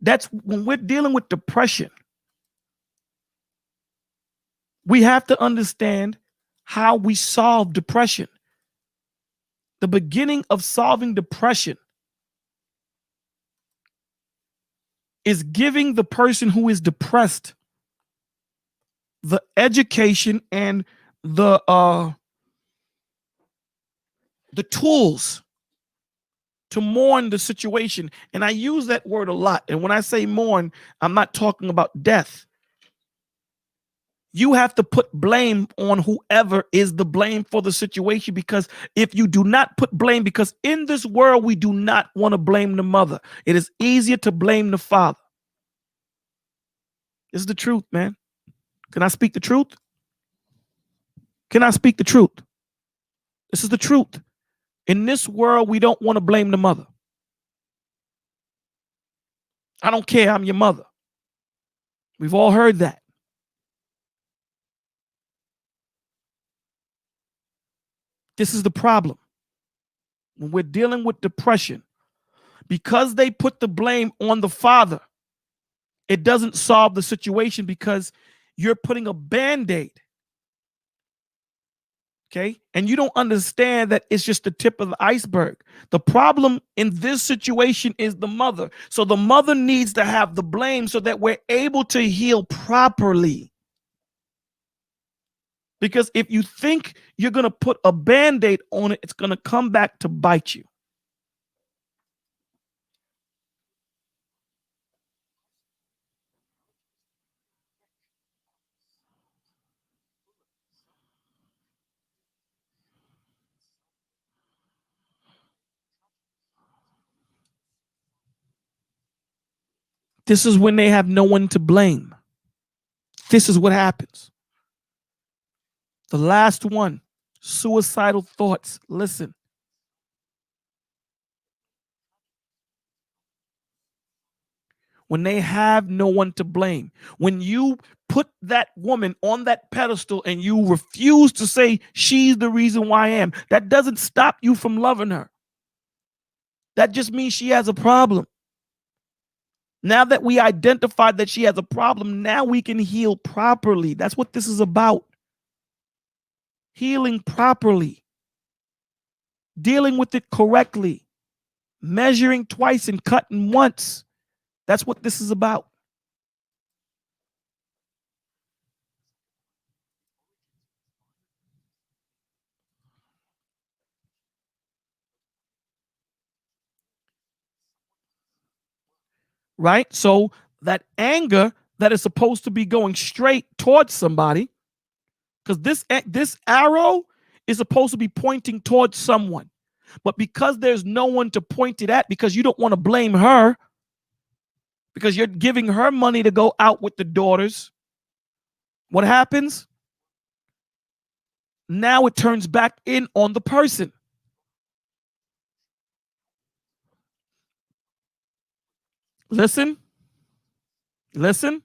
That's when we're dealing with depression. We have to understand how we solve depression. The beginning of solving depression is giving the person who is depressed the education and the tools to mourn the situation. And I use that word a lot. And when I say mourn, I'm not talking about death. You have to put blame on whoever is the blame for the situation, because if you do not put blame, because in this world, we do not want to blame the mother. It is easier to blame the father. This is the truth, man. Can I speak the truth? Can I speak the truth? This is the truth. In this world, we don't want to blame the mother. I don't care, I'm your mother. We've all heard that. This is the problem. When we're dealing with depression, because they put the blame on the father, it doesn't solve the situation because you're putting a Band-Aid. Okay? And you don't understand that it's just the tip of the iceberg. The problem in this situation is the mother. So the mother needs to have the blame so that we're able to heal properly. Because if you think you're going to put a Band-Aid on it, it's going to come back to bite you. This is when they have no one to blame. This is what happens. The last one, suicidal thoughts. Listen. When they have no one to blame, when you put that woman on that pedestal and you refuse to say she's the reason why I am, that doesn't stop you from loving her. That just means she has a problem. Now that we identified that she has a problem, now we can heal properly. That's what this is about. Healing properly. Dealing with it correctly. Measuring twice and cutting once. That's what this is about. Right? So that anger that is supposed to be going straight towards somebody, because this arrow is supposed to be pointing towards someone. But because there's no one to point it at, because you don't want to blame her, because you're giving her money to go out with the daughters, what happens? Now it turns back in on the person. Listen. Listen.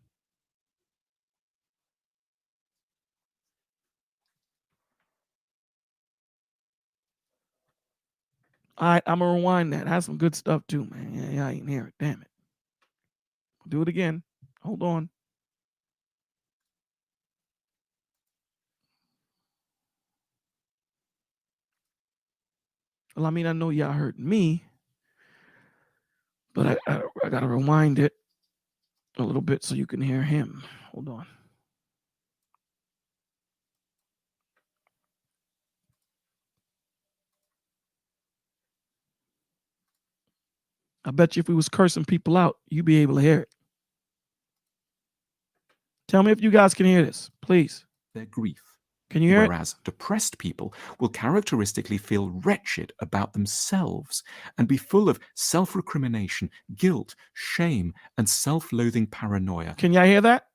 All right, I'm gonna rewind that. That's some good stuff too, man. Yeah, I ain't hear it. Damn it. Do it again. Hold on. Well, I mean, I know y'all heard me, but I gotta rewind it a little bit so you can hear him. Hold on. I bet you if we was cursing people out, you'd be able to hear it. Tell me if you guys can hear this, please. Their grief. Can you hear it? Whereas depressed people will characteristically feel wretched about themselves and be full of self-recrimination, guilt, shame, and self-loathing paranoia. Can y'all hear that?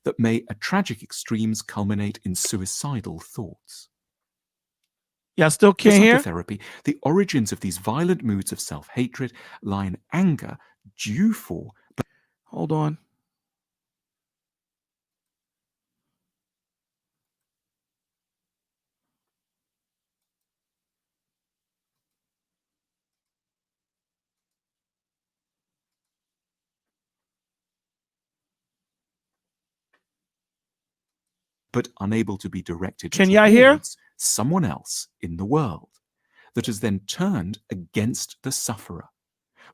That may at tragic extremes culminate in suicidal thoughts. Y'all still can't hear? Psychotherapy, the origins of these violent moods of self-hatred lie in anger due for... Hold on. but unable to be directed Can y'all hear? towards someone else in the world, that has then turned against the sufferer.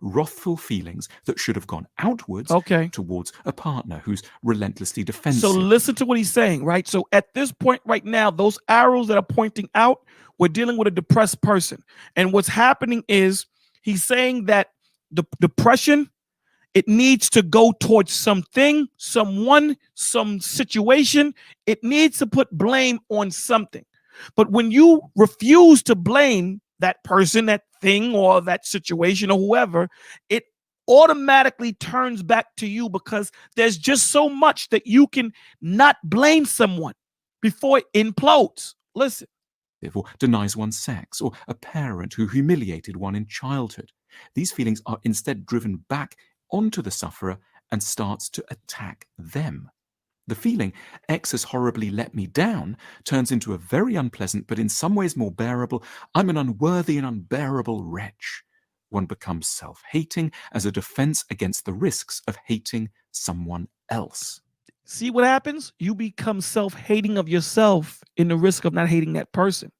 Wrathful feelings that should have gone outwards towards a partner who's relentlessly defensive. So listen to what he's saying, right? So at this point right now, those arrows that are pointing out, we're dealing with a depressed person. And what's happening is he's saying that the depression, it needs to go towards something, someone, some situation. It needs to put blame on something. But when you refuse to blame that person, that thing, or that situation, or whoever, it automatically turns back to you, because there's just so much that you can not blame someone before it implodes. Listen. Or denies one sex, or a parent who humiliated one in childhood. These feelings are instead driven back onto the sufferer and starts to attack them. The feeling, X has horribly let me down, turns into a very unpleasant, but in some ways more bearable, I'm an unworthy and unbearable wretch. One becomes self-hating as a defense against the risks of hating someone else. See what happens? You become self-hating of yourself in the risk of not hating that person.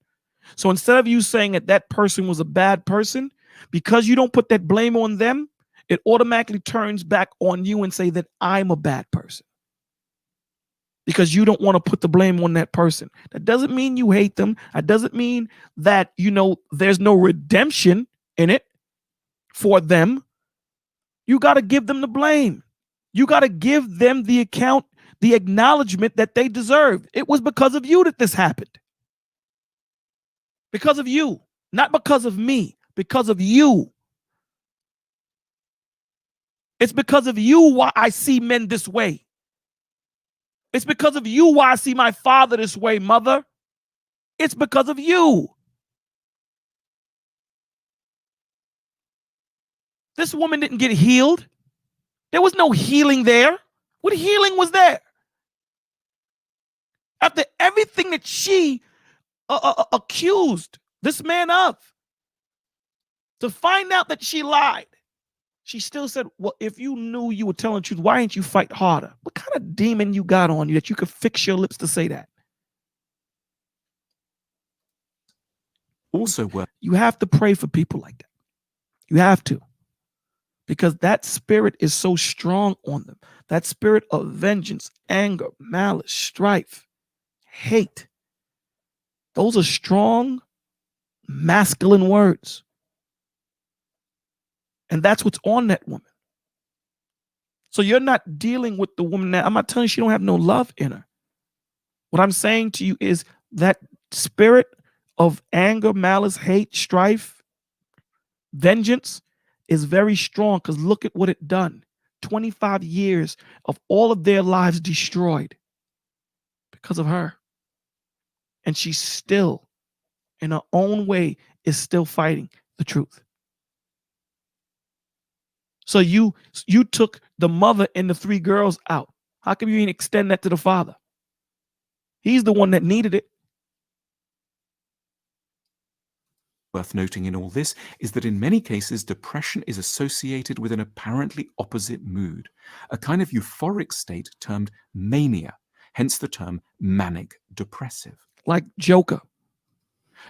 So instead of you saying that that person was a bad person, because you don't put that blame on them, it automatically turns back on you and say that I'm a bad person. Because you don't want to put the blame on that person. That doesn't mean you hate them. That doesn't mean that, you know, there's no redemption in it for them. You got to give them the blame. You got to give them the account, the acknowledgement that they deserved. It was because of you that this happened. Because of you, not because of me, because of you. It's because of you why I see men this way. It's because of you why I see my father this way, mother. It's because of you. This woman didn't get healed. There was no healing there. What healing was there? After everything that she accused this man of, to find out that she lied, she still said, well, if you knew you were telling the truth, why didn't you fight harder? What kind of demon you got on you that you could fix your lips to say that? Also, you have to pray for people like that. You have to. Because that spirit is so strong on them. That spirit of vengeance, anger, malice, strife, hate. Those are strong, masculine words. And that's what's on that woman. So you're not dealing with the woman that, I'm not telling you she don't have no love in her. What I'm saying to you is that spirit of anger, malice, hate, strife, vengeance is very strong, because look at what it done. 25 years of all of their lives destroyed because of her. And she still, in her own way, is still fighting the truth. So you took the mother and the 3 girls out. How come you didn't extend that to the father? He's the one that needed it. Worth noting in all this is that in many cases, depression is associated with an apparently opposite mood, a kind of euphoric state termed mania, hence the term manic depressive. Like Joker.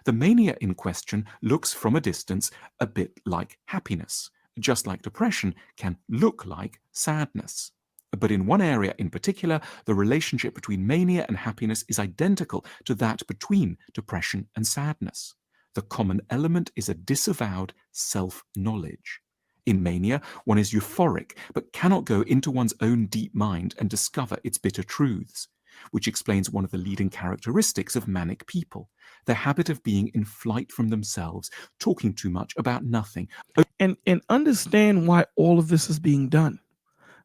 The mania in question looks from a distance a bit like happiness, just like depression can look like sadness. But in one area in particular, the relationship between mania and happiness is identical to that between depression and sadness. The common element is a disavowed self-knowledge. In mania, one is euphoric, but cannot go into one's own deep mind and discover its bitter truths, which explains one of the leading characteristics of manic people, their habit of being in flight from themselves, talking too much about nothing. And understand why all of this is being done.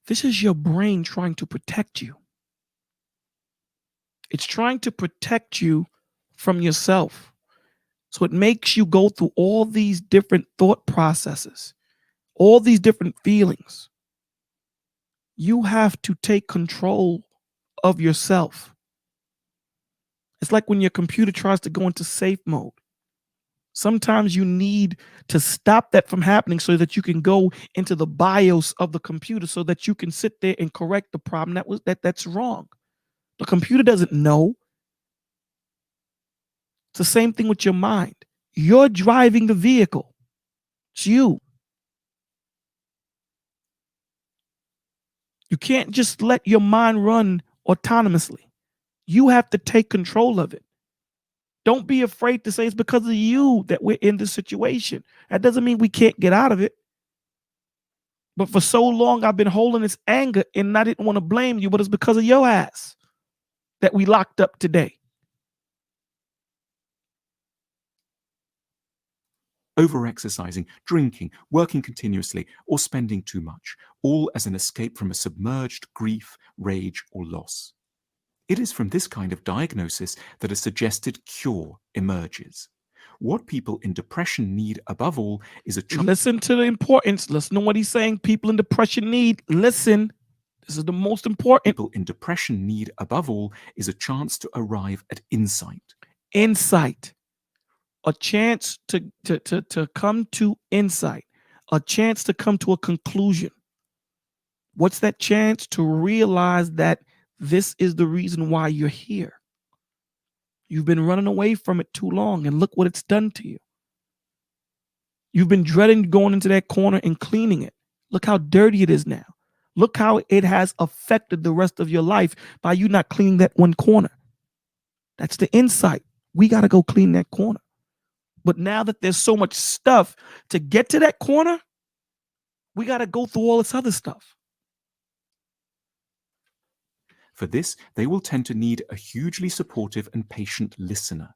This is your brain trying to protect you. It's trying to protect you from yourself. So it makes you go through all these different thought processes, all these different feelings. You have to take control of yourself. It's like when your computer tries to go into safe mode. Sometimes you need to stop that from happening so that you can go into the BIOS of the computer so that you can sit there and correct the problem that's wrong. The computer doesn't know. It's the same thing with your mind. You're driving the vehicle. It's you. You can't just let your mind run autonomously. You have to take control of it. Don't be afraid to say it's because of you that we're in this situation. That doesn't mean we can't get out of it. But for so long, I've been holding this anger, and I didn't want to blame you, but it's because of your ass that we locked up today. Over-exercising, drinking, working continuously, or spending too much, all as an escape from a submerged grief, rage, or loss. It is from this kind of diagnosis that a suggested cure emerges. What people in depression need above all is a listen to the importance. Listen to what he's saying. People in depression need. Listen. This is the most important. People in depression need above all is a chance to arrive at insight. Insight. A chance to come to insight. A chance to come to a conclusion. What's that chance? To realize that this is the reason why you're here. You've been running away from it too long, and look what it's done to you. You've been dreading going into that corner and cleaning it. Look how dirty it is now. Look how it has affected the rest of your life by you not cleaning that one corner. That's the insight. We got to go clean that corner. But now that there's so much stuff to get to that corner, we got to go through all this other stuff. For this, they will tend to need a hugely supportive and patient listener.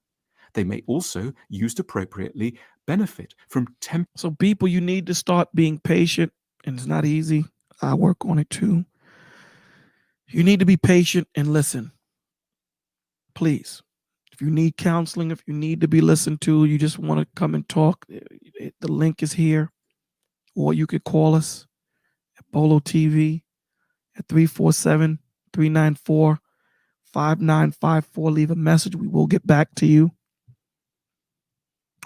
They may also, used appropriately, benefit from So people, you need to start being patient, and it's not easy. I work on it too. You need to be patient and listen. Please. If you need counseling, if you need to be listened to, you just want to come and talk, the link is here. Or you could call us at Bolo TV at 347-394-5954. Leave a message. We will get back to you.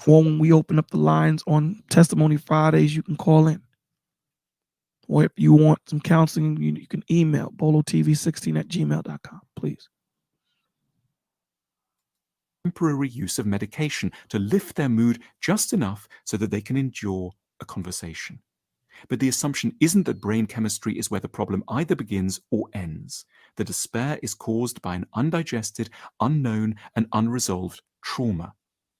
Or when we open up the lines on Testimony Fridays, you can call in. Or if you want some counseling, you can email bolotv16@gmail.com, please. Temporary use of medication to lift their mood just enough so that they can endure a conversation. But the assumption isn't that brain chemistry is where the problem either begins or ends. The despair is caused by an undigested, unknown, and unresolved trauma.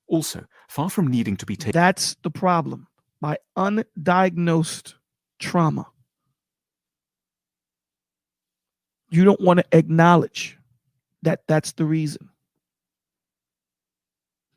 Also, far from needing to be taken. That's the problem. By undiagnosed trauma. You don't want to acknowledge that that's the reason.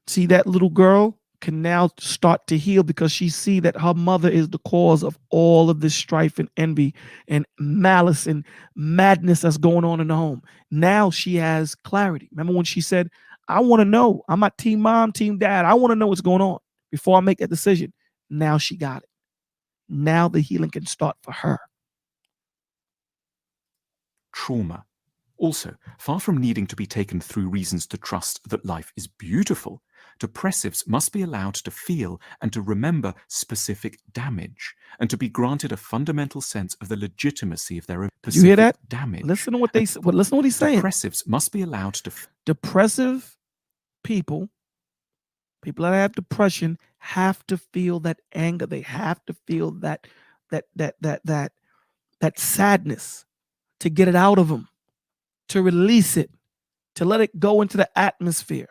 See, that little girl can now start to heal because she see that her mother is the cause of all of this strife and envy and malice and madness that's going on in the home. Now she has clarity. Remember when she said, I want to know. I'm not team mom, team dad. I want to know what's going on before I make that decision. Now she got it. Now the healing can start for her. Trauma. Also, far from needing to be taken through reasons to trust that life is beautiful, depressives must be allowed to feel and to remember specific damage, and to be granted a fundamental sense of the legitimacy of their specific you hear that? damage. Listen to what they listen to what he's saying. Depressives must be allowed to depressive people that have depression have to feel that anger. They have to feel that sadness, to get it out of them, to release it, to let it go into the atmosphere.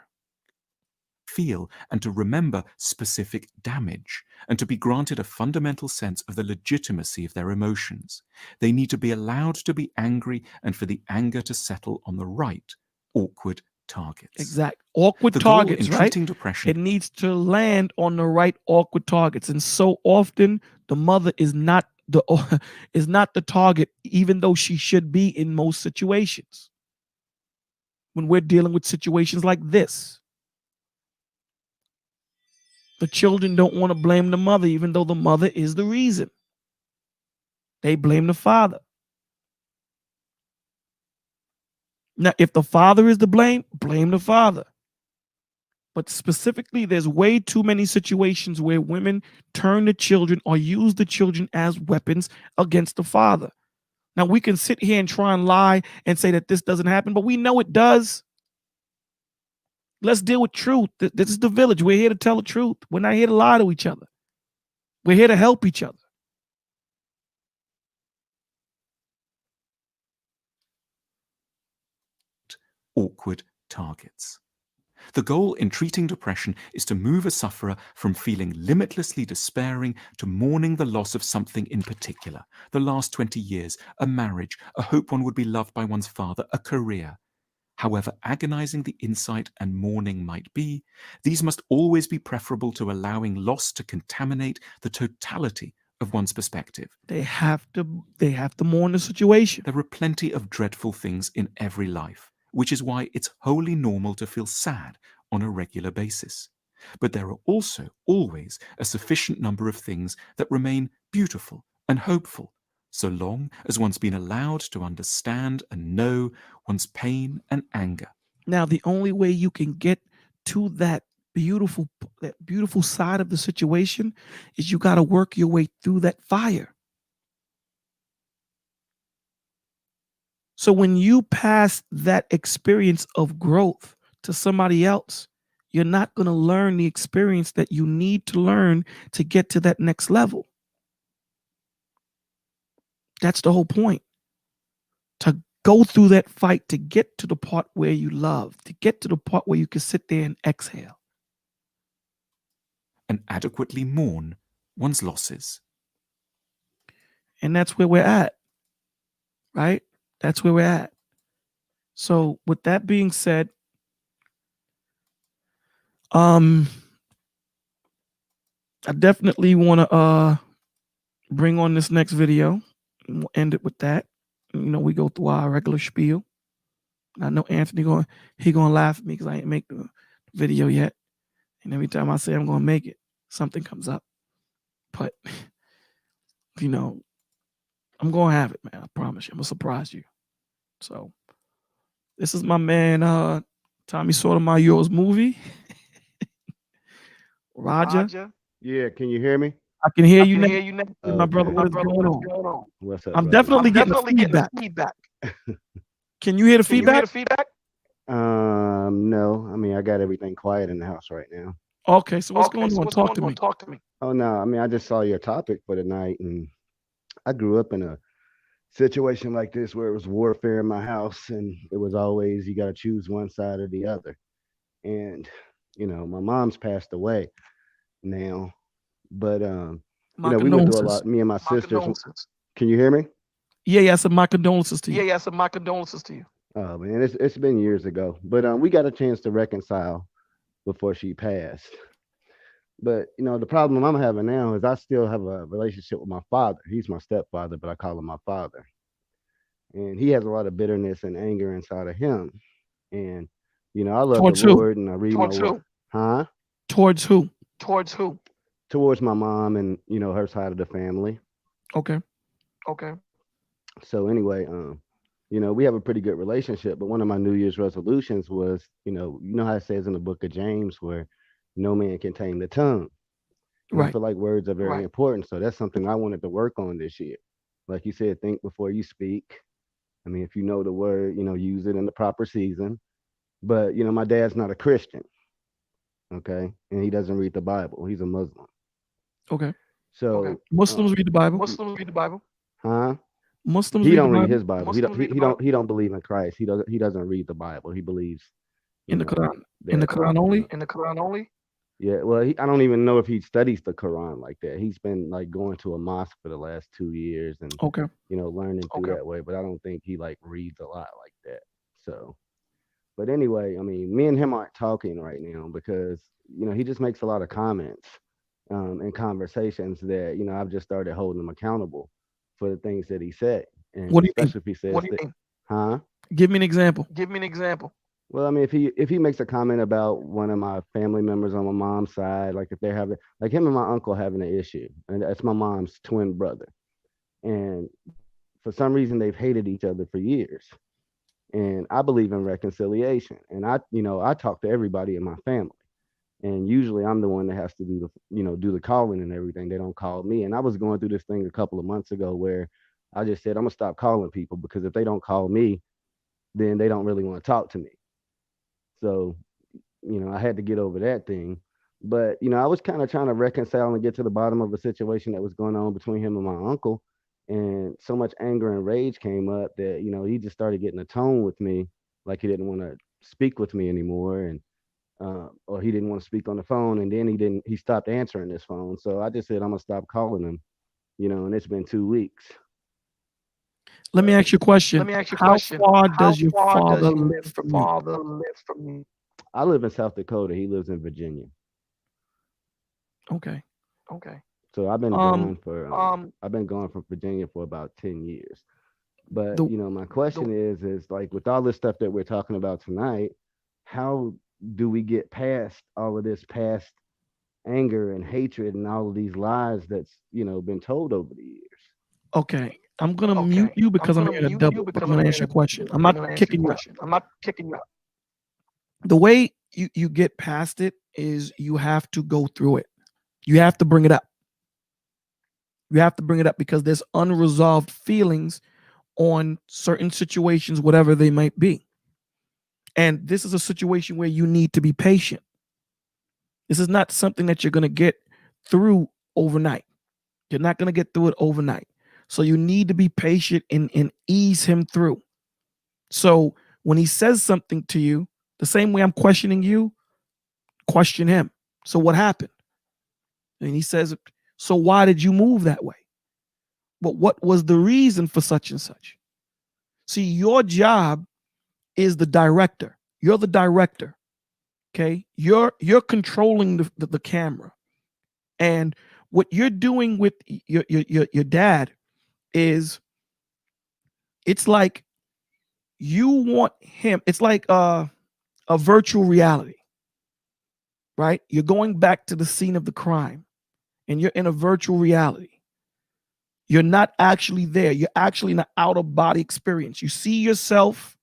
Feel and to remember specific damage, and to be granted a fundamental sense of the legitimacy of their emotions. They need to be allowed to be angry and for the anger to settle on the right, awkward targets. Exact. Awkward the goal targets, in right? treating depression. It needs to land on the right awkward targets. And so often the mother is not the target, even though she should be in most situations. When we're dealing with situations like this, the children don't want to blame the mother, even though the mother is the reason. They blame the father. Now, if the father is to blame the father. But specifically, there's way too many situations where women turn the children or use the children as weapons against the father. Now, we can sit here and try and lie and say that this doesn't happen, but we know it does. Let's deal with truth. This is the village. We're here to tell the truth. We're not here to lie to each other. We're here to help each other. Awkward targets. The goal in treating depression is to move a sufferer from feeling limitlessly despairing to mourning the loss of something in particular, the last 20 years, a marriage, a hope one would be loved by one's father, a career. However agonizing the insight and mourning might be, these must always be preferable to allowing loss to contaminate the totality of one's perspective. They have to mourn the situation. There are plenty of dreadful things in every life, which is why it's wholly normal to feel sad on a regular basis. But there are also always a sufficient number of things that remain beautiful and hopeful, so long as one's been allowed to understand and know one's pain and anger. Now, the only way you can get to that beautiful side of the situation is you got to work your way through that fire. So when you pass that experience of growth to somebody else, you're not going to learn the experience that you need to learn to get to that next level. That's the whole point. To go through that fight, to get to the part where you love, to get to the part where you can sit there and exhale. And adequately mourn one's losses. And that's where we're at, right? That's where we're at. So with that being said, I definitely want to bring on this next video. And we'll end it with that. You know, we go through our regular spiel. I know Anthony gonna laugh at me because I ain't make the video yet. And every time I say I'm gonna make it, something comes up. But you know, I'm gonna have it, man. I promise you. I'm gonna surprise you. So this is my man, Tommy Sotomayor's movie. Roger. Yeah, can you hear me? I can hear you now. My Okay. brother, what is going on? What's up, I'm brother? definitely getting feedback. Can you hear the feedback? No. I mean, I got everything quiet in the house right now. Okay, so what's going on? Talk to me. Oh no, I mean, I just saw your topic for the night, and I grew up in a situation like this where it was warfare in my house, and it was always you got to choose one side or the other. And you know, my mom's passed away now, but My you know, we went through a condolences. lot. Me and my sisters. Can you hear me? Yeah, I said my condolences to you. Oh man, it's been years ago, but we got a chance to reconcile before she passed. But you know, the problem I'm having now is I still have a relationship with my father. He's my stepfather, but I call him my father, and he has a lot of bitterness and anger inside of him. And you know, I love Towards the who? Lord, and I read my word. Huh? Towards who? Towards my mom and you know her side of the family. Okay. So anyway, you know, we have a pretty good relationship. But one of my New Year's resolutions was, you know how it says in the book of James where no man can tame the tongue. And I Right. feel like words are very important. So that's something I wanted to work on this year. Like you said, think before you speak. I mean, if you know the word, you know, use it in the proper season. But, you know, my dad's not a Christian. Okay. And he doesn't read the Bible. He's a Muslim. Okay. So Muslims read the Bible. huh? Muslims He read the don't read Bible his Bible. He don't believe in Christ. He doesn't read the Bible. He believes in the Quran. In that, the Quran only. yeah, well, I don't even know if he studies the Quran like that. He's been like going to a mosque for the last 2 years and Okay. you know learning through that way. But I don't think he like reads a lot like that. So, but anyway, I mean, me and him aren't talking right now because you know he just makes a lot of comments and conversations that you know I've just started holding him accountable for the things that he said, and What do you mean? especially if he says that, huh? Give me an example. Well, I mean, if he makes a comment about one of my family members on my mom's side, like if they're having like him and my uncle having an issue, and that's my mom's twin brother, and for some reason they've hated each other for years, and I believe in reconciliation, and I talk to everybody in my family, and usually I'm the one that has to do the calling and everything. They don't call me, and I was going through this thing a couple of months ago where I just said I'm gonna stop calling people because if they don't call me, then they don't really want to talk to me. So, you know, I had to get over that thing. But, you know, I was kind of trying to reconcile and get to the bottom of a situation that was going on between him and my uncle. And so much anger and rage came up that, you know, he just started getting a tone with me like he didn't want to speak with me anymore. And, or he didn't want to speak on the phone. And then he stopped answering his phone. So I just said, I'm going to stop calling him, you know, and it's been 2 weeks. Let me ask you a question. How far does your father live from you? I live in South Dakota. He lives in Virginia. Okay. So I've been gone from Virginia for about 10 years. But you know, my question is like with all this stuff that we're talking about tonight, how do we get past all of this past anger and hatred and all of these lies that's, you know, been told over the years? Okay. I'm gonna mute you because I'm here to double. But I'm gonna ask you a question. I'm not kicking you out. The way you get past it is you have to go through it. You have to bring it up. You have to bring it up because there's unresolved feelings on certain situations, whatever they might be. And this is a situation where you need to be patient. This is not something that you're going to get through overnight. You're not going to get through it overnight. So you need to be patient and ease him through. So when he says something to you, the same way I'm questioning you, question him. So what happened? And he says, so why did you move that way? But what was the reason for such and such? See, your job is the director. You're the director. Okay. You're controlling the camera. And what you're doing with your dad is It's like you want him. It's like a virtual reality, right? You're going back to the scene of the crime and you're in a virtual reality. You're not actually there. You're actually in an out of body experience. You see yourself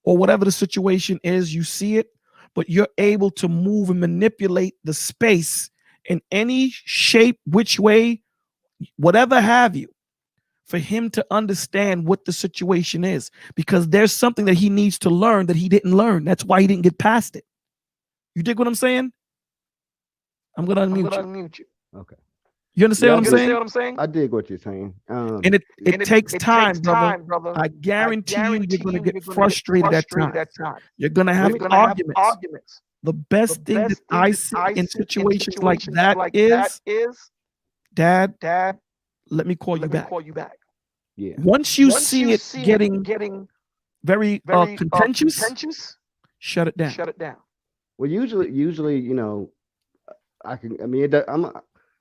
or whatever the situation is, you see it, but you're able to move and manipulate the space in any shape, which way, whatever have you, for him to understand what the situation is, because there's something that he needs to learn that he didn't learn. That's why he didn't get past it. You dig what I'm saying? I'm gonna unmute you. Okay. You understand what I'm saying? I dig what you're saying. And it takes time, brother. I guarantee you, you're gonna get frustrated at times. You're gonna have arguments. The best thing that I see in situations like that is, Dad, let me call you back. Yeah. Once you see it getting very contentious, shut it down. Well, usually, you know, I mean,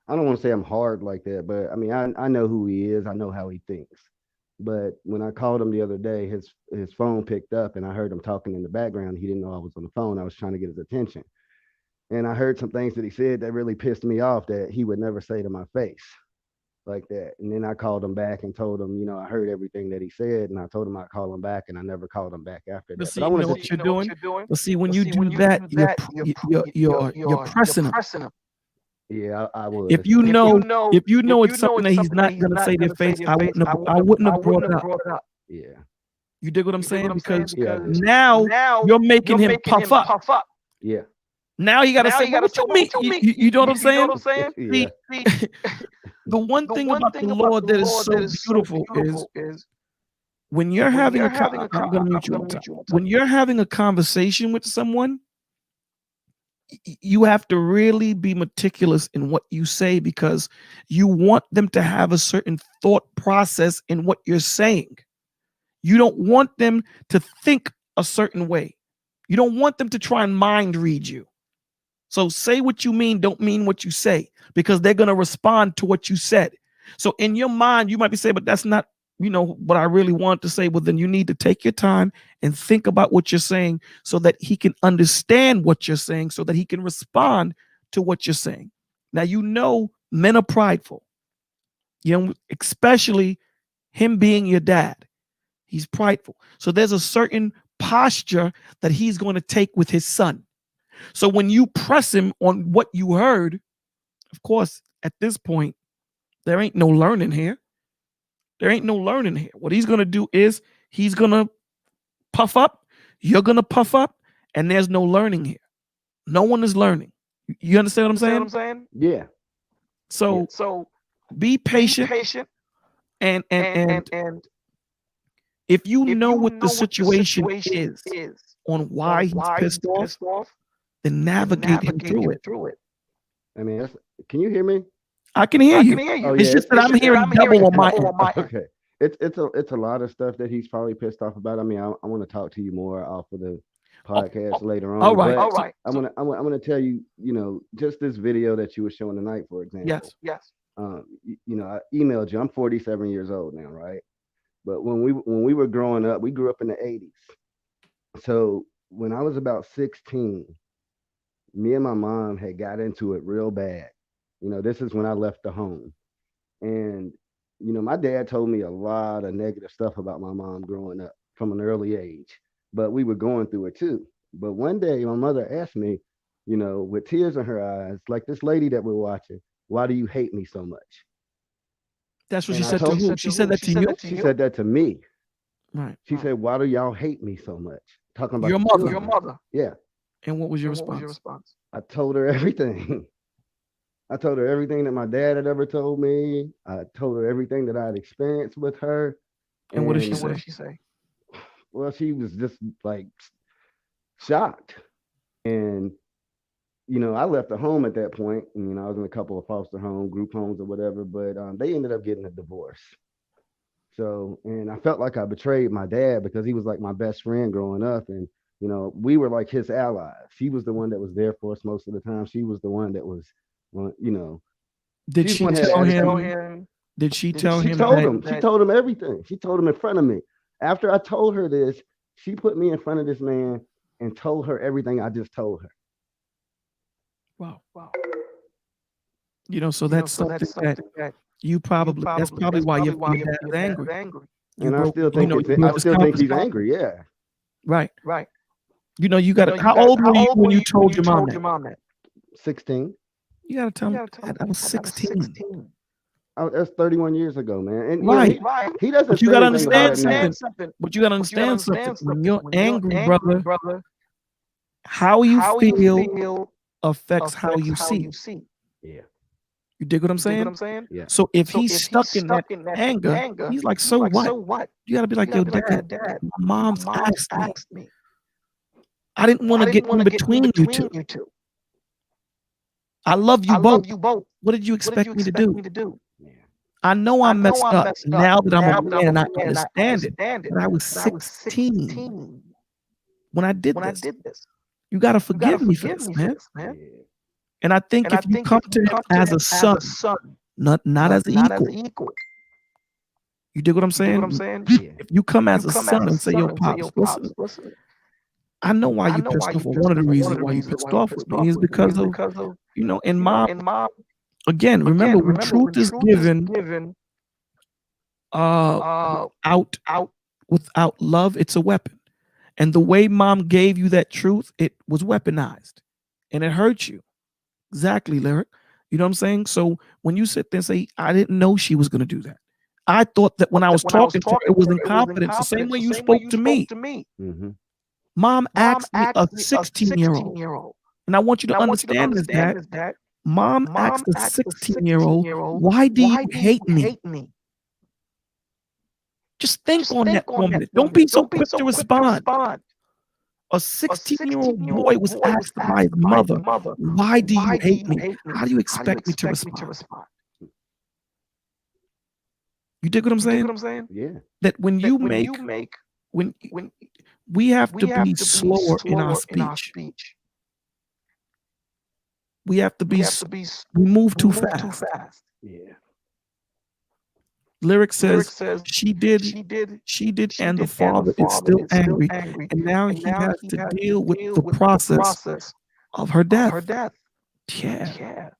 I don't want to say I'm hard like that, but I mean, I know who he is. I know how he thinks. But when I called him the other day, his phone picked up and I heard him talking in the background. He didn't know I was on the phone. I was trying to get his attention. And I heard some things that he said that really pissed me off that he would never say to my face like that. And then I called him back and told him, you know, I heard everything that he said, and I told him I'd call him back, and I never called him back after that. But see, you know what you're doing? But see, when you do that, you're pressing him. Yeah, I would. If you know it's something that he's not gonna say to your face, I wouldn't have brought it up. Yeah. You dig what I'm saying? Because now you're making him puff up. Yeah. Now you gotta say, what you mean? You know what I'm saying? Yeah. The one thing about the Lord that is so beautiful is when you're having when you're having a conversation with someone, you have to really be meticulous in what you say, because you want them to have a certain thought process in what you're saying. You don't want them to think a certain way. You don't want them to try and mind read you. So say what you mean, don't mean what you say, because they're going to respond to what you said. So in your mind, you might be saying, but that's not, you know, what I really want to say. Well, then you need to take your time and think about what you're saying so that he can understand what you're saying, so that he can respond to what you're saying. Now, you know, men are prideful, you know, especially him being your dad. He's prideful. So there's a certain posture that he's going to take with his son. So when you press him on what you heard, of course, at this point, there ain't no learning here. There ain't no learning here. What he's going to do is he's going to puff up. You're going to puff up. And there's no learning here. No one is learning. You understand what I'm saying? Yeah. So be patient. And if you know what the situation is on why he's pissed off, then navigate him through it. I mean, can you hear me? I can hear you. Oh, it's just that I'm hearing double on my end. Okay. It's a lot of stuff that he's probably pissed off about. I mean, I want to talk to you more off of the podcast later on. All right. I'm gonna tell you, you know, just this video that you were showing tonight, for example. Yes. You know, I emailed you. I'm 47 years old now, right? But when we were growing up, we grew up in the 80s. So when I was about 16, me and my mom had got into it real bad. You know, this is when I left the home. And, you know, my dad told me a lot of negative stuff about my mom growing up from an early age, but we were going through it too. But one day my mother asked me, you know, with tears in her eyes, like, this lady that we're watching, why do you hate me so much? That's what she said to who? She said that to you? She said that to me. Right. She said, why do y'all hate me so much? Talking about your mother. Yeah. And what was your response? I told her everything. I told her everything that my dad had ever told me. I told her everything that I had experienced with her. And what did she say? Well, she was just like shocked. And, you know, I left the home at that point. And, you know, I was in a couple of foster home, group homes or whatever, but they ended up getting a divorce. So, and I felt like I betrayed my dad because he was like my best friend growing up. And, you know, we were like his allies. She was the one that was there for us most of the time. She was the one that was, you know. Did she tell him? Did she tell him? She told him everything. She told him in front of me. After I told her this, she put me in front of this man and told her everything I just told her. Wow. You know, so that's something that you probably, that's probably why your dad is angry. You And I broke, still you think know, it's, you I broke his still think he's confidence. angry. Yeah. Right. You know, you got to, how old were you when you told your mom that? 16. You got to tell me, Dad, I was 16. Oh, that's 31 years ago, man. And Right. he doesn't But you say got to anything about it now. understand something. But you got to understand something. When you're angry, brother, how you feel affects how you see. Yeah. You dig what I'm saying? Yeah. So if he's stuck in that anger, he's like, so what? You got to be like, yo, Dad, my mom's asked me. I didn't want to get in between you two. I love you both. What did you expect me to do? I know I messed up now that I'm a man and I understand it. But I was 16 when I did this. You got to forgive me for this, man. And I think if you come to him as a son, not as an equal. You dig what I'm saying? If you come as a son and say, yo, Pops, listen, I know why you pissed off. One of the reasons why you pissed off with me is because of, you know, and mom, again, remember when truth is given without love, it's a weapon. And the way mom gave you that truth, it was weaponized and it hurt you. Exactly, Lyric. You know what I'm saying? So when you sit there and say, I didn't know she was going to do that. I thought that when I was talking to her, it was in confidence, the same way you spoke to me. Mm-hmm. Mom asked me, a 16-year-old, and I want you to understand this, Dad. Mom asked a 16-year-old, why do you hate me? Just think on that for a minute. Don't be so quick to respond. A 16-year-old boy was asked by his mother, why do you hate me? How do you expect me to respond? You dig what I'm saying? Yeah. That when you make, when we have to be slower in our speech. We have to be, we move too fast. Yeah. Lyric says she did, and the father is still angry, and now he has to deal with the process of her death. Yeah.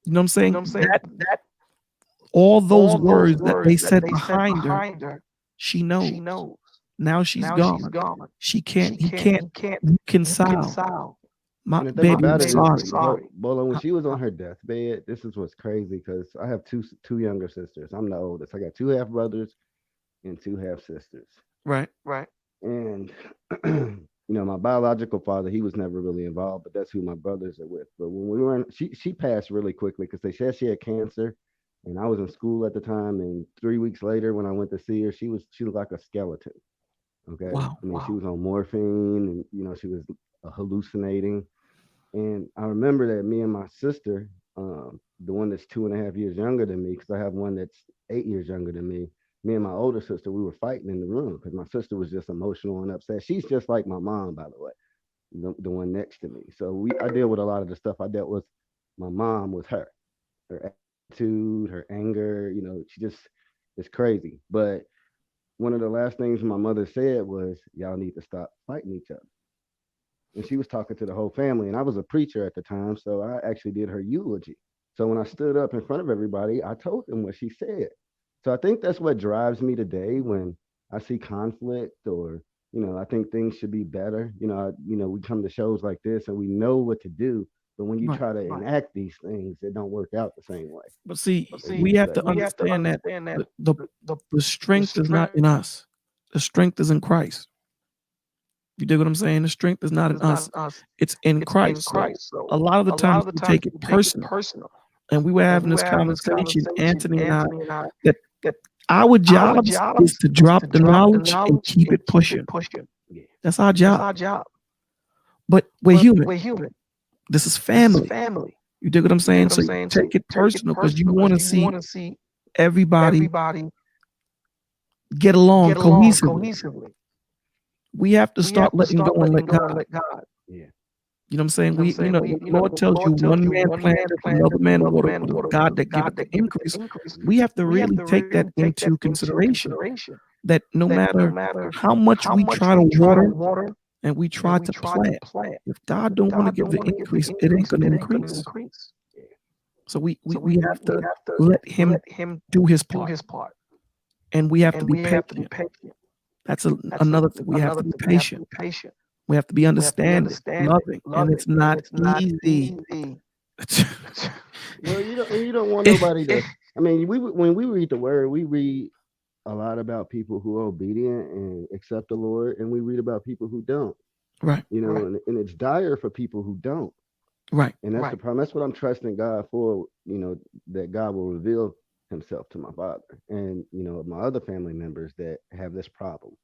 You know what I'm saying? That all those words that they said behind her, she knows. Now she's gone. He can't reconcile. My baby, I'm sorry. Bolo, when she was on her deathbed, this is what's crazy because I have two younger sisters. I'm the oldest. I got 2 half brothers and 2 half sisters. Right. And you know, my biological father, he was never really involved, but that's who my brothers are with. But when we were in, she passed really quickly because they said she had cancer, and I was in school at the time. And 3 weeks later, when I went to see her, she looked like a skeleton. Okay. Wow. I mean, she was on morphine, and you know, she was hallucinating. And I remember that me and my sister, the one that's 2.5 years younger than me, because I have one that's 8 years younger than me and my older sister, we were fighting in the room because my sister was just emotional and upset. She's just like my mom, by the way, the one next to me. So I deal with a lot of the stuff I dealt with my mom with her attitude, her anger, you know, she just is crazy. But one of the last things my mother said was, y'all need to stop fighting each other. And she was talking to the whole family, and I was a preacher at the time, so I actually did her eulogy. So when I stood up in front of everybody, I told them what she said. So I think that's what drives me today when I see conflict, or you know, I think things should be better. You know, we come to shows like this and we know what to do, but when you try to enact these things, it don't work out the same way. But see, we have to understand that the strength is not in us. The strength is in Christ. You dig what I'm saying? The strength is not in us. It's in Christ. So a lot of the times we take it personal. And we were having this conversation, Anthony and I, that our job is to drop the knowledge and keep it pushing. That's our job. But we're human. This is family. You dig what I'm saying? So you take it personal because you want to see everybody get along cohesively. We have to start letting go and let God. Yeah. You know what I'm saying? When the Lord tells you one man planted, another man watered, but it's God that giveth the increase, we have to really take that into consideration. That no matter how much we try to water and we try to plant, if God don't want to give the increase, it ain't going to increase. So we have to let Him do His part, and we have to be patient. That's another thing. We have to be patient. We have to be understanding, loving, and it's not easy. Well, you don't want nobody to. I mean, when we read the word, we read a lot about people who are obedient and accept the Lord, and we read about people who don't. Right. And it's dire for people who don't. Right. And that's the problem. That's what I'm trusting God for. That God will reveal Himself to my father and my other family members that have this problem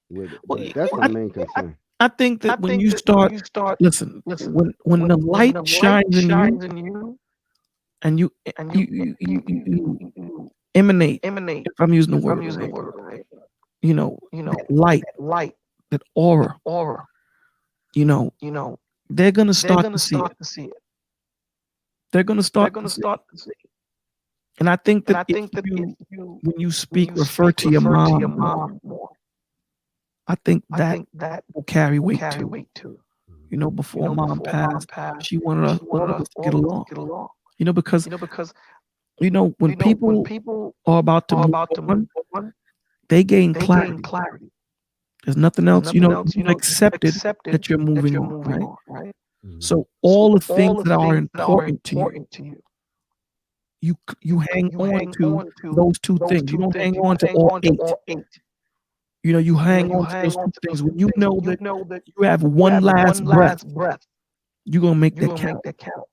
with it. But that's my main concern. I think that when you start, listen, when the light shines in you, and you emanate, if I'm using the word right, that light, that aura, they're gonna start to see it. They're gonna start to see it. And I think that if you, when you speak, refer to your mom more, I think that will carry weight too. Before mom passed, she wanted us to get along. Because when people are about to move on, they gain clarity. There's nothing else. You accepted that you're moving on, right? So all the things that are important to you hang on to those two things. You don't hang on to all eight. You hang on to those two things. When you know that you have one last breath, you're going to make that count.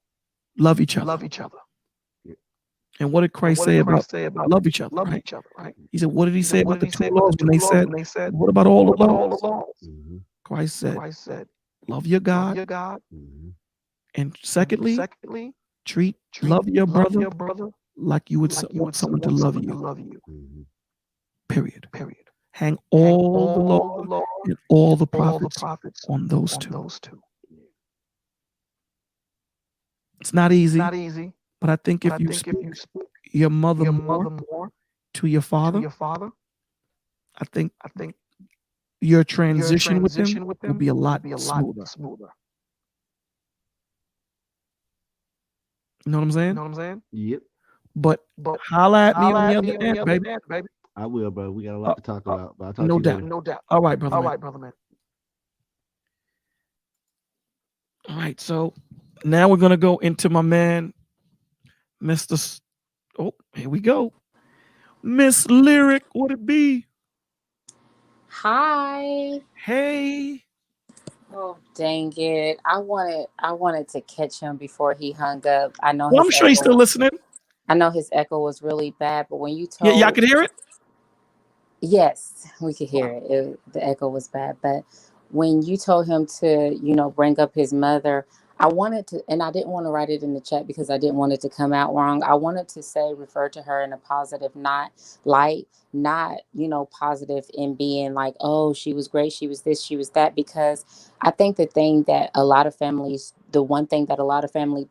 Love each other. And what did Christ say about love each other, right? He said, what did He say about the two laws when they said, what about all the laws? Christ said, love your God. And secondly, love your brother like you would want someone to love you. Period. Hang all the law and all the prophets on those two. It's not easy, but I think if you speak your mother more to your father, I think your transition with him will be a lot smoother. You know what I'm saying? Yep. But holla at me on the other end, baby. I will, bro. We got a lot to talk about. But I'll talk No to you later. doubt. All right, brother man. All right, so now we're gonna go into my man, Mr. Here we go. Miss Lyric, what it be? Hi. Hey. Oh, dang it. I wanted to catch him before he hung up. I know Well, I'm sure he's still listening. I know his echo was really bad, but when you Yeah, told y'all could hear it? Yes, we could hear it. The echo was bad, but when you told him to, bring up his mother, I wanted to, and I didn't want to write it in the chat because I didn't want it to come out wrong. I wanted to say, refer to her in a positive, not light, not, positive in being like, oh, she was great, she was this, she was that, because I think the one thing that a lot of family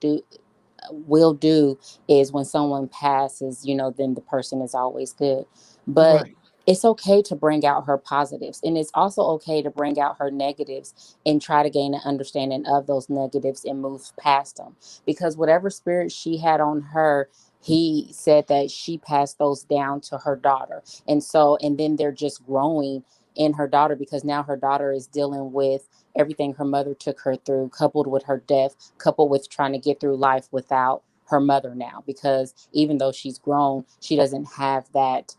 will do is when someone passes, then the person is always good. But it's okay to bring out her positives, and it's also okay to bring out her negatives and try to gain an understanding of those negatives and move past them, because whatever spirit she had on her, he said that she passed those down to her daughter. And then they're just growing in her daughter, because now her daughter is dealing with everything her mother took her through, coupled with her death, coupled with trying to get through life without her mother now, because even though she's grown, she doesn't have that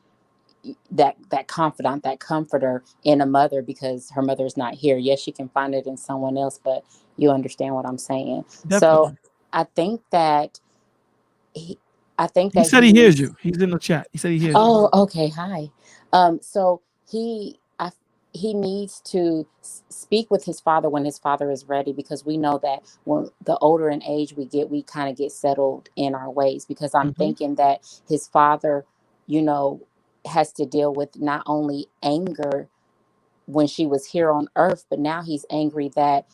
confidant, that comforter in a mother, because her mother is not here. Yes, she can find it in someone else, but you understand what I'm saying. Definitely. So I think that he said he hears you. He's in the chat. He said he hears you. Oh, okay. Hi. So he needs to speak with his father when his father is ready, because we know that when the older in age we get, we kind of get settled in our ways, because I'm thinking that his father, has to deal with not only anger when she was here on earth, but now he's angry that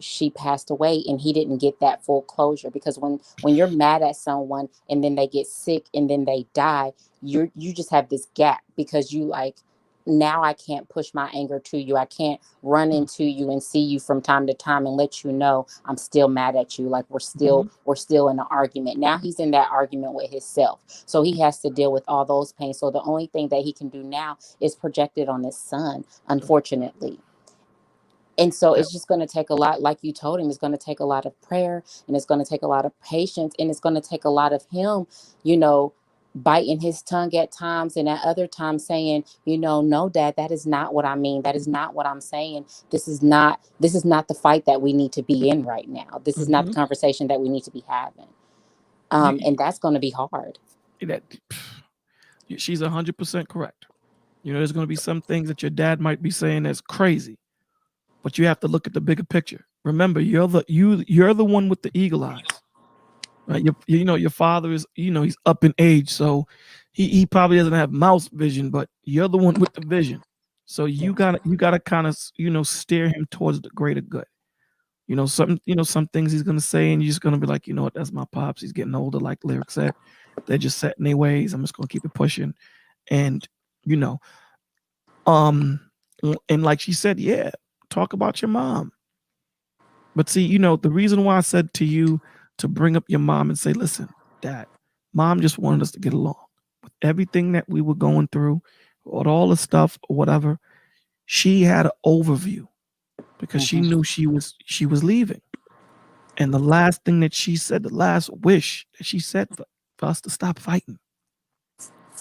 she passed away and he didn't get that full closure. Because when you're mad at someone and then they get sick and then they die, you just have this gap, because you like, now I can't push my anger to you. I can't run into you and see you from time to time and let you know I'm still mad at you. Like we're still in an argument. Now he's in that argument with himself. So he has to deal with all those pains. So the only thing that he can do now is project it on his son, unfortunately. And so it's just going to take a lot, like you told him, it's going to take a lot of prayer, and it's going to take a lot of patience, and it's going to take a lot of him, biting his tongue at times, and at other times saying, no, Dad, that is not what I mean. That is not what I'm saying. This is not the fight that we need to be in right now. This is not the conversation that we need to be having. And that's going to be hard. She's 100% correct. There's going to be some things that your dad might be saying that's crazy, but you have to look at the bigger picture. Remember, you're the one with the eagle eyes, right? Your father is, he's up in age, so he probably doesn't have mouse vision, but you're the one with the vision. So you gotta kind of steer him towards the greater good. Some things he's gonna say, and you're just gonna be like, what, that's my pops. He's getting older, like Lyric said. They're just set in their ways. I'm just gonna keep it pushing, and and like she said, yeah, talk about your mom. But see, the reason why I said to you to bring up your mom and say, listen, Dad, Mom just wanted us to get along. With everything that we were going through, with all the stuff or whatever, she had an overview because she knew she was leaving. And the last thing that she said, the last wish that she said for us to stop fighting.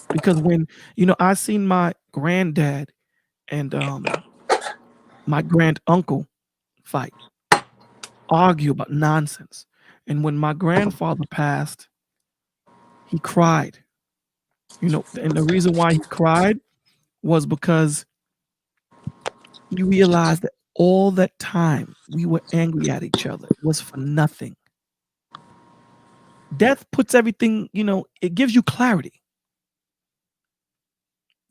Because when, I seen my granddad and my grand uncle fight, argue about nonsense. And when my grandfather passed, he cried. And the reason why he cried was because he realized that all that time we were angry at each other was for nothing. Death puts everything, it gives you clarity.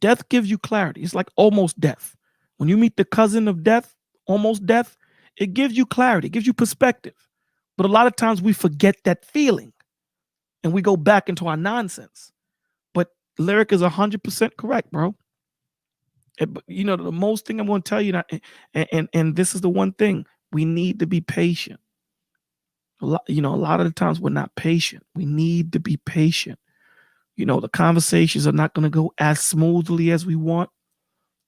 Death gives you clarity. It's like almost death. When you meet the cousin of death, almost death, it gives you clarity, it gives you perspective. But a lot of times we forget that feeling and we go back into our nonsense. But Lyric is 100% correct, bro. The most thing I'm going to tell you, and this is the one thing, we need to be patient. A lot of the times we're not patient. We need to be patient. The conversations are not going to go as smoothly as we want.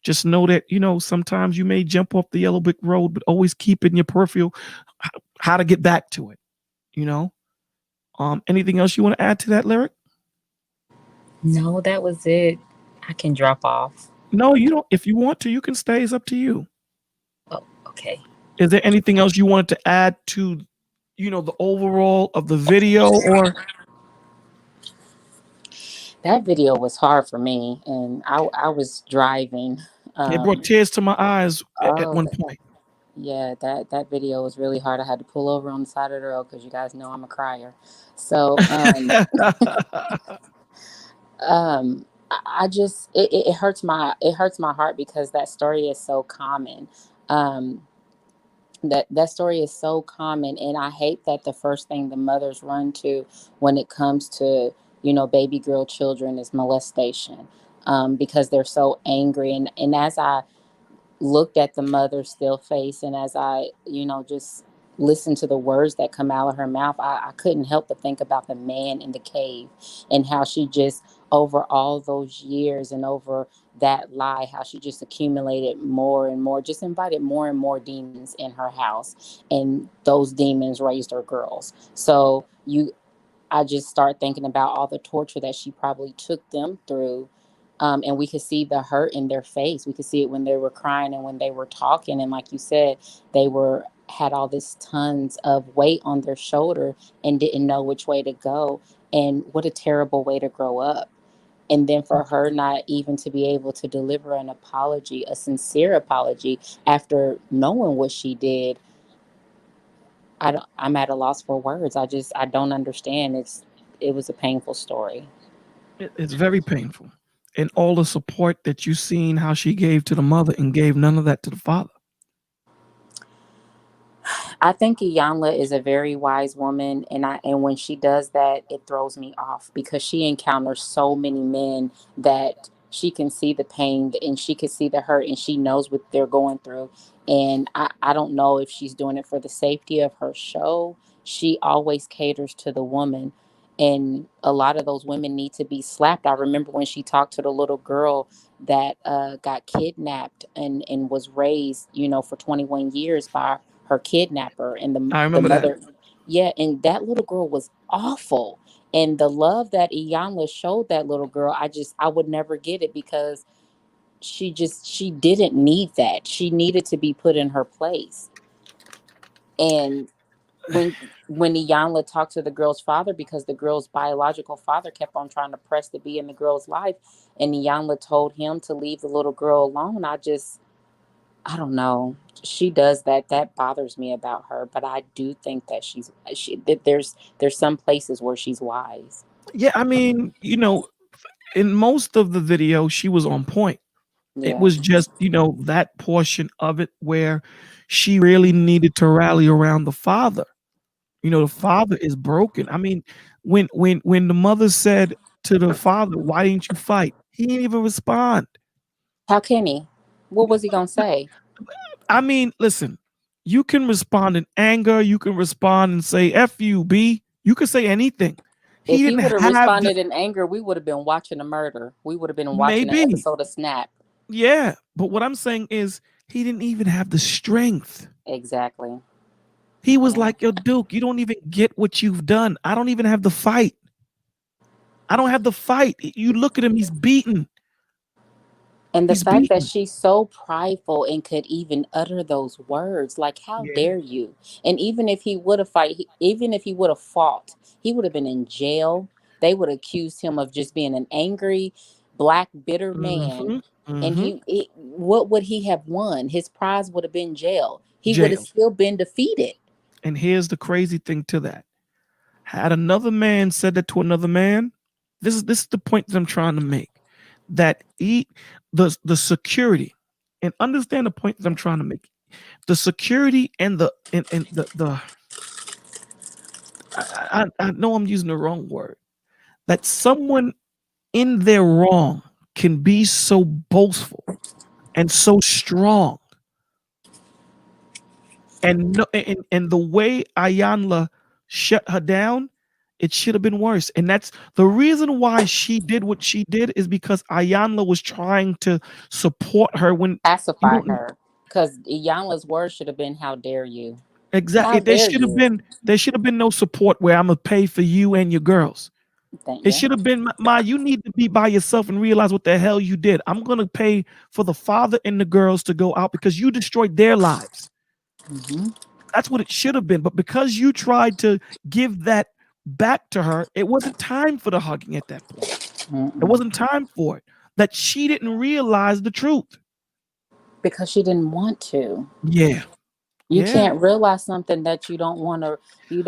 Just know that, sometimes you may jump off the yellow brick road, but always keep in your peripheral how to get back to it. Anything else you want to add to that, Lyric? No, that was it. I can drop off. No, you don't. If you want to, you can stay. It's up to you. Oh, okay. Is there anything else you wanted to add to, the overall of the video? Or that video was hard for me, and I was driving. It brought tears to my eyes at one point. Yeah, that video was really hard. I had to pull over on the side of the road because you guys know I'm a crier. So I just it hurts my heart because that story is so common. That story is so common, and I hate that the first thing the mothers run to when it comes to baby girl children is molestation, because they're so angry. And as I looked at the mother's still face, and as I just listened to the words that come out of her mouth, I couldn't help but think about the man in the cave, and how she just, over all those years and over that lie, how she just accumulated more and more, just invited more and more demons in her house, and those demons raised her girls. So I just start thinking about all the torture that she probably took them through. And we could see the hurt in their face. We could see it when they were crying and when they were talking. And like you said, they had all this tons of weight on their shoulder and didn't know which way to go. And what a terrible way to grow up. And then for her not even to be able to deliver an apology, a sincere apology, after knowing what she did, I'm at a loss for words. I don't understand. It was a painful story. It's very painful. And all the support that you seen how she gave to the mother and gave none of that to the father. I think Iyanla is a very wise woman, and when she does that, it throws me off because she encounters so many men that she can see the pain and she can see the hurt and she knows what they're going through. And I don't know if she's doing it for the safety of her show. She always caters to the woman. And a lot of those women need to be slapped. I remember when she talked to the little girl that got kidnapped and was raised, for 21 years by her kidnapper and I the remember that. mother. Yeah, and that little girl was awful. And the love that Iyanla showed that little girl, I would never get it because she didn't need that. She needed to be put in her place. And when when Iyanla talked to the girl's father, because the girl's biological father kept on trying to press to be in the girl's life, and Iyanla told him to leave the little girl alone, I don't know. She does that. That bothers me about her. But I do think that that there's some places where she's wise. Yeah, I mean, in most of the video, she was on point. It Yeah. was just, that portion of it where she really needed to rally around the father. The father is broken. I mean, when the mother said to the father, "Why didn't you fight?" He didn't even respond. How can he? What was he gonna say? I mean, listen, you can respond in anger, you can respond and say "F you, B." You can say anything. He If he didn't would have have the responded in anger, we would have been watching a murder. We would have been watching an maybe. episode of Snap. Yeah, but what I'm saying is he didn't even have the strength. Exactly. He was Yeah. like, "Yo, Duke, you don't even get what you've done. I don't even have the fight. I don't have the fight. You look at him, he's beaten. And the He's fact that beaten." she's so prideful and could even utter those words, like, how Yeah. dare you? And even if he would have even if he would have fought, he would have been in jail. They would have accused him of just being an angry, black, bitter man. Mhm. And Mhm. what would he have won? His prize would have been jail. He would have Jail. still been defeated. And here's the crazy thing to that. Had another man said that to another man, this is the point that I'm trying to make. That the security, and understand the point that I'm trying to make. The security and the I know I'm using the wrong word. That someone in their wrong can be so boastful and so strong, and no, and the way Ayanla shut her down, it should have been worse. And that's the reason why she did what she did, is because Ayanla was trying to support her when you Pacify don't. her. Because Iyanla's words should have been, how dare you? Exactly. How dare you? There should have been no support where I'm gonna pay for you and your girls. It Yeah. should have been, Ma, you need to be by yourself and realize what the hell you did. I'm gonna pay for the father and the girls to go out because you destroyed their lives. Hmm. That's what it should have been. But because you tried to give that back to her, it wasn't time for the hugging at that point. It Mm-mm. wasn't time for it. That she didn't realize the truth. Because she didn't want to. Yeah. You Yeah. can't realize something that you don't want to See,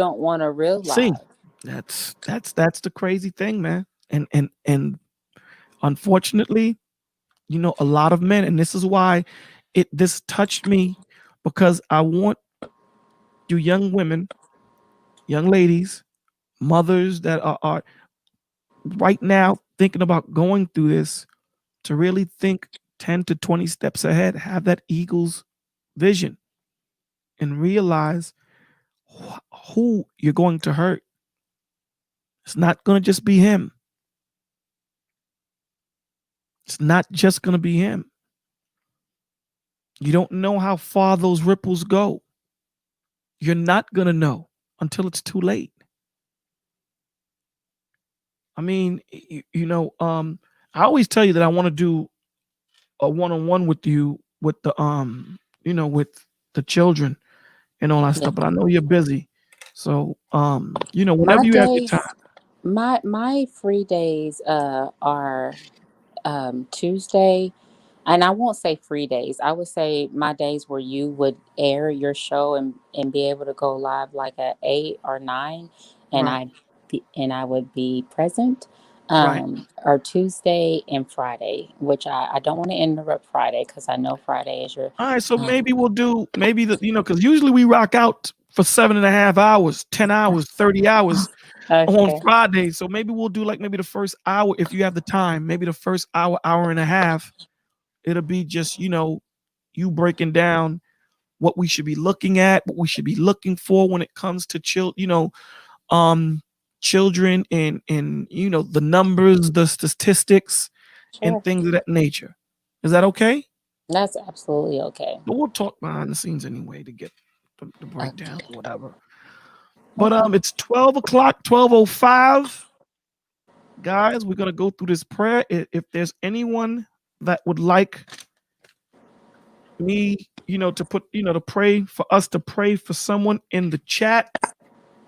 realize. that's the crazy thing, man. And unfortunately, a lot of men, and this is why this touched me, because I want you young women, young ladies, mothers that are right now thinking about going through this, to really think 10 to 20 steps ahead, have that eagle's vision, and realize who you're going to hurt. It's not going to just be him. It's not just going to be him. You don't know how far those ripples go. You're not going to know until it's too late. I mean, I always tell you that I want to do a one-on-one with you with with the children and all that Yeah. stuff, but I know you're busy. So, My whenever you have your days, time. my free days are Tuesday, and I won't say free days. I would say my days where you would air your show and be able to go live like at 8 or 9, and Right. I would be present. Right. Or Tuesday and Friday, which I don't want to interrupt Friday because I know Friday is your. All right, so Um, maybe we'll do maybe because usually we rock out for 7.5 hours, 10 hours, 30 hours on Okay. Friday. So maybe we'll do like maybe the first hour if you have the time. Maybe the first hour, hour and a half. It'll be just, you know, you breaking down what we should be looking at, what we should be looking for when it comes to children and you know the numbers, the statistics, and Sure. things of that nature. Is that okay? That's absolutely okay. But we'll talk behind the scenes anyway to get the Okay. breakdown or whatever. But it's 12 o'clock, 12:05. Guys, we're gonna go through this prayer. If there's anyone that would like me, you know, to put, you know, to pray for us to pray for someone in the chat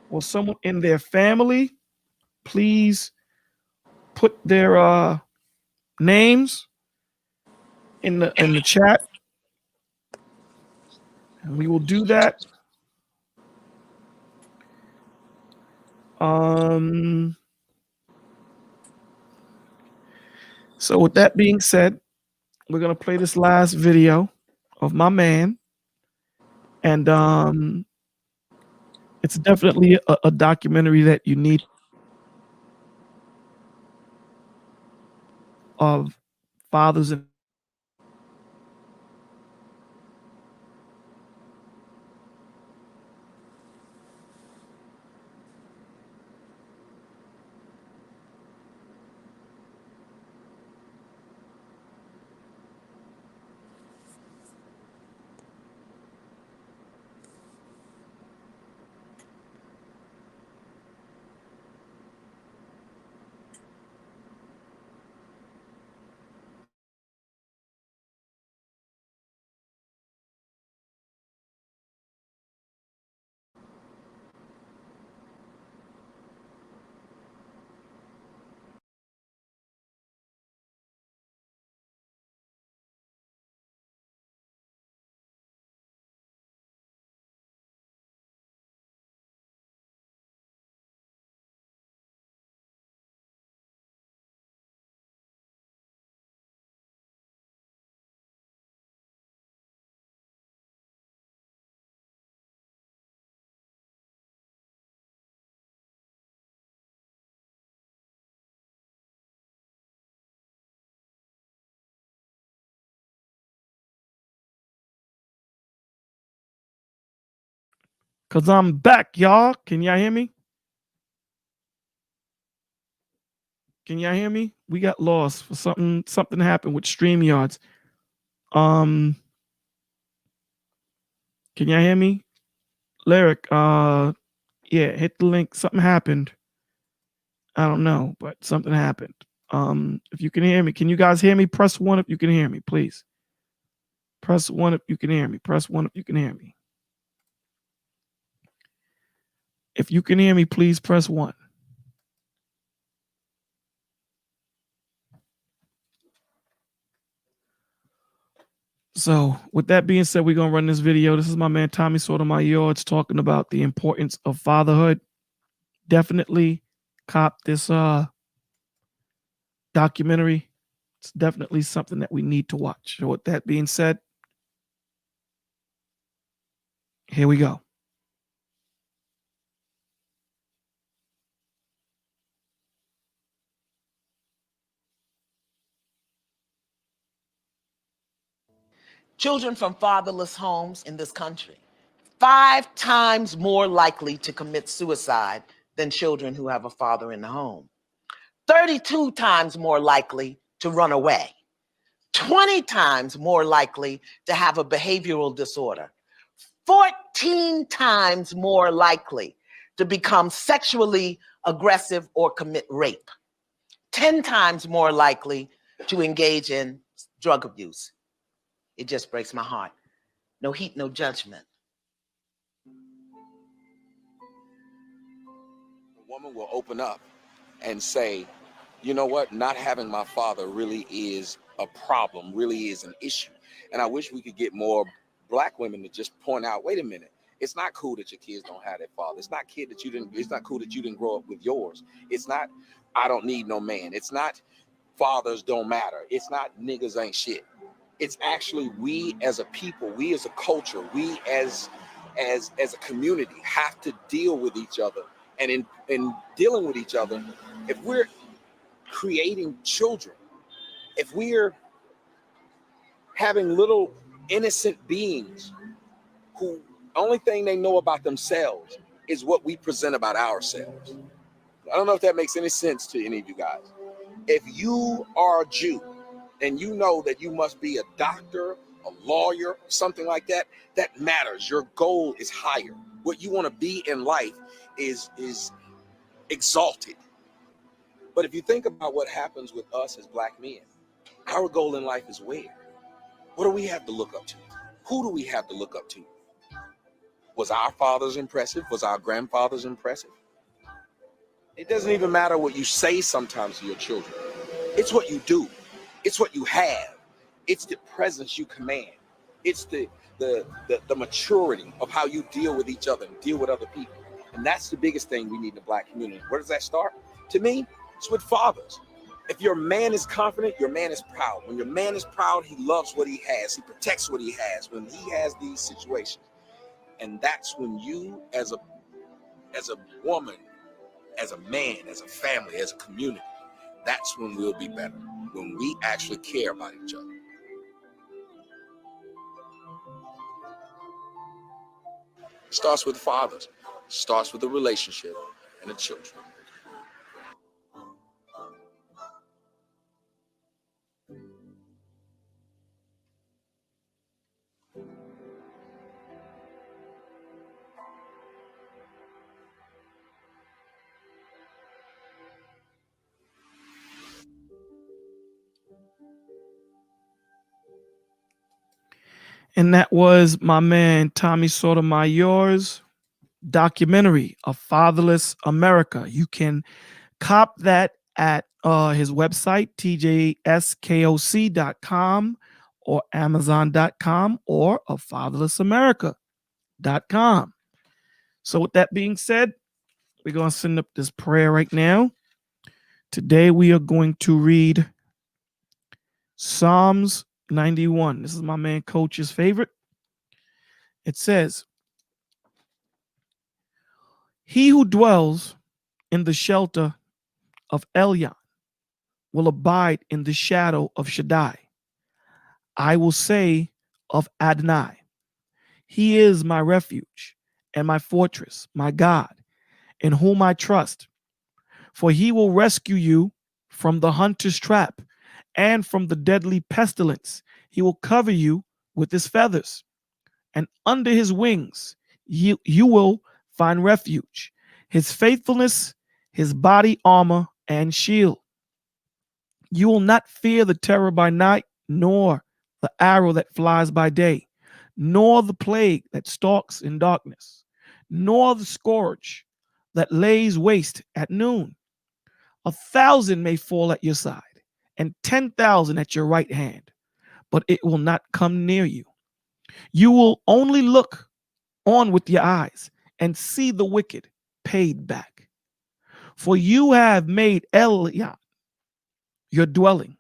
or someone in their family, please put their names in the chat, and we will do that. So with that being said, we're gonna play this last video of my man, and it's definitely a documentary that you need of fathers and because I'm back, y'all. Can y'all hear me? Can y'all hear me? We got lost for something happened with StreamYards. Can y'all hear me? Lyric, yeah, hit the link. Something happened. I don't know, but something happened. If you can hear me, can you guys hear me? Press 1 if you can hear me, please. Press 1 if you can hear me. Press 1 if you can hear me. If you can hear me, please press 1. So with that being said, we're gonna run this video. This is my man Tommy Sotomayor. It's talking about the importance of fatherhood. Definitely cop this documentary. It's definitely something that we need to watch. So with that being said, here we go. Children from fatherless homes in this country, 5 times more likely to commit suicide than children who have a father in the home. 32 times more likely to run away. 20 times more likely to have a behavioral disorder. 14 times more likely to become sexually aggressive or commit rape. 10 times more likely to engage in drug abuse. It just breaks my heart. No heat, no judgment. A woman will open up and say, you know what, not having my father really is a problem, really is an issue. And I wish we could get more Black women to just point out, wait a minute, it's not cool that your kids don't have that father. It's not it's not cool that you didn't grow up with yours. It's not, I don't need no man. It's not fathers don't matter. It's not niggas ain't shit. It's actually we as a people, we as a culture, we as as a community have to deal with each other. And in dealing with each other, if we're creating children, if we're having little innocent beings who only thing they know about themselves is what we present about ourselves. I don't know if that makes any sense to any of you guys. If you are a Jew and you know that you must be a doctor, a lawyer, something like that, that matters. Your goal is higher. What you want to be in life is exalted. But if you think about what happens with us as black men, our goal in life is where? What do we have to look up to? Who do we have to look up to? Was our fathers impressive? Was our grandfathers impressive? It doesn't even matter what you say sometimes to your children. It's what you do. It's what you have. It's the presence you command. It's the maturity of how you deal with each other and deal with other people. And that's the biggest thing we need in the black community. Where does that start? To me, it's with fathers. If your man is confident, your man is proud. When your man is proud, he loves what he has. He protects what he has when he has these situations. And that's when you, as a woman, as a man, as a family, as a community, that's when we'll be better. When we actually care about each other. It starts with fathers. It starts with the relationship and the children. And that was my man Tommy Sotomayor's documentary, A Fatherless America. You can cop that at his website, tjskoc.com or amazon.com or afatherlessamerica.com. So with that being said, we're going to send up this prayer right now. Today we are going to read Psalms 91. This is my man Coach's favorite. It says, "He who dwells in the shelter of Elyon will abide in the shadow of Shaddai. I will say of Adonai, he is my refuge and my fortress, my God, in whom I trust. For he will rescue you from the hunter's trap and from the deadly pestilence. He will cover you with his feathers, and under his wings you will find refuge. His faithfulness, his body armor and shield. You will not fear the terror by night, nor the arrow that flies by day, nor the plague that stalks in darkness, nor the scourge that lays waste at noon. 1,000 may fall at your side, and 10,000 at your right hand, but it will not come near you. You will only look on with your eyes and see the wicked paid back. For you have made Elyon your dwelling,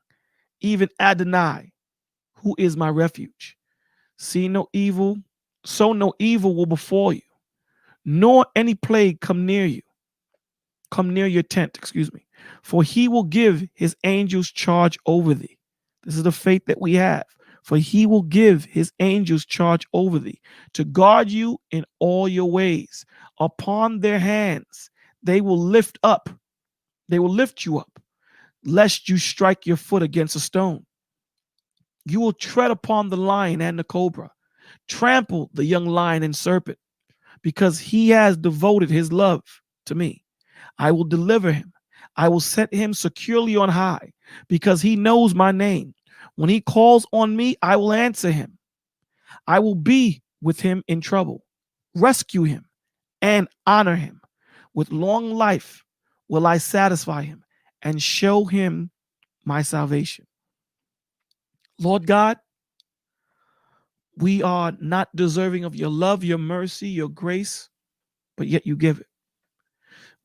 even Adonai, who is my refuge. So no evil will befall you, nor any plague come near your tent, For he will give his angels charge over thee. This is the faith that we have. For he will give his angels charge over thee to guard you in all your ways. Upon their hands they will lift you up, lest you strike your foot against a stone. You will tread upon the lion and the cobra, trample the young lion and serpent, because he has devoted his love to me. I will deliver him. I will set him securely on high, because he knows my name. When he calls on me, I will answer him. I will be with him in trouble, rescue him, and honor him. With long life will I satisfy him and show him my salvation." Lord God, we are not deserving of your love, your mercy, your grace, but yet you give it.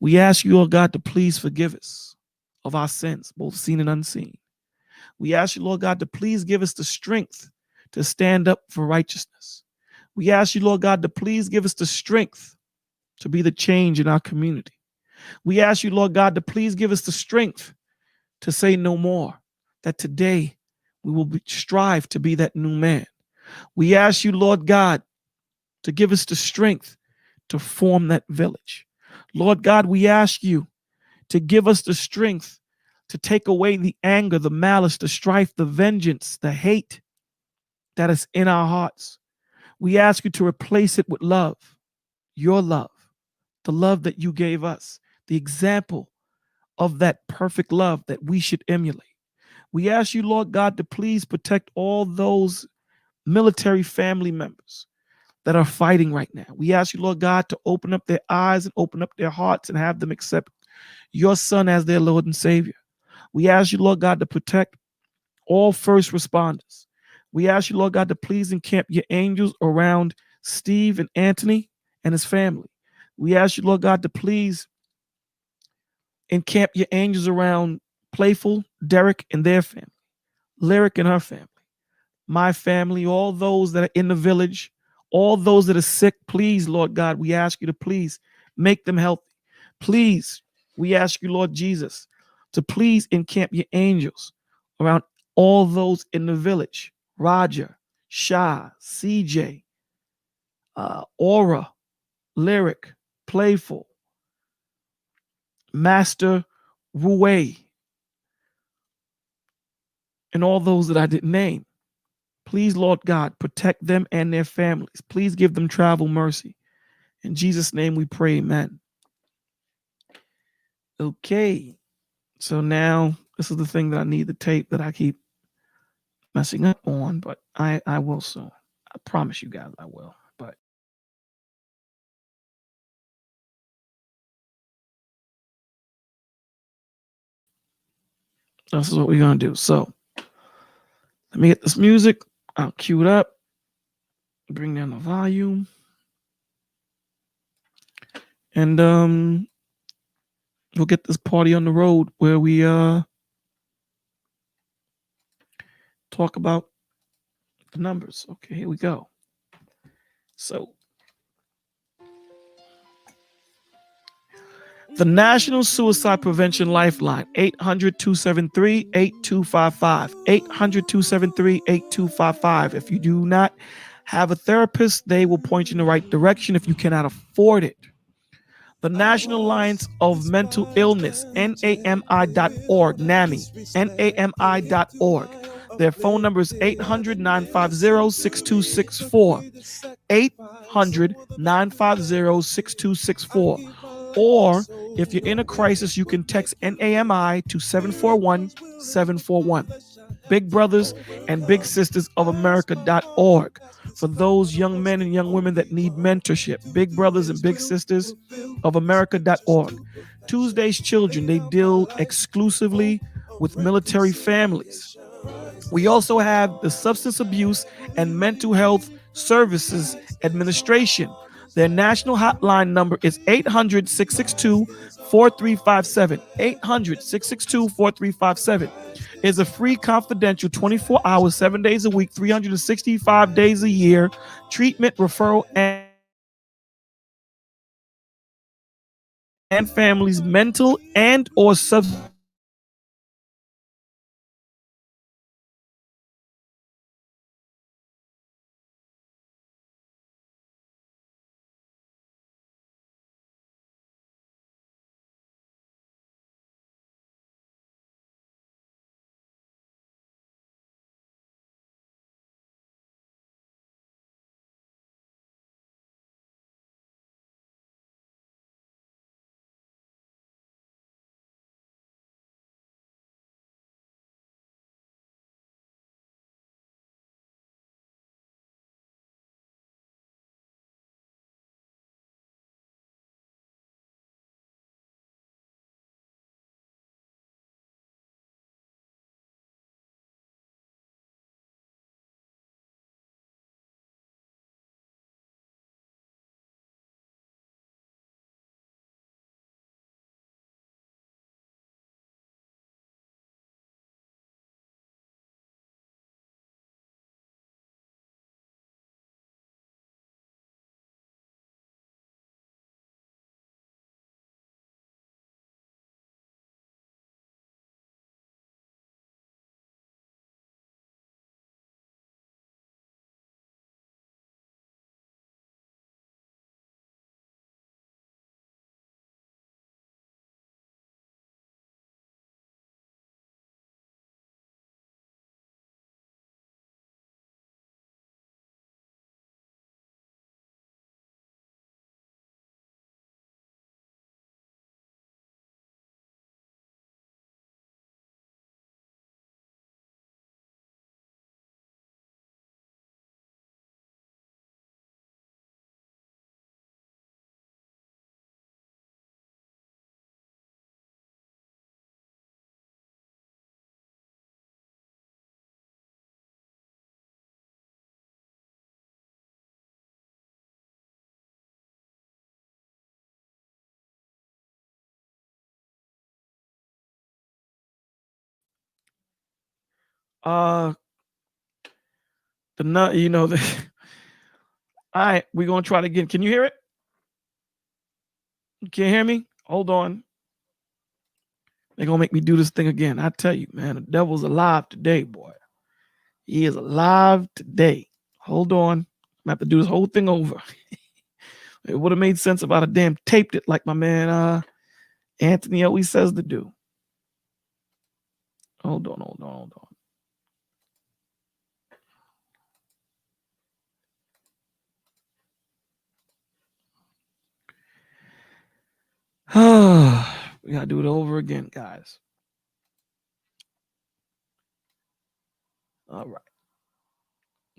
We ask you, Lord God, to please forgive us of our sins, both seen and unseen. We ask you, Lord God, to please give us the strength to stand up for righteousness. We ask you, Lord God, to please give us the strength to be the change in our community. We ask you, Lord God, to please give us the strength to say no more, that today we will strive to be that new man. We ask you, Lord God, to give us the strength to form that village. Lord God, we ask you to give us the strength to take away the anger, the malice, the strife, the vengeance, the hate that is in our hearts. We ask you to replace it with love, your love, the love that you gave us, the example of that perfect love that we should emulate. We ask you, Lord God, to please protect all those military family members that are fighting right now. We ask you, Lord God, to open up their eyes and open up their hearts and have them accept your Son as their Lord and Savior. We ask you, Lord God, to protect all first responders. We ask you, Lord God, to please encamp your angels around Steve and Anthony and his family. We ask you, Lord God, to please encamp your angels around Playful, Derek, and their family, Lyric and her family, my family, all those that are in the village, all those that are sick. Please, Lord God, we ask you to please make them healthy. Please, we ask you, Lord Jesus, to please encamp your angels around all those in the village. Roger, Shah, CJ, Aura, Lyric, Playful, Master, Rue, and all those that I didn't name. Please, Lord God, protect them and their families. Please give them travel mercy. In Jesus' name we pray, amen. Okay, so now this is the thing that I need the tape that I keep messing up on, but I will soon. I promise you guys I will. But this is what we're going to do. So let me get this music. I'll cue it up. Bring down the volume. And we'll get this party on the road where we talk about the numbers. Okay, here we go. So the National Suicide Prevention Lifeline, 800-273-8255, 800-273-8255. If you do not have a therapist, they will point you in the right direction if you cannot afford it. The National Alliance of Mental Illness, NAMI.org, NAMI, NAMI.org. Their phone number is 800-950-6264, 800-950-6264. Or if you're in a crisis, you can text NAMI to 741-741. Big Brothers and Big Sisters of America.org. For those young men and young women that need mentorship, Big Brothers and Big Sisters of America.org. Tuesday's Children, they deal exclusively with military families. We also have the Substance Abuse and Mental Health Services Administration. Their national hotline number is 800-662-4357. 800-662-4357. Is a free, confidential, 24 hours, 7 days a week, 365 days a year treatment, referral, and families' mental and or substance You know, the all right, we're gonna try it again. Can you hear it? Can you hear me? Hold on. They're gonna make me do this thing again. I tell you, man, the devil's alive today, boy. He is alive today. Hold on. I'm gonna have to do this whole thing over. It would have made sense if I'd have damn taped it like my man Anthony always says to do. Hold on. We gotta do it over again, guys. All right.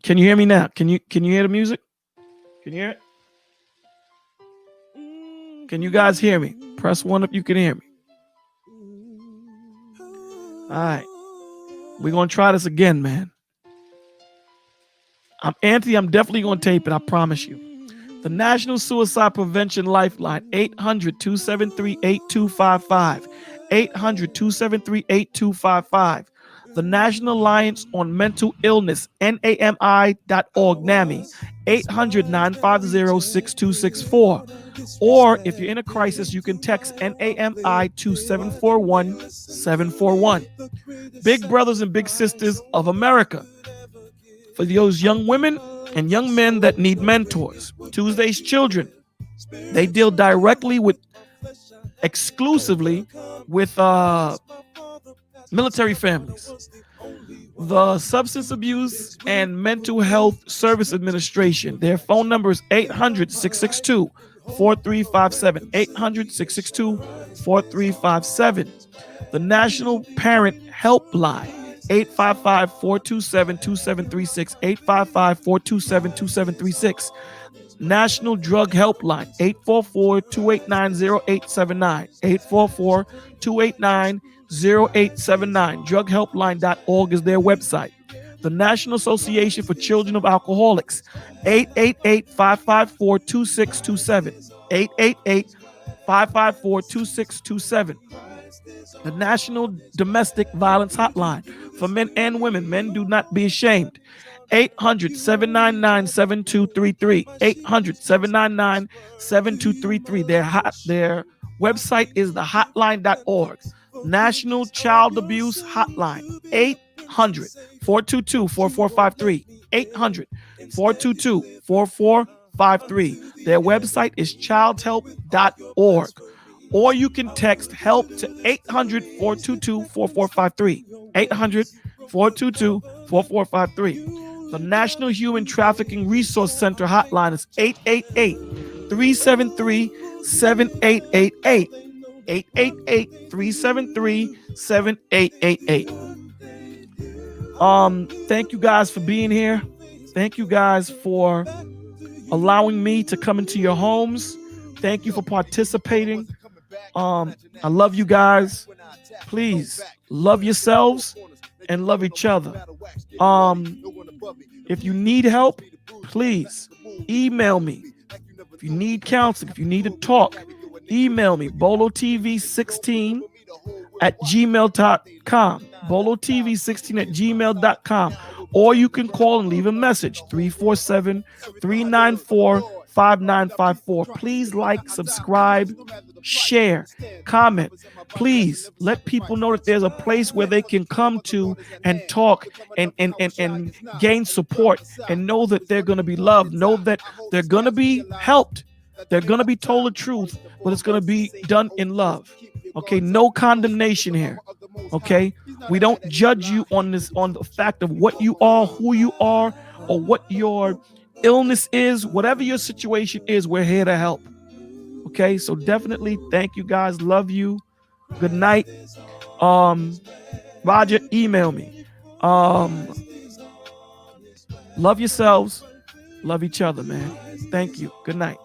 Can you hear me now? Can you hear the music? Can you hear it? Can you guys hear me? Press 1 if you can hear me. All right. We're gonna try this again, man. I'm Anthony. I'm definitely gonna tape it, I promise you. The National Suicide Prevention Lifeline, 800-273-8255. 800-273-8255. The National Alliance on Mental Illness, NAMI.org, NAMI, 800-950-6264. Or if you're in a crisis, you can text NAMI to 741-741. Big brothers and big sisters of America. For those young women and young men that need mentors. Tuesday's Children, they deal directly with, exclusively with military families. The Substance Abuse and Mental Health Service Administration, their phone number is 800-662-4357. 800-662-4357. The National Parent Helpline, 855-427-2736. 855-427-2736. National Drug Helpline, 844-289-0879. 844-289-0879. Drughelpline.org is their website. The National Association for Children of Alcoholics, 888-554-2627. 888-554-2627. The National Domestic Violence Hotline for men and women. Men, do not be ashamed. 800-799-7233. 800-799-7233. Their website is thehotline.org. National Child Abuse Hotline, 800-422-4453. 800-422-4453. Their website is childhelp.org. Or you can text HELP to 800-422-4453. 800-422-4453. The National Human Trafficking Resource Center hotline is 888-373-7888. 888-373-7888. Thank you guys for being here. Thank you guys for allowing me to come into your homes. Thank you for participating. I love you guys. Please love yourselves and love each other. If you need help, please email me. If you need counseling, if you need to talk, email me, bolotv16@gmail.com. bolotv16@gmail.com. Or you can call and leave a message, 347-394-5954. Please like, subscribe, share, comment. Please let people know that there's a place where they can come to and talk and gain support and know that they're going to be loved, know that they're going to be helped. They're going to be told the truth, but it's going to be done in love. Okay, no condemnation here. Okay, we don't judge you on the fact of what you are, who you are, or what your illness is. Whatever your situation is, we're here to help. Okay, so definitely thank you guys. Love you. Good night. Roger, email me. Love yourselves. Love each other, man. Thank you. Good night.